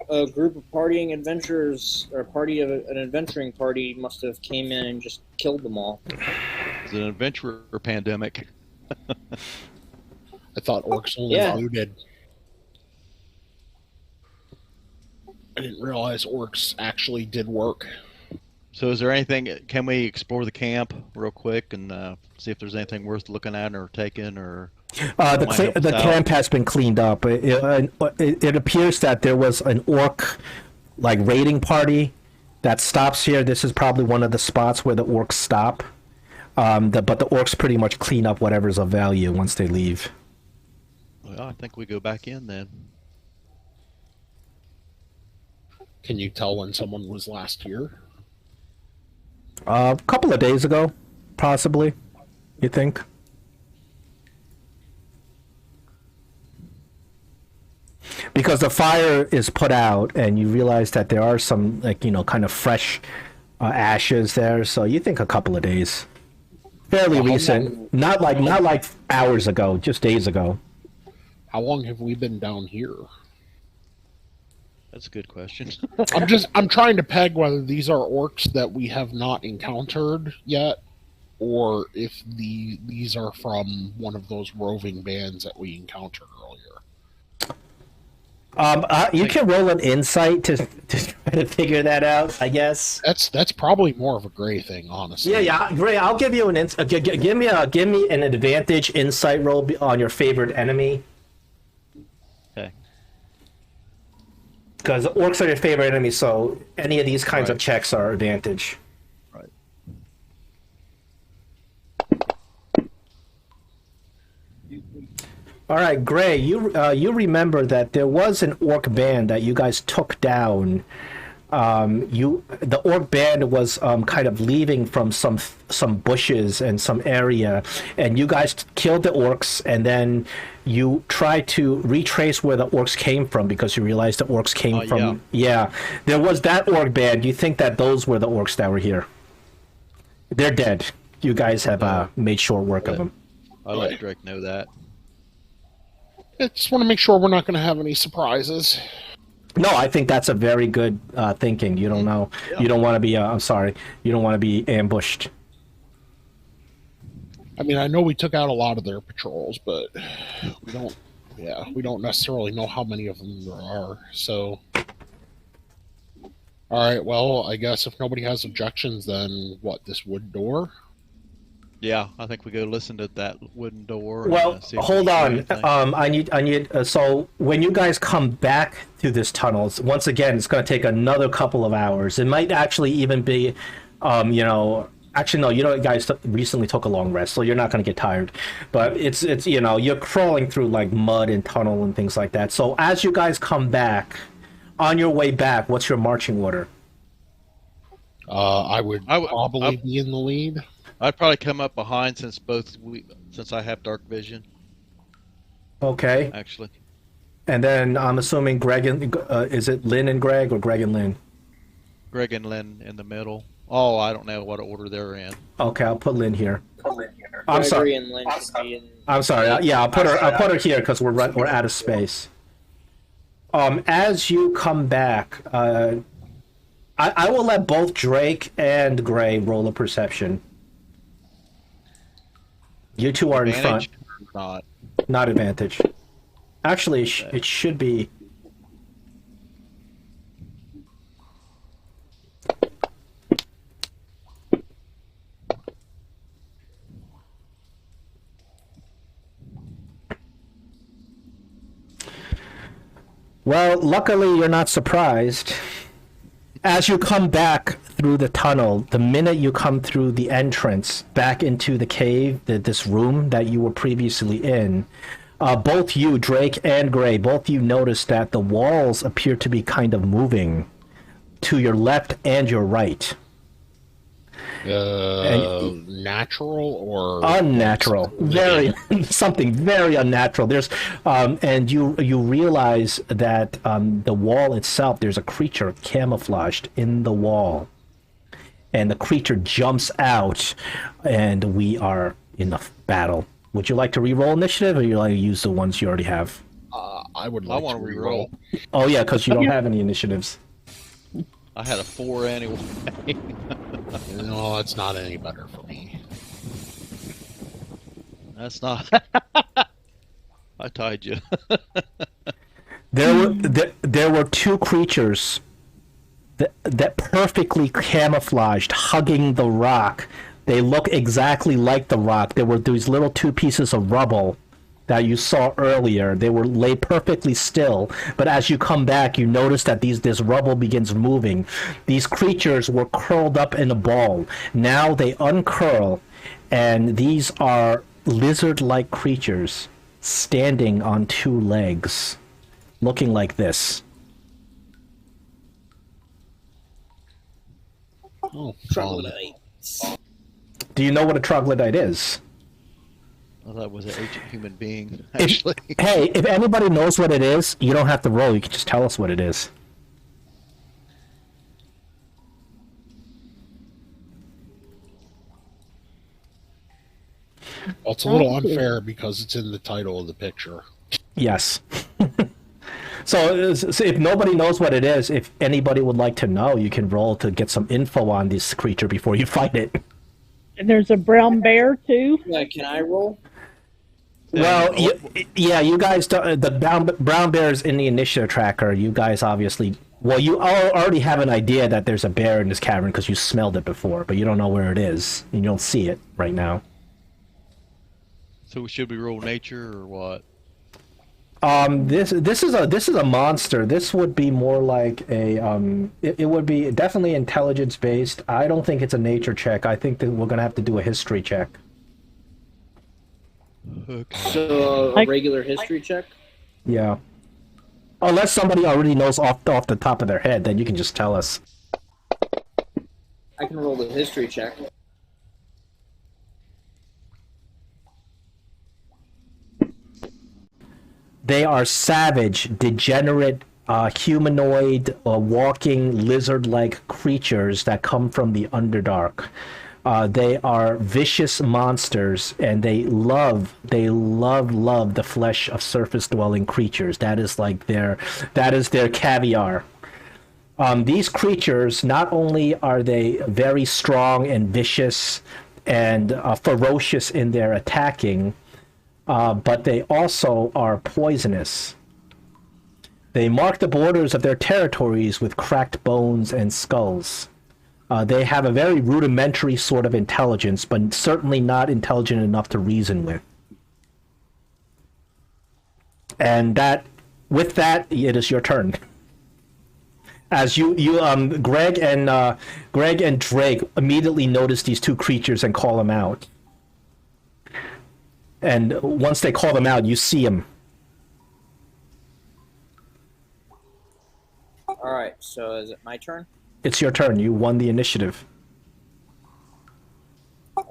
A group of partying adventurers, or an adventuring party, must have came in and just killed them all. It's an adventurer pandemic. I thought orcs only looted. I didn't realize orcs actually did work. So is there anything, can we explore the camp real quick and see if there's anything worth looking at or taking, or... The camp has been cleaned up. It appears that there was an orc raiding party that stops here. This is probably one of the spots where the orcs stop. But the orcs pretty much clean up whatever's of value once they leave. Well, I think we go back in then. Can you tell when someone was last here? A couple of days ago, possibly. You think? because the fire is put out, and you realize that there are some, like, kind of fresh ashes there. So you think a couple of days, fairly recent, not like hours ago, just days ago. How long have we been down here? That's a good question. I'm trying to peg whether these are orcs that we have not encountered yet, or if these are from one of those roving bands that we encountered earlier. You can roll an insight to try to figure that out, I guess. That's probably more of a Gray thing, honestly. Yeah, Gray. I'll give you an give me an advantage insight roll on your favorite enemy. Okay. Because orcs are your favorite enemy, so any of these kinds of Right. checks are advantage. Right. All right, Gray. You remember that there was an orc band that you guys took down. The orc band was kind of leaving from some bushes and some area, and you guys killed the orcs, and then you tried to retrace where the orcs came from because you realized the orcs came from. Yeah, there was that orc band. You think that those were the orcs that were here? They're dead. You guys have made short work of them. I let Drake know that. I just want to make sure we're not going to have any surprises. No, I think that's a very good thinking. You don't know. Yeah. You don't want to be. I'm sorry. You don't want to be ambushed. I mean, I know we took out a lot of their patrols, but we don't. Yeah, we don't necessarily know how many of them there are. So, all right. Well, I guess if nobody has objections, then what? This wood door? Yeah, I think we go listen to that wooden door. Well, and, see if hold we can on. do anything. I need. So when you guys come back to this tunnel, once again, it's going to take another couple of hours. It might actually even be, Actually, no. You guys recently took a long rest, so you're not going to get tired. But it's you're crawling through like mud and tunnel and things like that. So as you guys come back, on your way back, what's your marching order? I would probably be in the lead. I'd probably come up behind since I have dark vision. Okay. Actually, And then I'm assuming Greg and is it Lynn and Greg or Greg and Lynn? Greg and Lynn in the middle. Oh, I don't know what order they're in. Okay, I'll put Lynn here. I'm Gregory sorry. and Lynn should be in. I'm sorry. Yeah, I'll put her here because we're out of space. As you come back, I will let both Drake and Gray roll a perception. You two are in front. Advantage or not? Not advantage. Actually, it should be. Well, luckily you're not surprised. As you come back through the tunnel, the minute you come through the entrance back into the cave, this room that you were previously in, both you, Drake and Gray, both you notice that the walls appear to be kind of moving to your left and your right. Natural or Unnatural, very something very unnatural. There's and you realize that the wall itself, there's a creature camouflaged in the wall, and the creature jumps out, and we are in a battle. Would you like to re-roll initiative, or you like to use the ones you already have? I would like want to to re-roll. Oh yeah, because you don't have any initiatives. I had a 4 anyway. No, that's not any better for me. That's not. I tied you. There were two creatures that perfectly camouflaged, hugging the rock. They look exactly like the rock. There were these little two pieces of rubble that you saw earlier. They were laid perfectly still, but as you come back, you notice that this rubble begins moving. These creatures were curled up in a ball. Now they uncurl, and these are lizard-like creatures standing on two legs, looking like this. Oh, Troglodytes. Do you know what a troglodyte is? I thought it was an ancient human being, If, actually. hey, if anybody knows what it is, you don't have to roll. You can just tell us what it is. Well, it's a little unfair because it's in the title of the picture. Yes. So if nobody knows what it is, if anybody would like to know, you can roll to get some info on this creature before you fight it. And there's a brown bear too. Yeah, can I roll? Well, yeah, you guys, the brown bear is in the initiative tracker. You guys obviously, well, you already have an idea that there's a bear in this cavern because you smelled it before, but you don't know where it is, and you don't see it right now. So should we roll nature or what? This is a monster. This would be more like a it would be definitely intelligence based. I don't think it's a nature check. I think that we're gonna have to do a history check. Okay. So a regular history check? Yeah. Unless somebody already knows off the top of their head, then you can just tell us. I can roll the history check. They are savage, degenerate, humanoid, walking lizard-like creatures that come from the Underdark. They are vicious monsters, and they love the flesh of surface-dwelling creatures. That is their caviar. These creatures, not only are they very strong and vicious and ferocious in their attacking, but they also are poisonous. They mark the borders of their territories with cracked bones and skulls. They have a very rudimentary sort of intelligence, but certainly not intelligent enough to reason with. And with that, it is your turn. As Greg and Drake immediately notice these two creatures and call them out. And once they call them out, you see them. All right, so is it my turn? It's your turn. You won the initiative.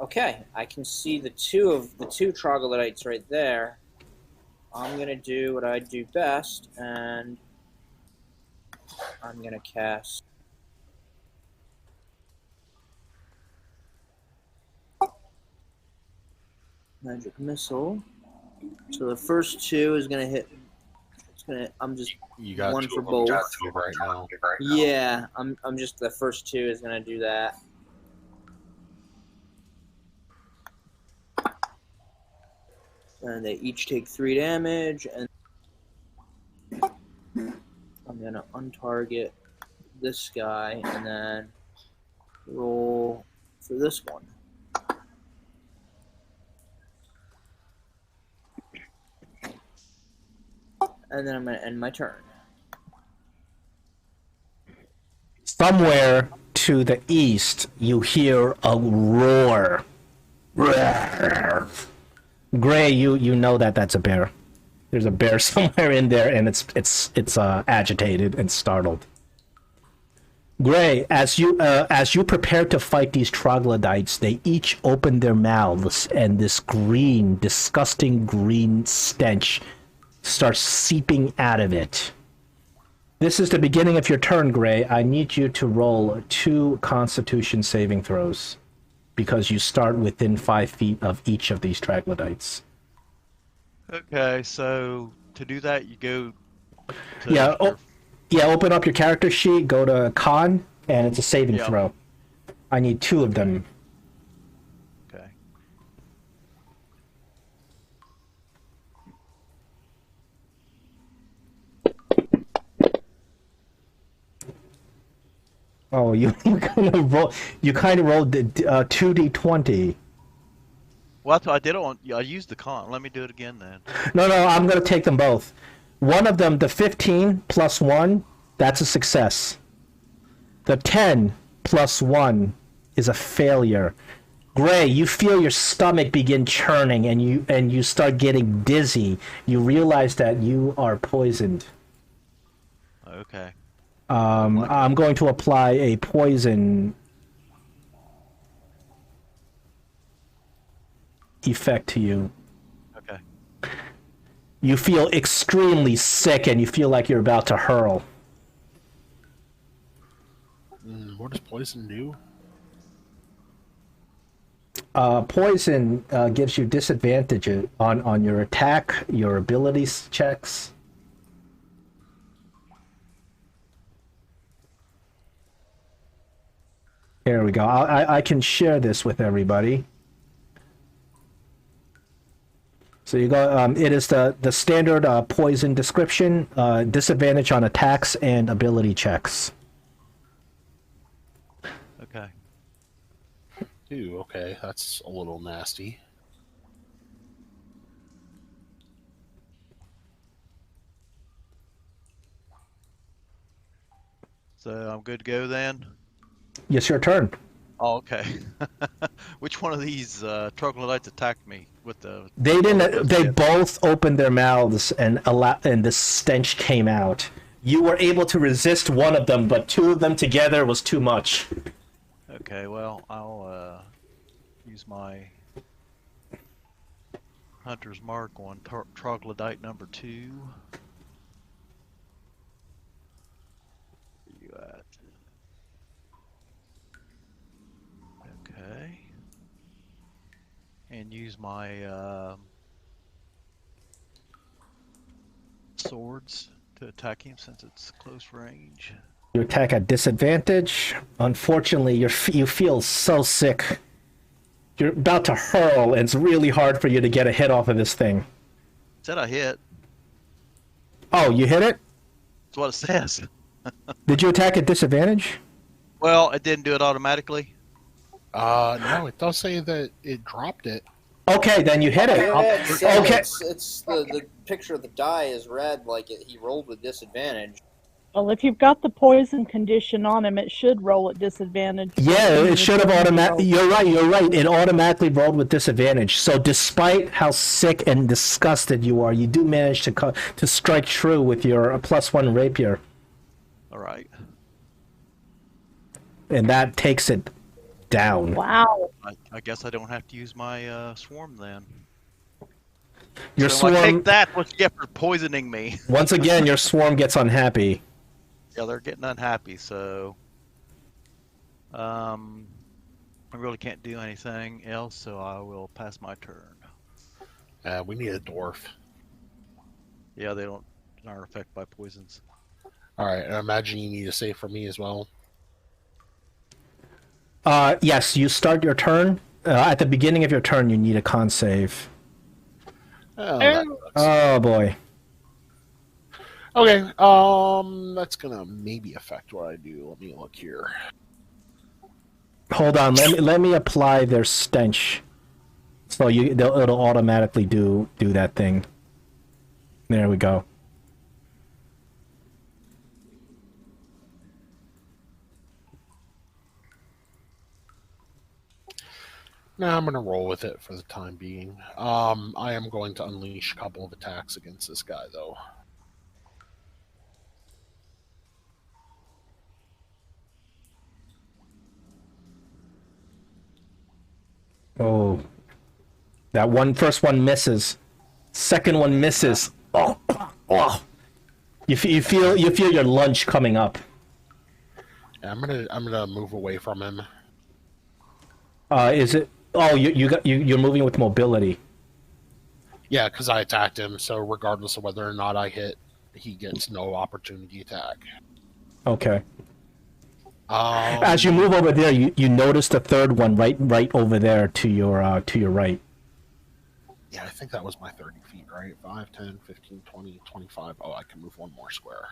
Okay, I can see the two troglodytes right there. I'm gonna do what I do best, and I'm gonna cast magic missile. So the first two is gonna hit. I'm just You got one two for of them both. active right now. Yeah, I'm just the first two is gonna do that. And they each take 3 damage, and I'm gonna untarget this guy and then roll for this one. And then I'm gonna end my turn. Somewhere to the east, you hear a roar. Gray, you know that's a bear. There's a bear somewhere in there, and it's agitated and startled. Gray, as you prepare to fight these troglodytes, they each open their mouths, and this disgusting green stench starts seeping out of it. This is the beginning of your turn, Gray. I need you to roll 2 Constitution saving throws, because you start within 5 feet of each of these troglodytes. Okay, so to do that, you go to Yeah, open up your character sheet, go to Con, and it's a saving throw. I need 2 of them. Okay. Oh, you kind of rolled 2d20. Well, I did it on. I used the con. Let me do it again then. No, I'm going to take them both. One of them, the 15 plus 1, that's a success. The 10 plus 1 is a failure. Gray, you feel your stomach begin churning, and you start getting dizzy. You realize that you are poisoned. Okay. I'm going to apply a poison effect to you. You feel extremely sick and you feel like you're about to hurl. What does poison do? Poison gives you disadvantage on your attack, your abilities checks. Here we go. I can share this with everybody. So you go. It is the standard poison description. Disadvantage on attacks and ability checks. Okay. Ooh, okay, that's a little nasty. So I'm good to go then? Yes, your turn. Oh, okay. Which one of these troglodytes attacked me with the... They didn't. They Yeah. both opened their mouths and the stench came out. You were able to resist one of them, but two of them together was too much. Okay, well, I'll use my hunter's mark on troglodyte number 2. Where you at? Okay. And use my swords to attack him since it's close range. You attack at disadvantage. Unfortunately, you feel so sick. You're about to hurl, and it's really hard for you to get a hit off of this thing. Said I hit. Oh, you hit it? That's what it says. Did you attack at disadvantage? Well, it didn't do it automatically. No, it does say that it dropped it. Okay, then you hit it. Okay. It's the picture of the die is red, like he rolled with disadvantage. Well, if you've got the poison condition on him, it should roll at disadvantage. Yeah, it should have automatically. You're right. It automatically rolled with disadvantage. So, despite how sick and disgusted you are, you do manage to strike true with your +1 rapier, All right. and that takes it down. Wow. I guess I don't have to use my swarm then. Your So I swarm. take that what you get for poisoning me. Once again, your swarm gets unhappy. Yeah, they're getting unhappy, so I really can't do anything else, so I will pass my turn. We need a dwarf. Yeah, they aren't affected by poisons. All right, and I imagine you need a save for me as well. Yes, you start your turn. At the beginning of your turn, you need a con save. That sucks. Oh boy. Okay, that's gonna maybe affect what I do. Let me look here. Hold on. Let me apply their stench. So it'll automatically do that thing. There we go. Nah, I'm gonna roll with it for the time being. I am going to unleash a couple of attacks against this guy, though. Oh, that first one misses. Second one misses. Oh. You feel your lunge coming up. Yeah, I'm gonna move away from him. Is it? Oh, you're moving with mobility. Yeah, because I attacked him, so regardless of whether or not I hit, he gets no opportunity attack. Okay. As you move over there, you notice the third one right over there to your right. Yeah, I think that was my 30 feet, right? 5, 10, 15, 20, 25. Oh, I can move one more square.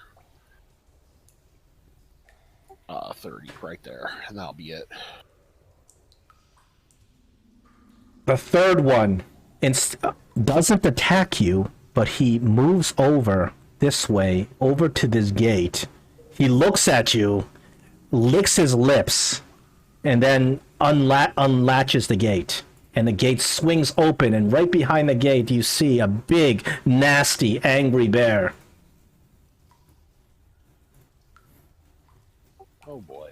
30 right there, and that'll be it. The third one doesn't attack you, but he moves over this way, over to this gate. He looks at you, licks his lips, and then unlatches the gate. And the gate swings open, and right behind the gate you see a big, nasty, angry bear. Oh boy.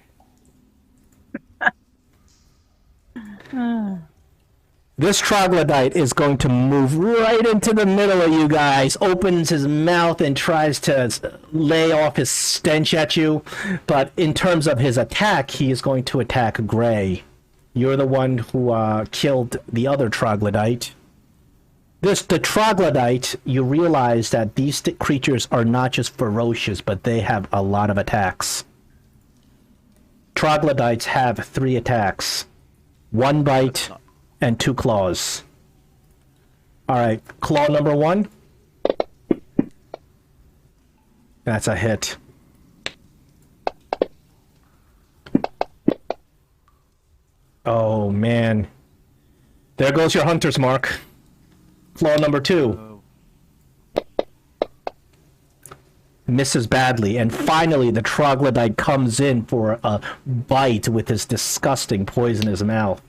This troglodyte is going to move right into the middle of you guys, opens his mouth and tries to lay off his stench at you. But in terms of his attack, he is going to attack Gray. You're the one who killed the other troglodyte. The troglodyte, you realize that these creatures are not just ferocious, but they have a lot of attacks. Troglodytes have 3 attacks. 1 bite and 2 claws. Alright, claw number 1. That's a hit. Oh, man. There goes your hunter's mark. Claw number 2. Misses badly, and finally the troglodyte comes in for a bite with his disgusting poisonous mouth.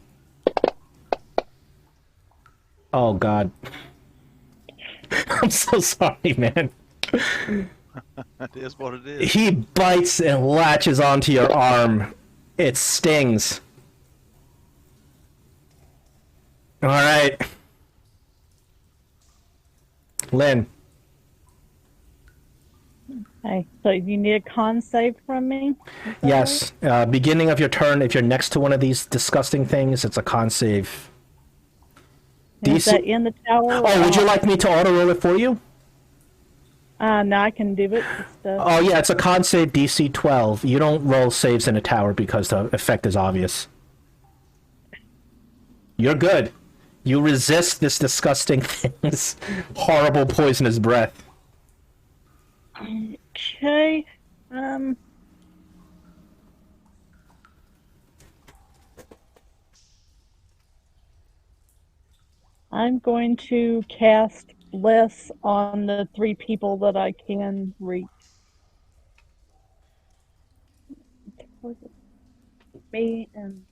Oh, God. I'm so sorry, man. It is what it is. He bites and latches onto your arm. It stings. Alright. Lynn. Okay, so you need a con save from me? Is that Yes. Beginning of your turn, if you're next to one of these disgusting things, it's a con save. right? Is that in the tower? Oh, would you like me to auto roll it for you? No, I can do it. Just, Oh, yeah, it's a con save DC 12. You don't roll saves in a tower because the effect is obvious. You're good. You resist this disgusting thing's horrible poisonous breath. Okay. I'm going to cast Bless on the 3 people that I can reach. Me and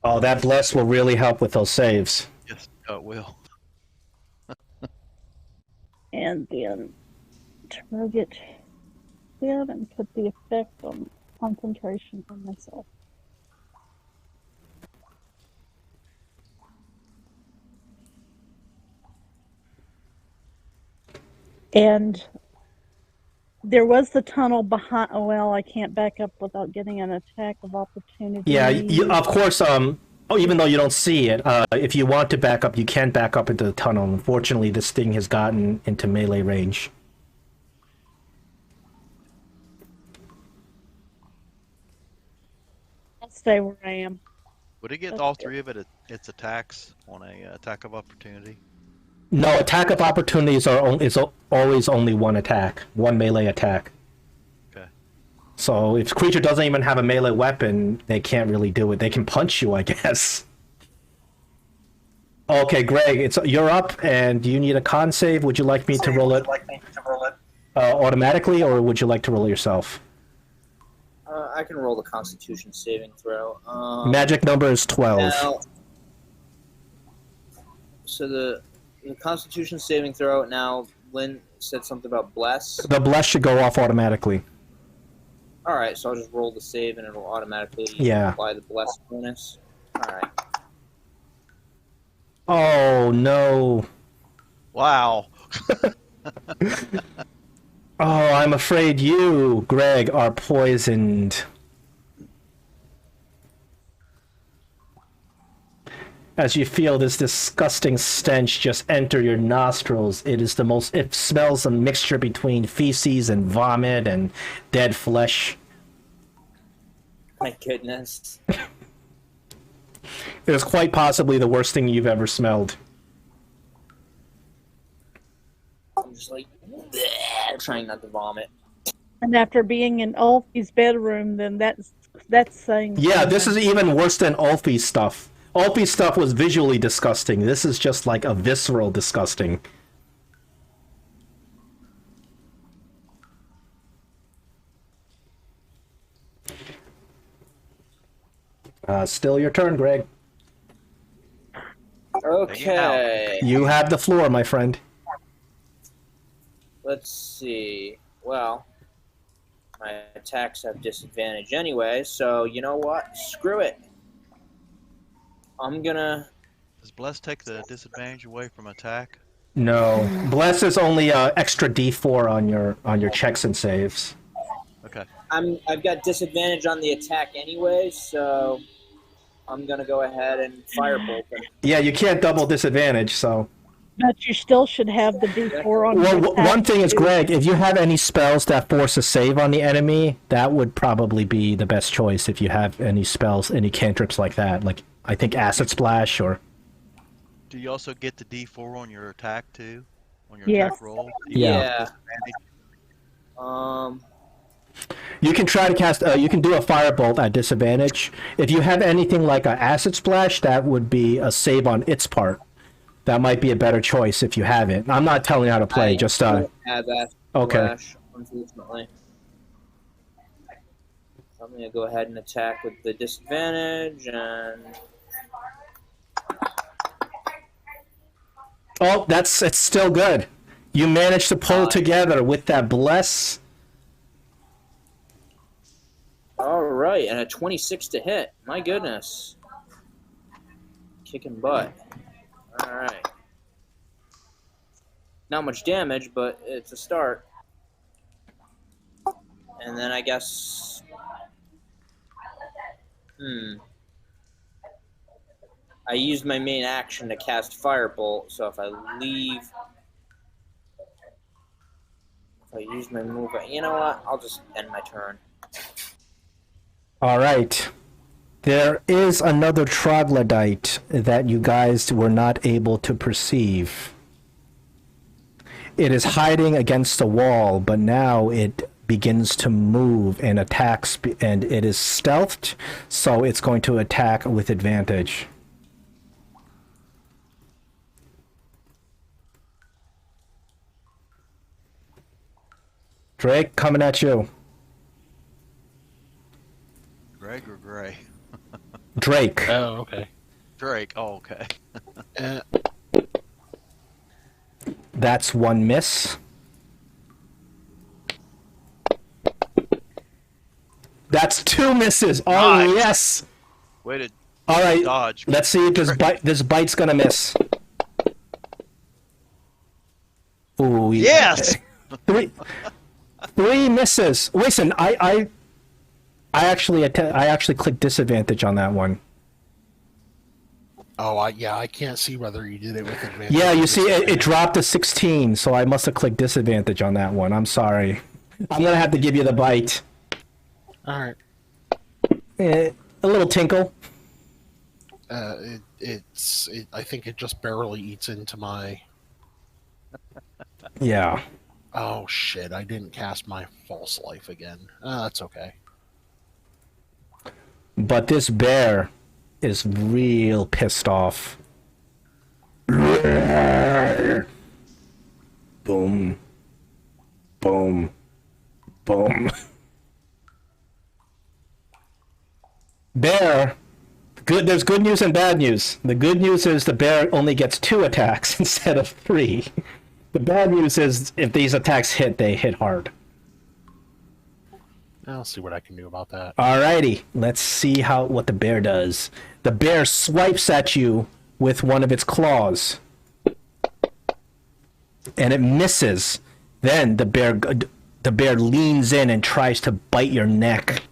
Oh, that bless will really help with those saves. Yes, it will. then target them and put the effect on concentration on myself. And there was the tunnel behind. Oh, well, I can't back up without getting an attack of opportunity. Yeah, of course, even though you don't see it, if you want to back up, you can back up into the tunnel. Unfortunately, this thing has gotten into melee range. I'll stay where I am. Would it get all 3 of its attacks on a attack of opportunity? No, attack of opportunities is always only 1 attack, 1 melee attack. Okay. So if the creature doesn't even have a melee weapon, they can't really do it. They can punch you, I guess. Okay, Greg, you're up, and you need a con save. Would you like me to roll it automatically, or would you like to roll it yourself? I can roll the Constitution saving throw. Magic number is 12. Now, so the Constitution saving throw. Now, Lynn said something about bless. The bless should go off automatically. All right, so I'll just roll the save and it'll automatically apply the bless bonus. All right. Oh no! Wow. Oh, I'm afraid you, Greg, are poisoned. As you feel this disgusting stench just enter your nostrils, it smells a mixture between feces and vomit and dead flesh. My goodness. It is quite possibly the worst thing you've ever smelled. I'm just like, bleh, trying not to vomit. And after being in Ulfe's bedroom, then that's saying. Yeah, this is even worse than Ulfe's stuff. Ulfe's stuff was visually disgusting. This is just like a visceral disgusting. Still your turn, Greg. Okay. You have the floor, my friend. Let's see. Well, my attacks have disadvantage anyway, so you know what? Screw it. I'm gonna... Does Bless take the disadvantage away from attack? No, bless is only extra D4 on your checks and saves. Okay. I've got disadvantage on the attack anyway, so I'm gonna go ahead and firebolt him. Yeah, you can't double disadvantage, so. But you still should have the D4 on Well, your attack, one thing is, too. Greg, if you have any spells that force a save on the enemy, that would probably be the best choice if you have any spells, any cantrips like that. Like, I think Acid Splash or... Do you also get the D4 on your attack too? On your Yes. attack roll? Yeah. Yeah. You can try to cast, you can do a Firebolt at disadvantage. If you have anything like an Acid Splash, that would be a save on its part. That might be a better choice if you have it. I'm not telling you how to play, I just, don't have that okay. flash, unfortunately. So I'm gonna go ahead and attack with the disadvantage, and... Oh, it's still good. You managed to pull together with that bless. Alright, and a 26 to hit. My goodness. Kicking butt. Alright. Not much damage, but it's a start. And then I guess... I used my main action to cast Firebolt, so if I leave... If I use my move... You know what? I'll just end my turn. All right. There is another troglodyte that you guys were not able to perceive. It is hiding against the wall, but now it begins to move and attacks, and it is stealthed, so it's going to attack with advantage. Drake, coming at you. Greg or Gray? Drake. Oh, okay. Drake. Oh, okay. That's one miss. That's two misses. Oh, Nice. yes. Way to All right. dodge. Let's see if this bite's gonna miss. Ooh. Yes! Three misses. Listen, I actually clicked disadvantage on that one. Oh, I can't see whether you did it with advantage. Yeah, you or see, it disadvantage. dropped to 16, so I must have clicked disadvantage on that one. I'm sorry. I'm gonna have to give you the bite. All right. A little tinkle. I think it just barely eats into my... Yeah. Oh, shit. I didn't cast my false life again. That's okay. But this bear is real pissed off. Boom. Boom. Boom. Bear. There's good news and bad news. The good news is the bear only gets 2 attacks instead of 3. The bad news is if these attacks hit, they hit hard. I'll see what I can do about that. Alrighty, let's see what the bear does. The bear swipes at you with one of its claws, and it misses. Then the bear leans in and tries to bite your neck.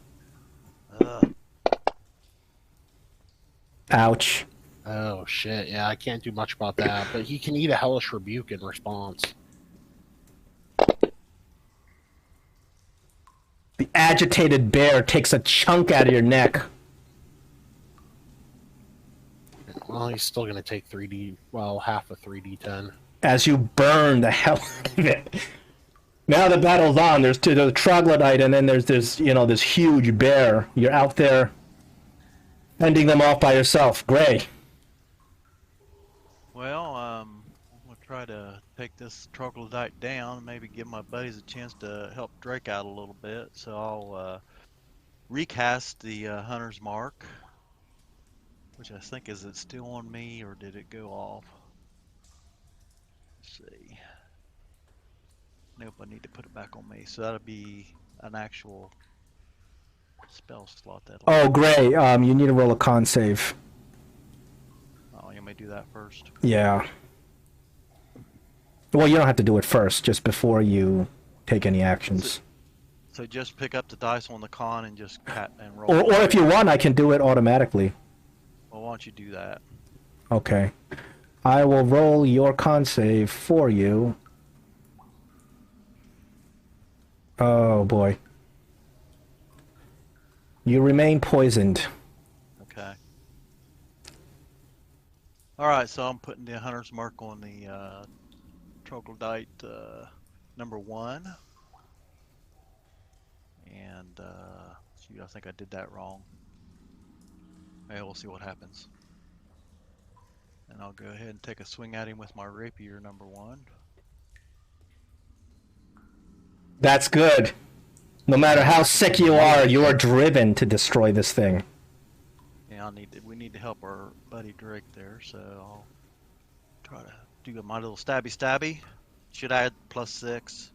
Ouch. Oh, shit. Yeah, I can't do much about that, but he can eat a hellish rebuke in response. The agitated bear takes a chunk out of your neck. Well, he's still going to take half a 3d10. As you burn the hell out of it. Now the battle's on. There's the troglodyte, and then there's this huge bear. You're out there fending them off by yourself. Gray. Well, I'm going to try to take this troglodyte down and maybe give my buddies a chance to help Drake out a little bit. So I'll recast the Hunter's Mark, which I think, is it still on me or did it go off? Let's see. Nope, I need to put it back on me. So that'll be an actual spell slot that. Oh, Gray, you need to roll a con save. Oh, you may do that first. Yeah. Well, you don't have to do it first, just before you take any actions. So just pick up the dice on the con and just cat and roll. Or if you want, I can do it automatically. Well, why don't you do that? Okay. I will roll your con save for you. Oh, boy. You remain poisoned. Okay. Alright, so I'm putting the hunter's mark on the troglodyte number 1. And, shoot, I think I did that wrong. Okay, we'll see what happens. And I'll go ahead and take a swing at him with my rapier number 1. That's good. No matter how sick you are driven to destroy this thing. Yeah, we need to help our buddy Drake there, so I'll try to do my little stabby. Should add +6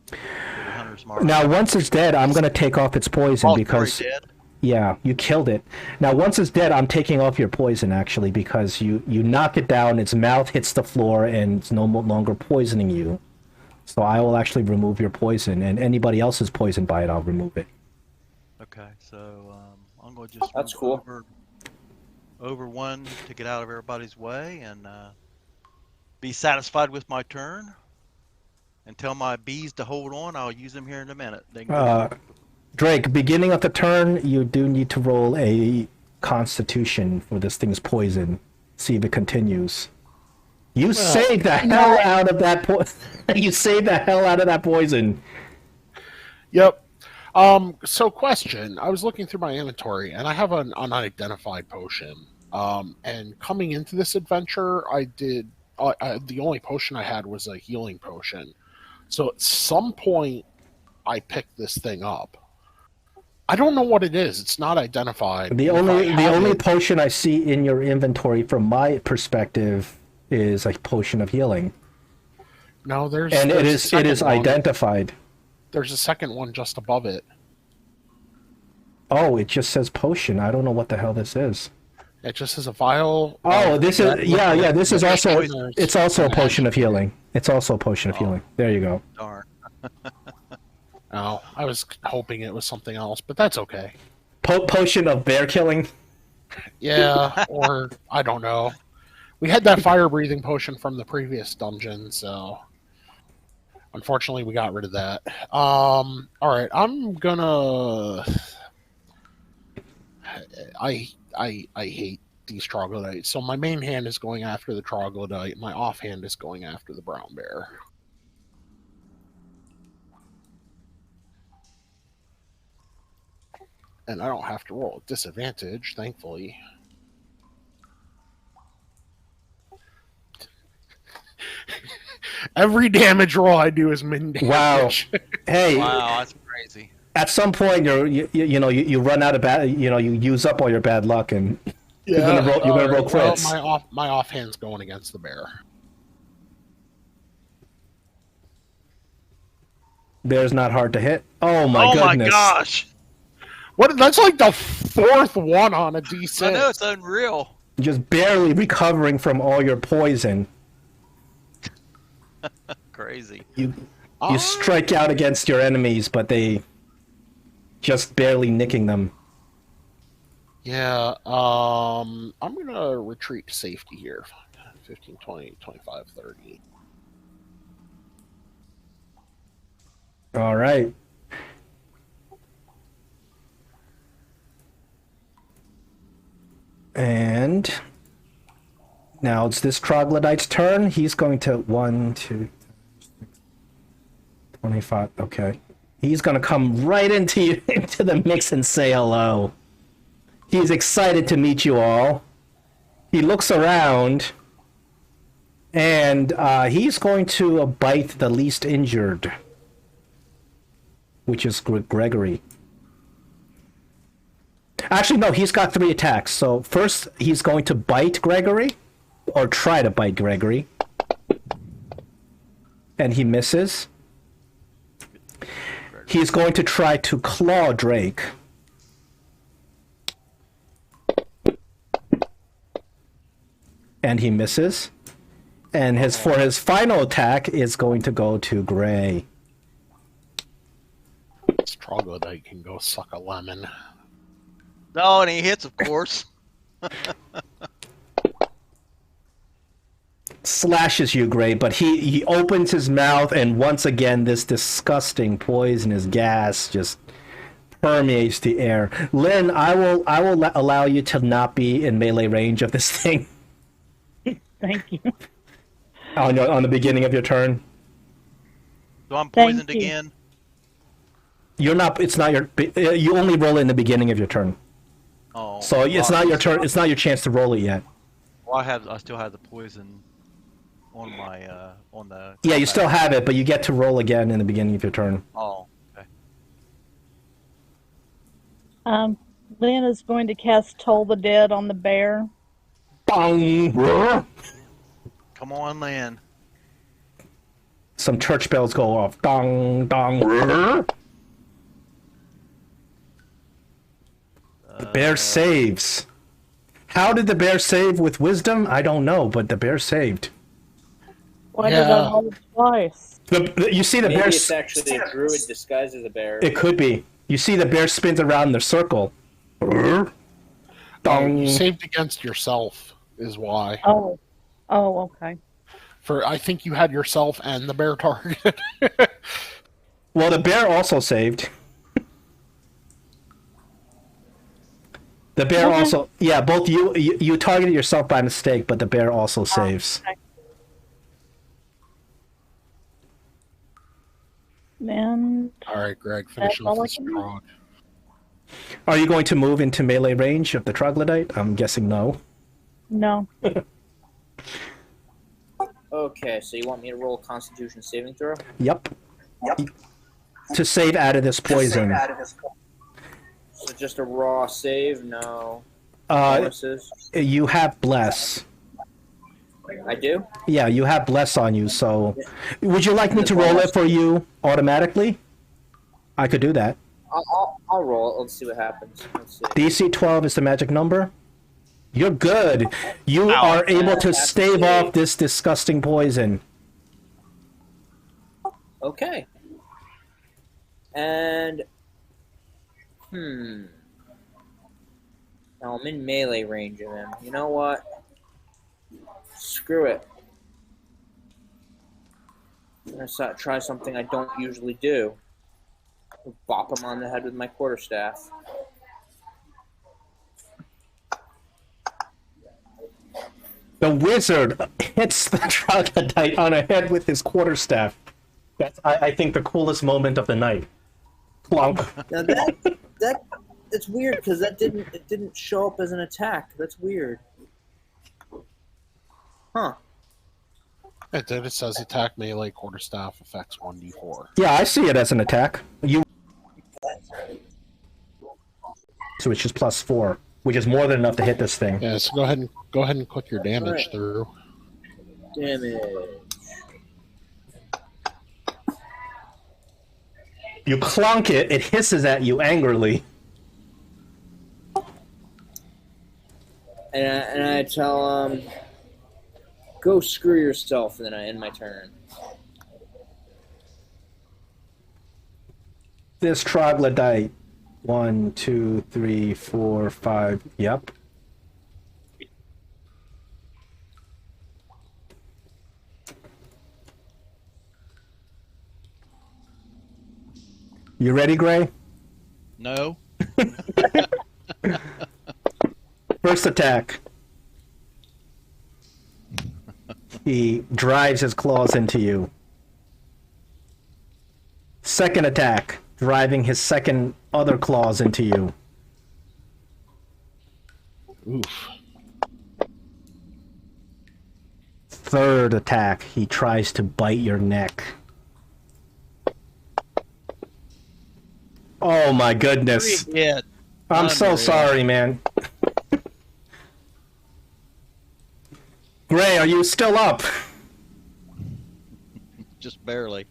to the hunter's mark. Now, once it's dead, I'm going to take off its poison because... Dead? Yeah, you killed it. Now, once it's dead, I'm taking off your poison, actually, because you knock it down, its mouth hits the floor, and it's no longer poisoning you. So I will actually remove your poison, and anybody else is poisoned by it, I'll remove it. Okay, so I'm going to just That's cool. over 1 to get out of everybody's way and be satisfied with my turn. And tell my bees to hold on. I'll use them here in a minute. They can Drake, beginning of the turn, you do need to roll a Constitution for this thing's poison. See if it continues. You saved the hell out of that You saved the hell out of that poison. Yep. So question. I was looking through my inventory, and I have an unidentified potion. And coming into this adventure, I did... the only potion I had was a healing potion. So at some point, I picked this thing up. I don't know what it is. It's not identified. The only potion I see in your inventory, from my perspective, is a potion of healing. No, there's it a is second one. identified. There's a second one just above it. Oh, it just says potion. I don't know what the hell this is. It just says a vial. Oh, this is This is also it's also a potion of healing. It's also a potion of Oh. healing. There you go. darn. Oh, I was hoping it was something else, but that's okay. Potion of bear killing. Yeah, or I don't know. We had that fire breathing potion from the previous dungeon, so unfortunately we got rid of that. All right, I'm gonna. I hate these troglodytes. So my main hand is going after the troglodyte. My offhand is going after the brown bear. And I don't have to roll at disadvantage, thankfully. Every damage roll I do is min damage. Wow. Hey. Wow, that's crazy. At some point, you run out of bad. You use up all your bad luck, and you're gonna roll crits. Well, my offhand's going against the bear. Bear's not hard to hit. Oh my goodness! Oh my gosh! What? That's like the fourth one on a D6. I know, it's unreal. Just barely recovering from all your poison. Crazy. You strike out against your enemies, but they just barely nicking them. Yeah, I'm gonna retreat to safety here. 15, 20, 25, 30. All right. And now it's this troglodyte's turn. He's going to 1, 2, 25. Okay. He's going to come right into the mix and say hello. He's excited to meet you all. He looks around, and he's going to bite the least injured, which is Gregory. Actually, no, he's got 3 attacks. So first, he's going to bite Gregory, or try to bite Gregory. And he misses. He's going to try to claw Drake. And he misses. And for his final attack is going to go to Gray. This troglodyte can go suck a lemon. Oh, and he hits, of course. Slashes you, Gray, but he opens his mouth, and once again this disgusting poisonous gas just permeates the air. Lynn, I will allow you to not be in melee range of this thing. Thank you. On the beginning of your turn. So I'm Thank poisoned you. again. You're not. It's not your. You only roll it in the beginning of your turn. Oh. So it's not your turn. It's not your chance to roll it yet. Well, I still have the poison on my on the. Yeah, you combat. still have it, but you get to roll again in the beginning of your turn. Oh. Okay. Lynn is going to cast Toll the Dead on the bear. Bong! Come on, Lynn. Some church bells go off. Dong, dong. The bear saves. How did the bear save with wisdom? I don't know, but the bear saved. Why did I roll it twice? You see the Maybe bear. it's actually a druid disguised as a bear. It could be. You see the bear spins around in the circle. Dong. You saved against yourself is why. Oh, okay. I think you had yourself and the bear target. Well, the bear also saved. The bear Okay. also, yeah, both you targeted yourself by mistake, but the bear also saves. Okay. And All right, Greg, finish That's all off I this can do. trog. Are you going to move into melee range of the troglodyte? I'm guessing no. no. Okay, so you want me to roll a Constitution saving throw? Yep. To save out of this poison. So just a raw save, no Uh, bonuses. you have bless. I do. Yeah, you have bless on you. So, would you like me to roll it for you automatically? I could do that. I'll roll it. Let's see what happens. Let's see. DC 12 is the magic number. You're good. You are able to That's stave sweet. off this disgusting poison. Okay. And now I'm in melee range of him. You know what? Screw it. I'm gonna try something I don't usually do. I'll bop him on the head with my quarterstaff. The wizard hits the troglodyte on the head with his quarterstaff. That's, I think, the coolest moment of the night. Plonk. Now that's weird because it didn't show up as an attack. That's weird. Huh. It did. It says attack melee quarterstaff effects 1d4. Yeah, I see it as an attack. Which is +4, which is more than enough to hit this thing. Yeah, so go ahead and click your damage Alright. through. Damage. You clunk it, it hisses at you angrily. And I tell him, go screw yourself, and then I end my turn. This troglodyte. 1, 2, 3, 4, 5. Yep. You ready, Gray? No. First attack. He drives his claws into you. Second attack, driving his second other claws into you. Oof. Third attack, he tries to bite your neck. Oh my goodness. Yeah. I'm so Unreal. sorry, man. Gray, are you still up? Just barely.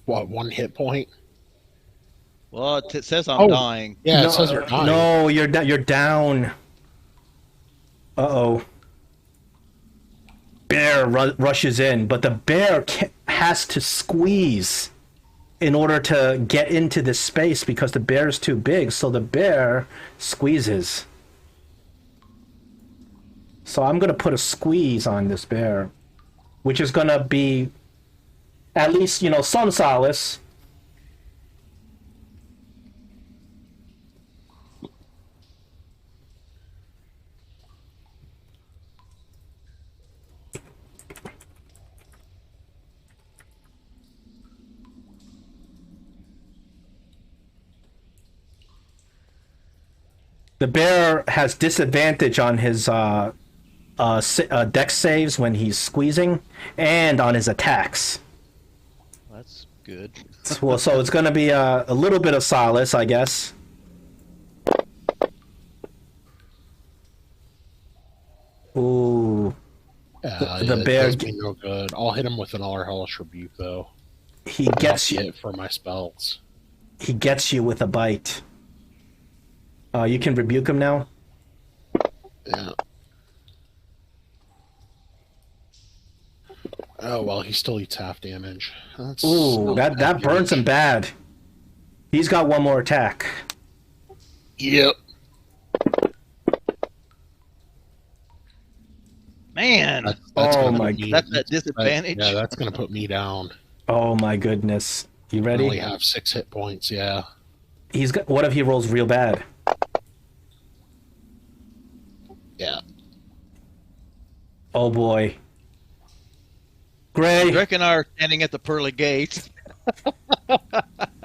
What, 1 hit point? Well, it says I'm dying. Yeah, no, it says you're dying. No, you're down. Uh-oh. Bear rushes in, but the bear has to squeeze in order to get into this space because the bear is too big. So the bear squeezes. So I'm going to put a squeeze on this bear, which is going to be at least, some solace. The bear has disadvantage on his dex saves when he's squeezing, and on his attacks. That's good. So it's going to be a little bit of solace, I guess. Ooh. The bear does me no good. I'll hit him with another hellish rebuke though. He And gets I'll you. see it for my spells. He gets you with a bite. You can rebuke him now. Yeah. Oh well, he still eats half damage. That's Ooh, that burns him bad. He's got one more attack. Yep. Man, That's Oh gonna my- put me- that's that disadvantage. Yeah, that's gonna put me down. Oh my goodness. You I only ready? have 6 hit points. Yeah. He's got. What if he rolls real bad? Yeah. Oh boy. Gray, Drake and I are standing at the pearly gates.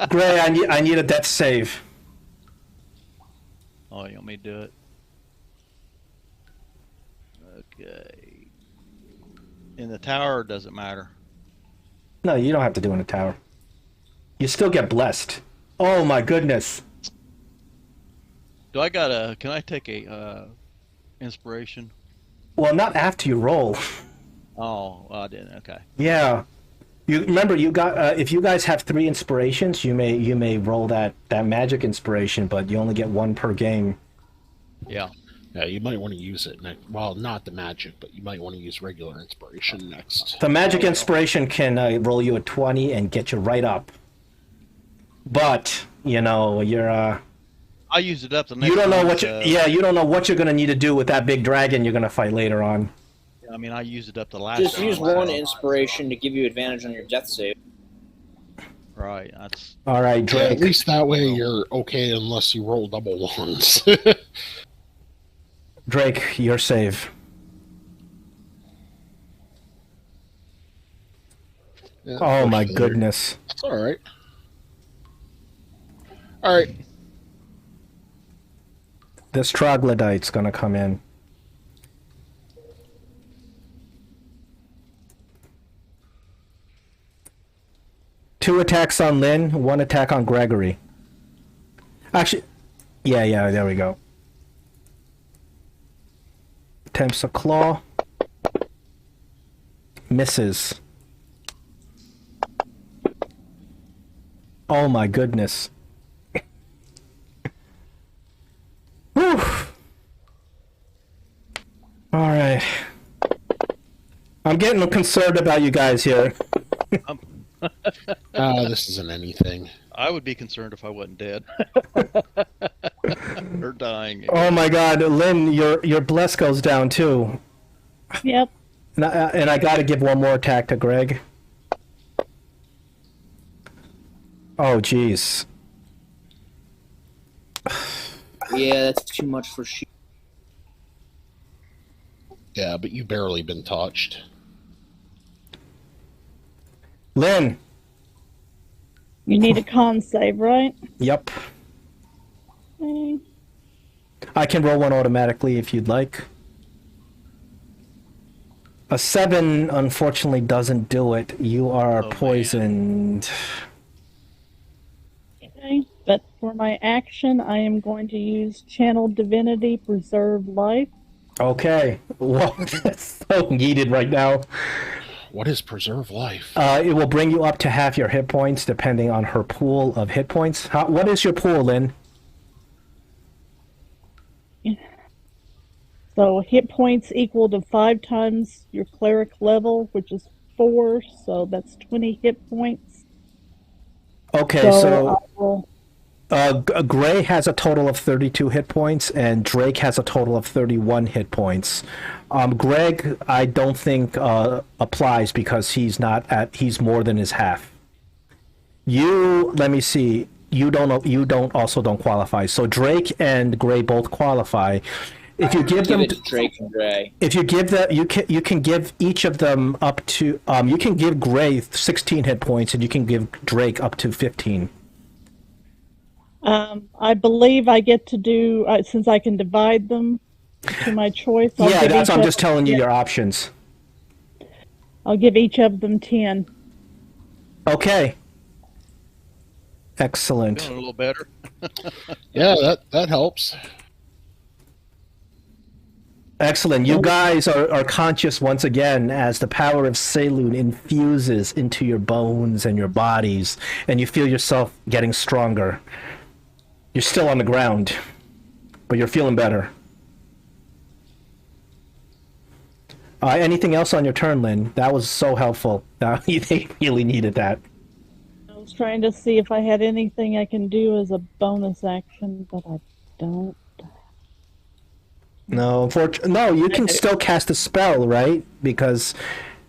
Gray, I need a death save. Oh, you want me to do it? Okay. In the tower, does it matter? No, you don't have to do it in a tower. You still get blessed. Oh my goodness. Do I got a? Can I take a inspiration? Well, not after you roll. Oh, well, I didn't. Okay. Yeah. You remember you got if you guys have 3 inspirations, you may roll that magic inspiration, but you only get 1 per game. Yeah. Yeah, you might want to use it next. Well, not the magic, but you might want to use regular inspiration next. The magic inspiration can roll you a 20 and get you right up. But, you're I used it up the next. you don't know time, what so- you don't know what you're going to need to do with that big dragon you're going to fight later on. I mean, I used it up the last. Just time, use one so- inspiration to give you advantage on your death save. Right. That's. All right, Yeah, at Drake. least that way you're okay unless you roll double ones. Drake, your save. Yeah, Oh my unfortunately, goodness. It's all right. All right. This troglodyte's going to come in. Two attacks on Lynn, 1 attack on Gregory. Actually, yeah, there we go. Attempts a claw. Misses. Oh my goodness. Whew. All right. I'm getting concerned about you guys here. This isn't anything. I would be concerned if I wasn't dead or dying. Oh my God, Lynn, your bless goes down too, Yep. and I got to give 1 more attack to Greg. Oh jeez. Yeah, that's too much for she. Yeah, but you barely been touched. Lynn. You need a con save, right? Yep. Okay. I can roll 1 automatically if you'd like. A 7 unfortunately doesn't do it. You are Oh, poisoned. Okay. But for my action, I am going to use Channel Divinity Preserve Life. Okay. Well, that's so needed right now. What is preserve life? It will bring you up to half your hit points, depending on her pool of hit points. What is your pool, Lynn? So hit points equal to 5 times your cleric level, which is 4. So that's 20 hit points. Okay, so I will, Gray has a total of 32 hit points, and Drake has a total of 31 hit points. Greg, I don't think applies because he's more than his half. Let me see. You don't qualify. So Drake and Gray both qualify. If you give them it to Drake and Gray. If you give you can give each of them up to you can give Gray 16 hit points, and you can give Drake up to 15. I believe I get to do, since I can divide them to my choice. I'm just telling you your options. I'll give each of them 10. Okay. Excellent. Feeling a little better. Yeah, that helps. Excellent. You guys are conscious once again as the power of Saloon infuses into your bones and your bodies, and you feel yourself getting stronger. You're still on the ground, but you're feeling better. Anything else on your turn, Lynn? That was so helpful. They really needed that. I was trying to see if I had anything I can do as a bonus action, but I don't. No, no, you can still cast a spell, right? Because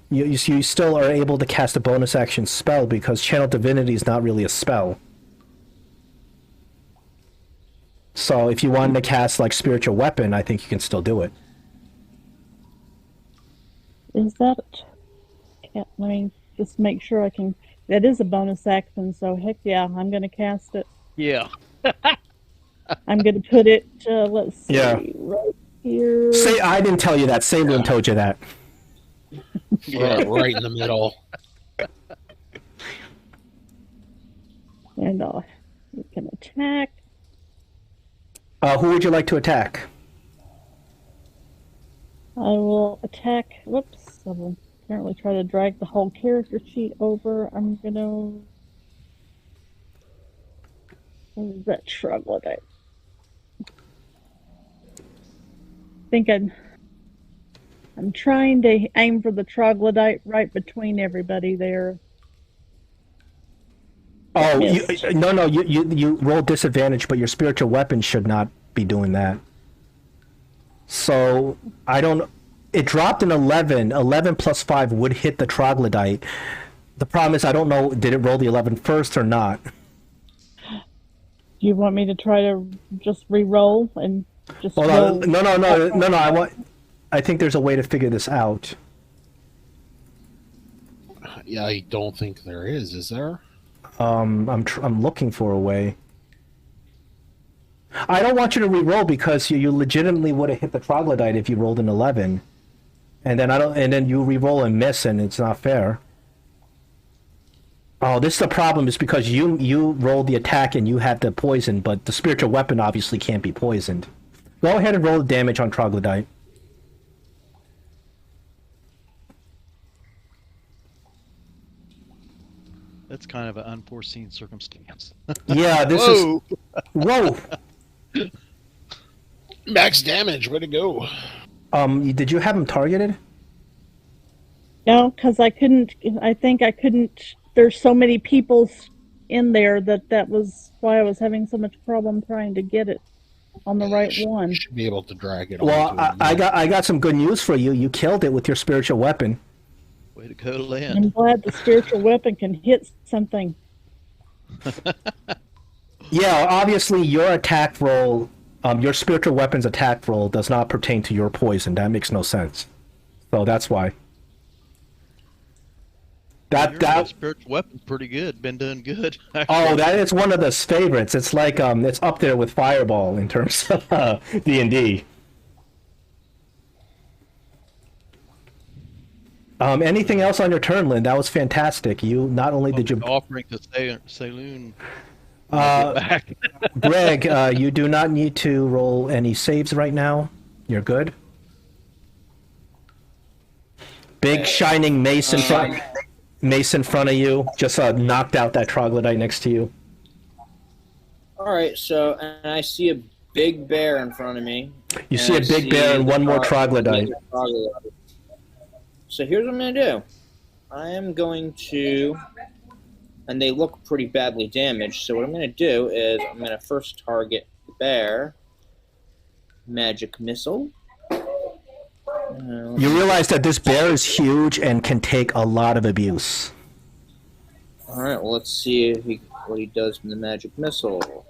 you still are able to cast a bonus action spell, because Channel Divinity is not really a spell. So if you wanted to cast like Spiritual Weapon, I think you can still do it. Is that? Let me just make sure I can. That is a bonus action, so heck yeah, I'm going to cast it. Yeah. I'm going to put it. Let's see, Yeah. right here. Say I didn't tell you that. Saloon told you that. Right in the middle. And you can attack. Who would you like to attack? I will attack. Whoops! I will apparently try to drag the whole character sheet over. I'm gonna. What is that troglodyte? I think I'm trying to aim for the troglodyte right between everybody there. Oh, Missed. no, you roll disadvantage, but your spiritual weapon should not be doing that. So, it dropped an 11. 11 plus 5 would hit the troglodyte. The problem is, I don't know, did it roll the 11 first or not? Do you want me to try to just re-roll and just Hold roll? on. No, I think there's a way to figure this out. Yeah, I don't think there is there? I'm looking for a way. I don't want you to re-roll because you legitimately would have hit the troglodyte if you rolled an 11, and then you re-roll and miss, and it's not fair. Oh, this is the problem, is because you rolled the attack and you had the poison, but the spiritual weapon obviously can't be poisoned. Go ahead and roll the damage on troglodyte. That's kind of an unforeseen circumstance. Yeah, this Whoa. is. Whoa. Max damage, way to go. Did you have him targeted? No, because I couldn't. I think I couldn't. There's so many people in there that was why I was having so much problem trying to get it on the right one. You should be able to drag it. Well, onto him. I got some good news for you. You killed it with your spiritual weapon. Way to go, I'm Lynn. glad the spiritual weapon can hit something. Yeah, obviously your attack roll, your spiritual weapon's attack roll does not pertain to your poison. That makes no sense. So that's why. Your spiritual weapon's pretty good. Been doing good. Oh, that is one of the favorites. It's like it's up there with Fireball in terms of D&D. Anything else on your turn, Lynn? That was fantastic. You not only did you offering to Saloon. back. Greg, you do not need to roll any saves right now. You're good. Big shining mace in front of you. Just knocked out that troglodyte next to you. All right, so and I see a big bear in front of me. You see a big bear and one more troglodyte. So here's what I'm going to do. I am going to, and they look pretty badly damaged, so what I'm going to do is I'm going to first target the bear. Magic missile. You realize that this bear is huge and can take a lot of abuse. All right, well, let's see what he does from the magic missile.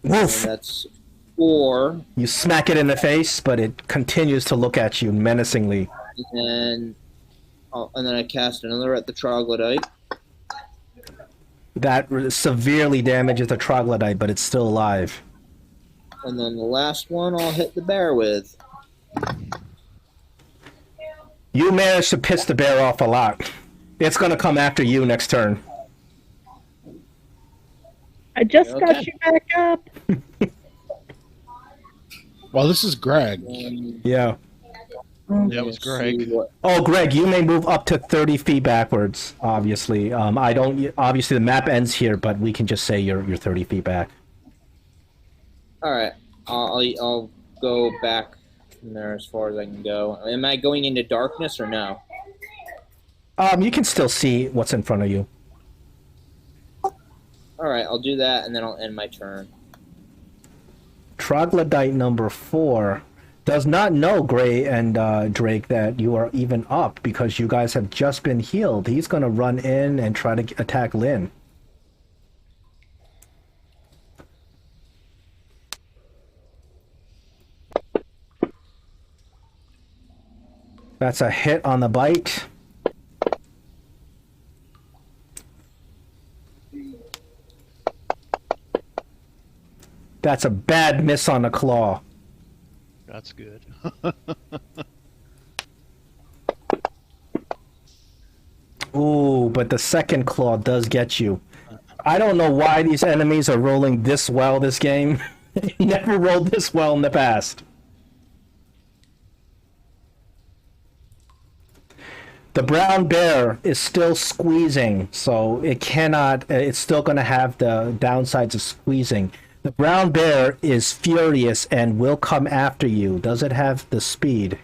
Woof! And that's 4. You smack it in the face, but it continues to look at you menacingly. And then I cast another at the troglodyte. That severely damages the troglodyte, but it's still alive. And then the last one I'll hit the bear with. You managed to piss the bear off a lot. It's going to come after you next turn. I just got you back up. Well, this is Greg. Yeah. Yeah, it was Greg. Oh, Greg, you may move up to 30 feet backwards, obviously. Obviously, the map ends here, but we can just say you're 30 feet back. All right, I'll go back from there as far as I can go. Am I going into darkness or no? You can still see what's in front of you. All right, I'll do that, and then I'll end my turn. Troglodyte number 4 does not know, Gray and Drake, that you are even up because you guys have just been healed. He's going to run in and try to attack Lynn. That's a hit on the bite. That's a bad miss on the claw. That's good. Ooh, but the second claw does get you. I don't know why these enemies are rolling this well this game. They never rolled this well in the past. The brown bear is still squeezing, so it cannot, it's still going to have the downsides of squeezing. The brown bear is furious and will come after you. Does it have the speed?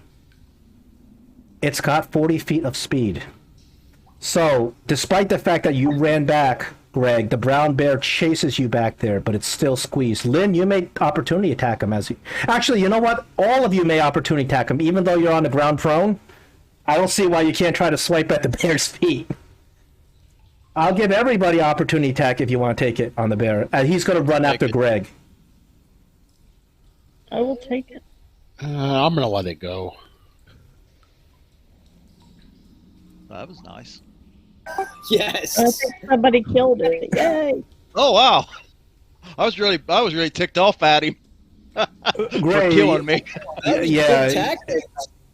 It's got 40 feet of speed. So, despite the fact that you ran back, Greg, the brown bear chases you back there, but it's still squeezed. Lynn, you may opportunity attack him as you... Actually, you know what? All of you may opportunity attack him, even though you're on the ground prone. I don't see why you can't try to swipe at the bear's feet. I'll give everybody opportunity attack if you want to take it on the bear. He's going to run after Greg. I will take it. I'm going to let it go. That was nice. Yes. I think somebody killed it. Yay! Oh wow! I was really ticked off at him for killing me. Yeah.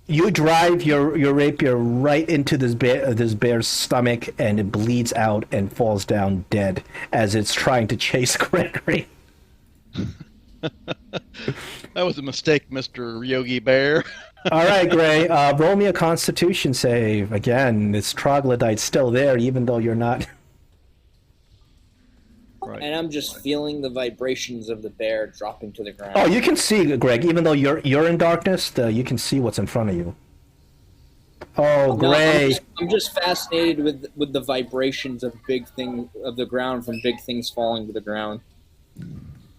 You drive your rapier right into this bear's stomach, and it bleeds out and falls down dead as it's trying to chase Gregory. That was a mistake, Mr. Yogi Bear. All right, Gray. Roll me a Constitution save. Again, this troglodyte's still there, even though you're not. Right. And I'm just feeling the vibrations of the bear dropping to the ground. Oh, you can see, Greg. Even though you're in darkness, you can see what's in front of you. Oh, Gray. No, I'm just fascinated with the vibrations of the ground from big things falling to the ground.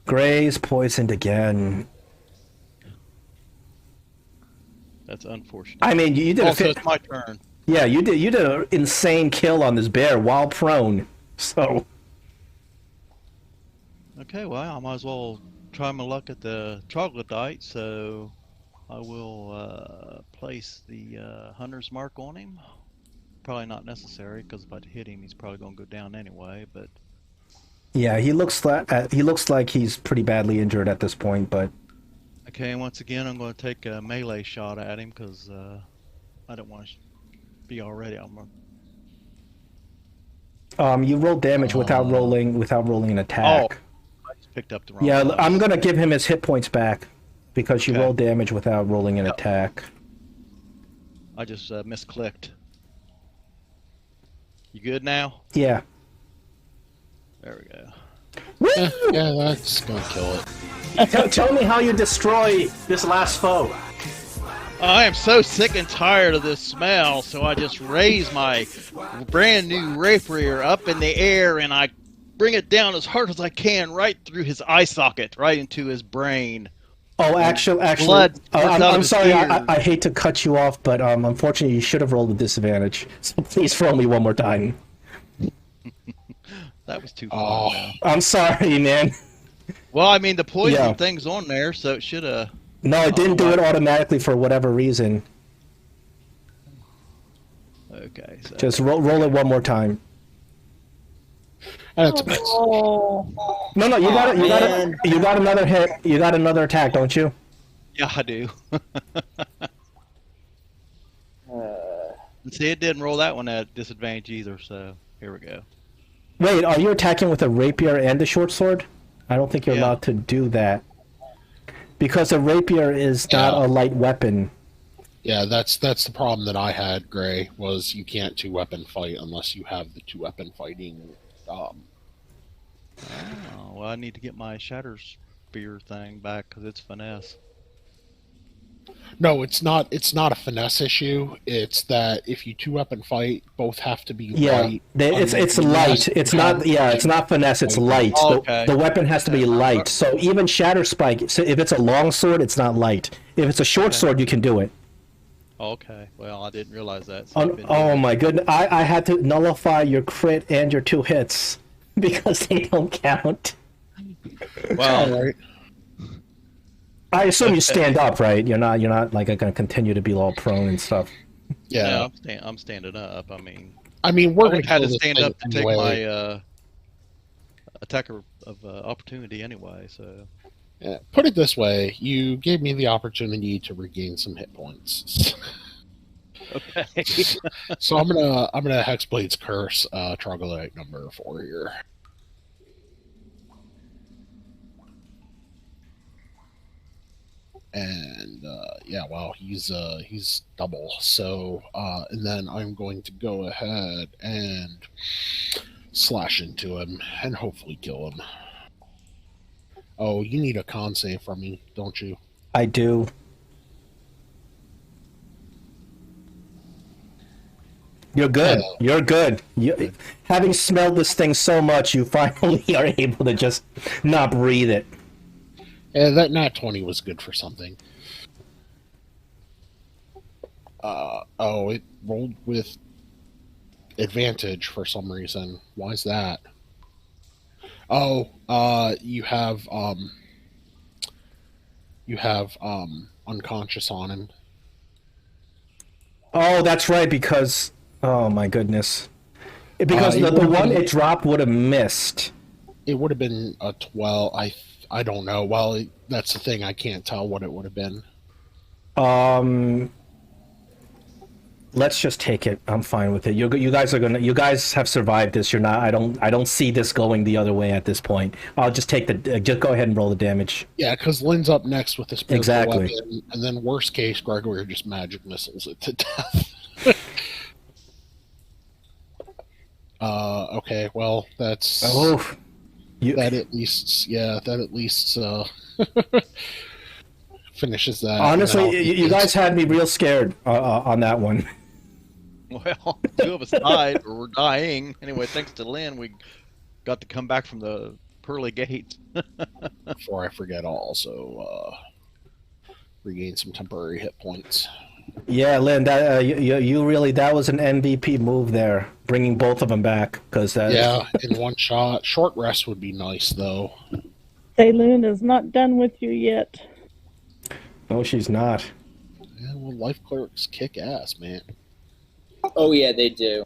Gray's poisoned again. That's unfortunate. I mean, you did also, it's my turn. Yeah, you did an insane kill on this bear while prone. So. Okay, well, I might as well try my luck at the troglodyte, so I will place the hunter's mark on him. Probably not necessary, because if I hit him, he's probably going to go down anyway, but... Yeah, he looks like he's pretty badly injured at this point, but... Okay, and once again, I'm going to take a melee shot at him, because I don't want to be already... You roll damage without rolling an attack. Oh. Picked up the wrong yeah, dice. I'm gonna give him his hit points back because you roll damage without rolling an attack. I just misclicked. You good now? Yeah. There we go. Woo! Yeah, that's gonna kill it. Tell me how you destroy this last foe. I am so sick and tired of this smell, so I just raise my brand new rapier up in the air and I bring it down as hard as I can right through his eye socket, right into his brain. Oh, actually, Blood spurts out of I'm his sorry. ears. I hate to cut you off, but unfortunately, you should have rolled with disadvantage. So please roll me one more time. That was too Oh. far. Now. I'm sorry, man. Well, I mean, the poison Yeah. thing's on there, so it should have. No, it didn't do it automatically for whatever reason. Okay, so. Just roll it one more time. That's a miss. Oh, No, you got it. man. You got another hit. You got another attack, don't you? Yeah, I do. See, it didn't roll that one at disadvantage either, so here we go. Wait, are you attacking with a rapier and a short sword? I don't think you're Yeah. allowed to do that. Because a rapier is not Yeah. a light weapon. Yeah, that's the problem that I had, Gray, was you can't two-weapon fight unless you have the two-weapon fighting. Oh, well, I need to get my shatter spear thing back because it's finesse. No, it's not. It's not a finesse issue. It's that if you two-weapon fight, both have to be Yeah, light. it's light. It's not. Yeah, it's not finesse. It's light. Okay. The weapon has to be light. So even shatter spike. So if it's a long sword, it's not light. If it's a short sword, you can do it. Okay, well, I didn't realize that. So I've been Oh doing- my goodness! I had to nullify your crit and your 2 hits because they don't count. Well, All right. I assume you stand up, right? You're not like going to continue to be all prone and stuff. Yeah. I'm standing up. I mean, I mean, we're I going to had kill to this stand thing up to take anyway. my attacker of opportunity anyway. So Yeah, put it this way: you gave me the opportunity to regain some hit points. okay. So I'm gonna Hexblade's Curse Troglodyte number 4 here. And yeah, well, he's double. So and then I'm going to go ahead and slash into him and hopefully kill him. Oh, you need a con save from me, don't you? I do. You're good. Oh. You're good. Having smelled this thing so much, you finally are able to just not breathe it. Yeah, that nat 20 was good for something. Oh, it rolled with advantage for some reason. Why is that? Oh, you have unconscious on him. Oh, that's right, because... Oh, my goodness. Because it the would've one been- it dropped would have missed. It would have been a 12. I don't know. Well, that's the thing. I can't tell what it would have been. Let's just take it. I'm fine with it. You guys are gonna. You guys have survived this. You're not. I don't see this going the other way at this point. I'll just take the. Just go ahead and roll the damage. Yeah, because Lynn's up next with the spiritual Exactly. weapon, and then worst case, Gregory just magic missiles it to death. Okay, well, that's Oh, that at least, yeah, that at least finishes that. honestly, and then you guys had me real scared on that one. Well, 2 of us died, or we're dying. Anyway, thanks to Lynn, we got to come back from the pearly gates. before I forget, I'll also regain some temporary hit points. Yeah, Lynn, that you really that was an MVP move there, bringing both of them back because Yeah, in one shot. Short rest would be nice, though. Saloon is not done with you yet. No, she's not. Yeah, well, life clerics kick ass, man. Oh yeah, they do.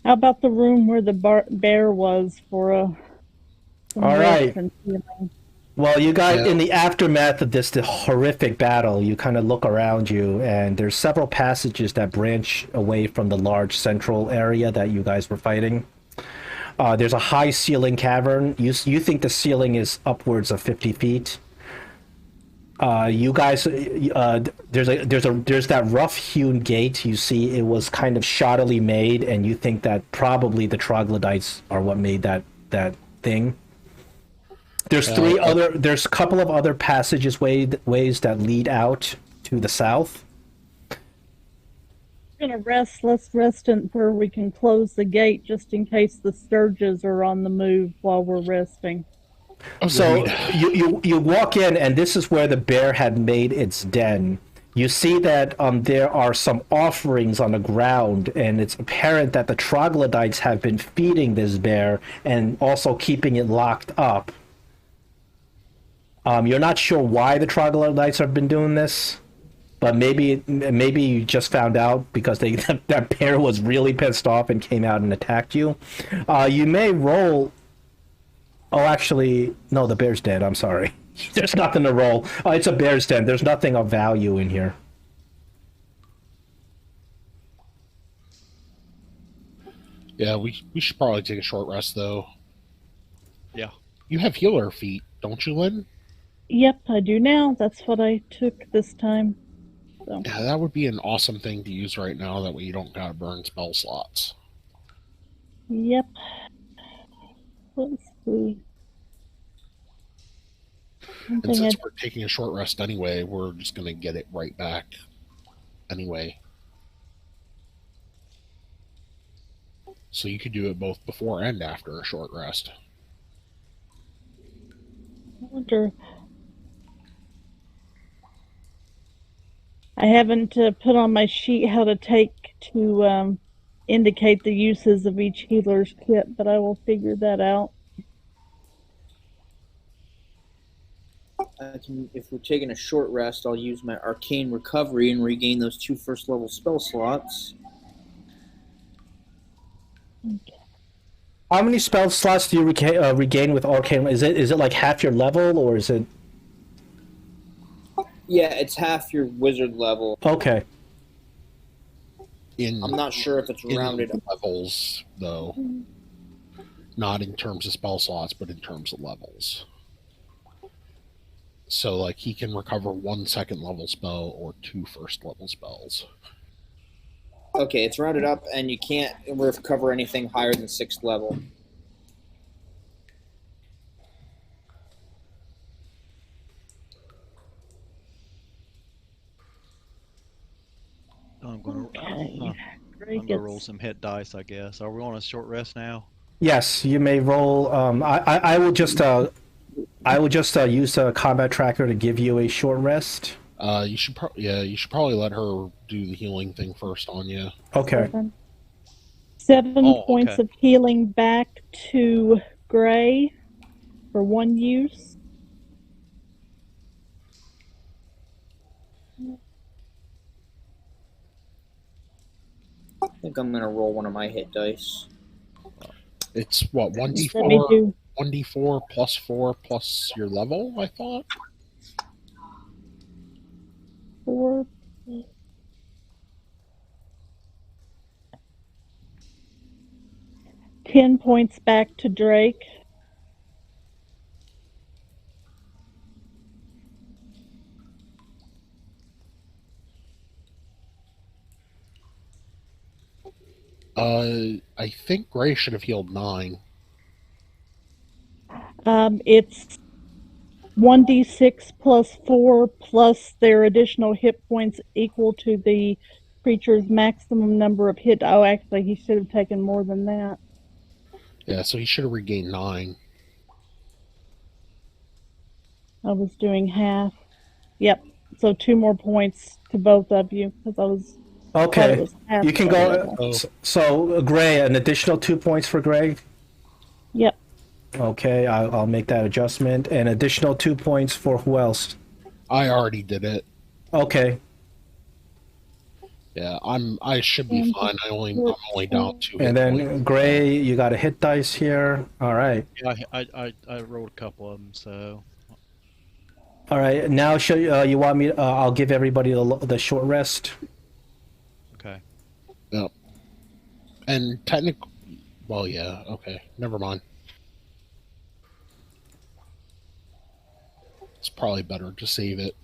How about the room where the bear was for some All rest right. and healing? Well, you guys, Yeah. in the aftermath of this horrific battle, you kind of look around you, and there's several passages that branch away from the large central area that you guys were fighting. There's a high ceiling cavern. You think the ceiling is upwards of 50 feet. You guys, there's that rough-hewn gate. You see, it was kind of shoddily made, and you think that probably the troglodytes are what made that thing. There's a couple of other ways that lead out to the south. We're gonna rest. Let's rest in where we can close the gate just in case the sturges are on the move while we're resting. So you walk in, and this is where the bear had made its den. You see that there are some offerings on the ground, and it's apparent that the troglodytes have been feeding this bear and also keeping it locked up. You're not sure why the troglodytes have been doing this, but maybe you just found out because that bear was really pissed off and came out and attacked you. You may roll. Oh, actually, no, the bear's dead. I'm sorry. There's nothing to roll. Oh, it's a bear's den. There's nothing of value in here. Yeah, we should probably take a short rest, though. Yeah. You have healer feet, don't you, Lynn? Yep, I do now. That's what I took this time. So. Yeah, that would be an awesome thing to use right now. That way you don't gotta burn spell slots. Yep. Let's see. And since we're taking a short rest anyway, we're just going to get it right back anyway. So you could do it both before and after a short rest. I wonder. I haven't put on my sheet how to indicate the uses of each healer's kit, but I will figure that out. If we're taking a short rest, I'll use my arcane recovery and regain those 2 first level spell slots. Okay. How many spell slots do you regain with arcane? Is it like half your level, or is it? Yeah, it's half your wizard level. Okay. I'm not sure if it's rounded in levels, though. Not in terms of spell slots, but in terms of levels. So, like, he can recover 1 second level spell or 2 first level spells. Okay, it's rounded up, and you can't recover anything higher than 6th level. I'm gonna roll some hit dice, I guess. Are we on a short rest now? Yes, you may roll. I will just use a combat tracker to give you a short rest. You should probably let her do the healing thing first on you. Okay. 7 points of healing back to Gray for 1 use. I think I'm gonna roll one of my hit dice. It's what, 1d4? Let me do 1d4 plus 4 plus your level, I thought? 4. 10 points back to Drake. I think Gray should have healed 9. It's 1d6 plus 4 plus their additional hit points equal to the creature's maximum number of hit. Oh, actually, he should have taken more than that. Yeah, so he should have regained 9. I was doing half. Yep. So 2 more points to both of you because I was. Okay. You can go. So Gray, an additional 2 points for Greg. Yep. Okay, I'll make that adjustment. And additional 2 points for who else? I already did it. Okay. Yeah, I should be fine. I'm only down 2. And then Gray, you got a hit dice here. All right. Yeah, I rolled a couple of them, so. All right. Now, you want me? I'll give everybody the short rest. Okay. Yep. And technically, well, yeah. Okay, never mind. It's probably better to save it.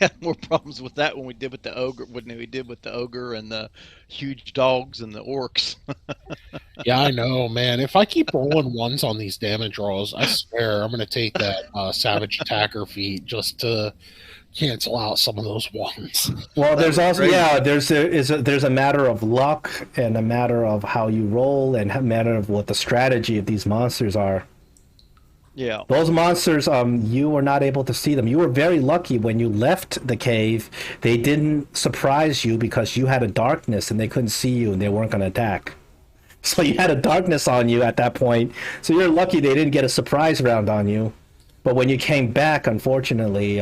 had more problems with that when we did with the ogre. When we did with the ogre and the huge dogs and the orcs. Yeah, I know, man. If I keep rolling ones on these damage rolls, I swear I'm going to take that savage attacker feat just to cancel out some of those ones. Well, there's was also crazy. yeah, there's a matter of luck and a matter of how you roll and a matter of what the strategy of these monsters are. Yeah. Those monsters, you were not able to see them. You were very lucky when you left the cave. They didn't surprise you because you had a darkness and they couldn't see you and they weren't going to attack. So you had a darkness on you at that point. So you're lucky they didn't get a surprise round on you. But when you came back, unfortunately,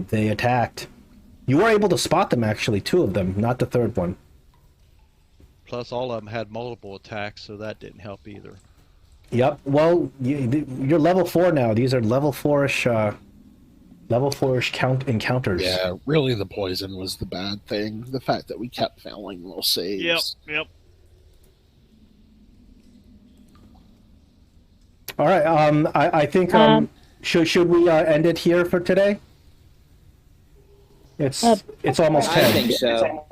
they attacked. You were able to spot them, actually, 2 of them, not the 3rd one. Plus, all of them had multiple attacks, so that didn't help either. Yep. Well, you're level 4 now. These are level 4-ish count encounters. Yeah, really the poison was the bad thing. The fact that we kept failing those saves. Yep. All right. I think should we end it here for today? It's almost I 10. think so.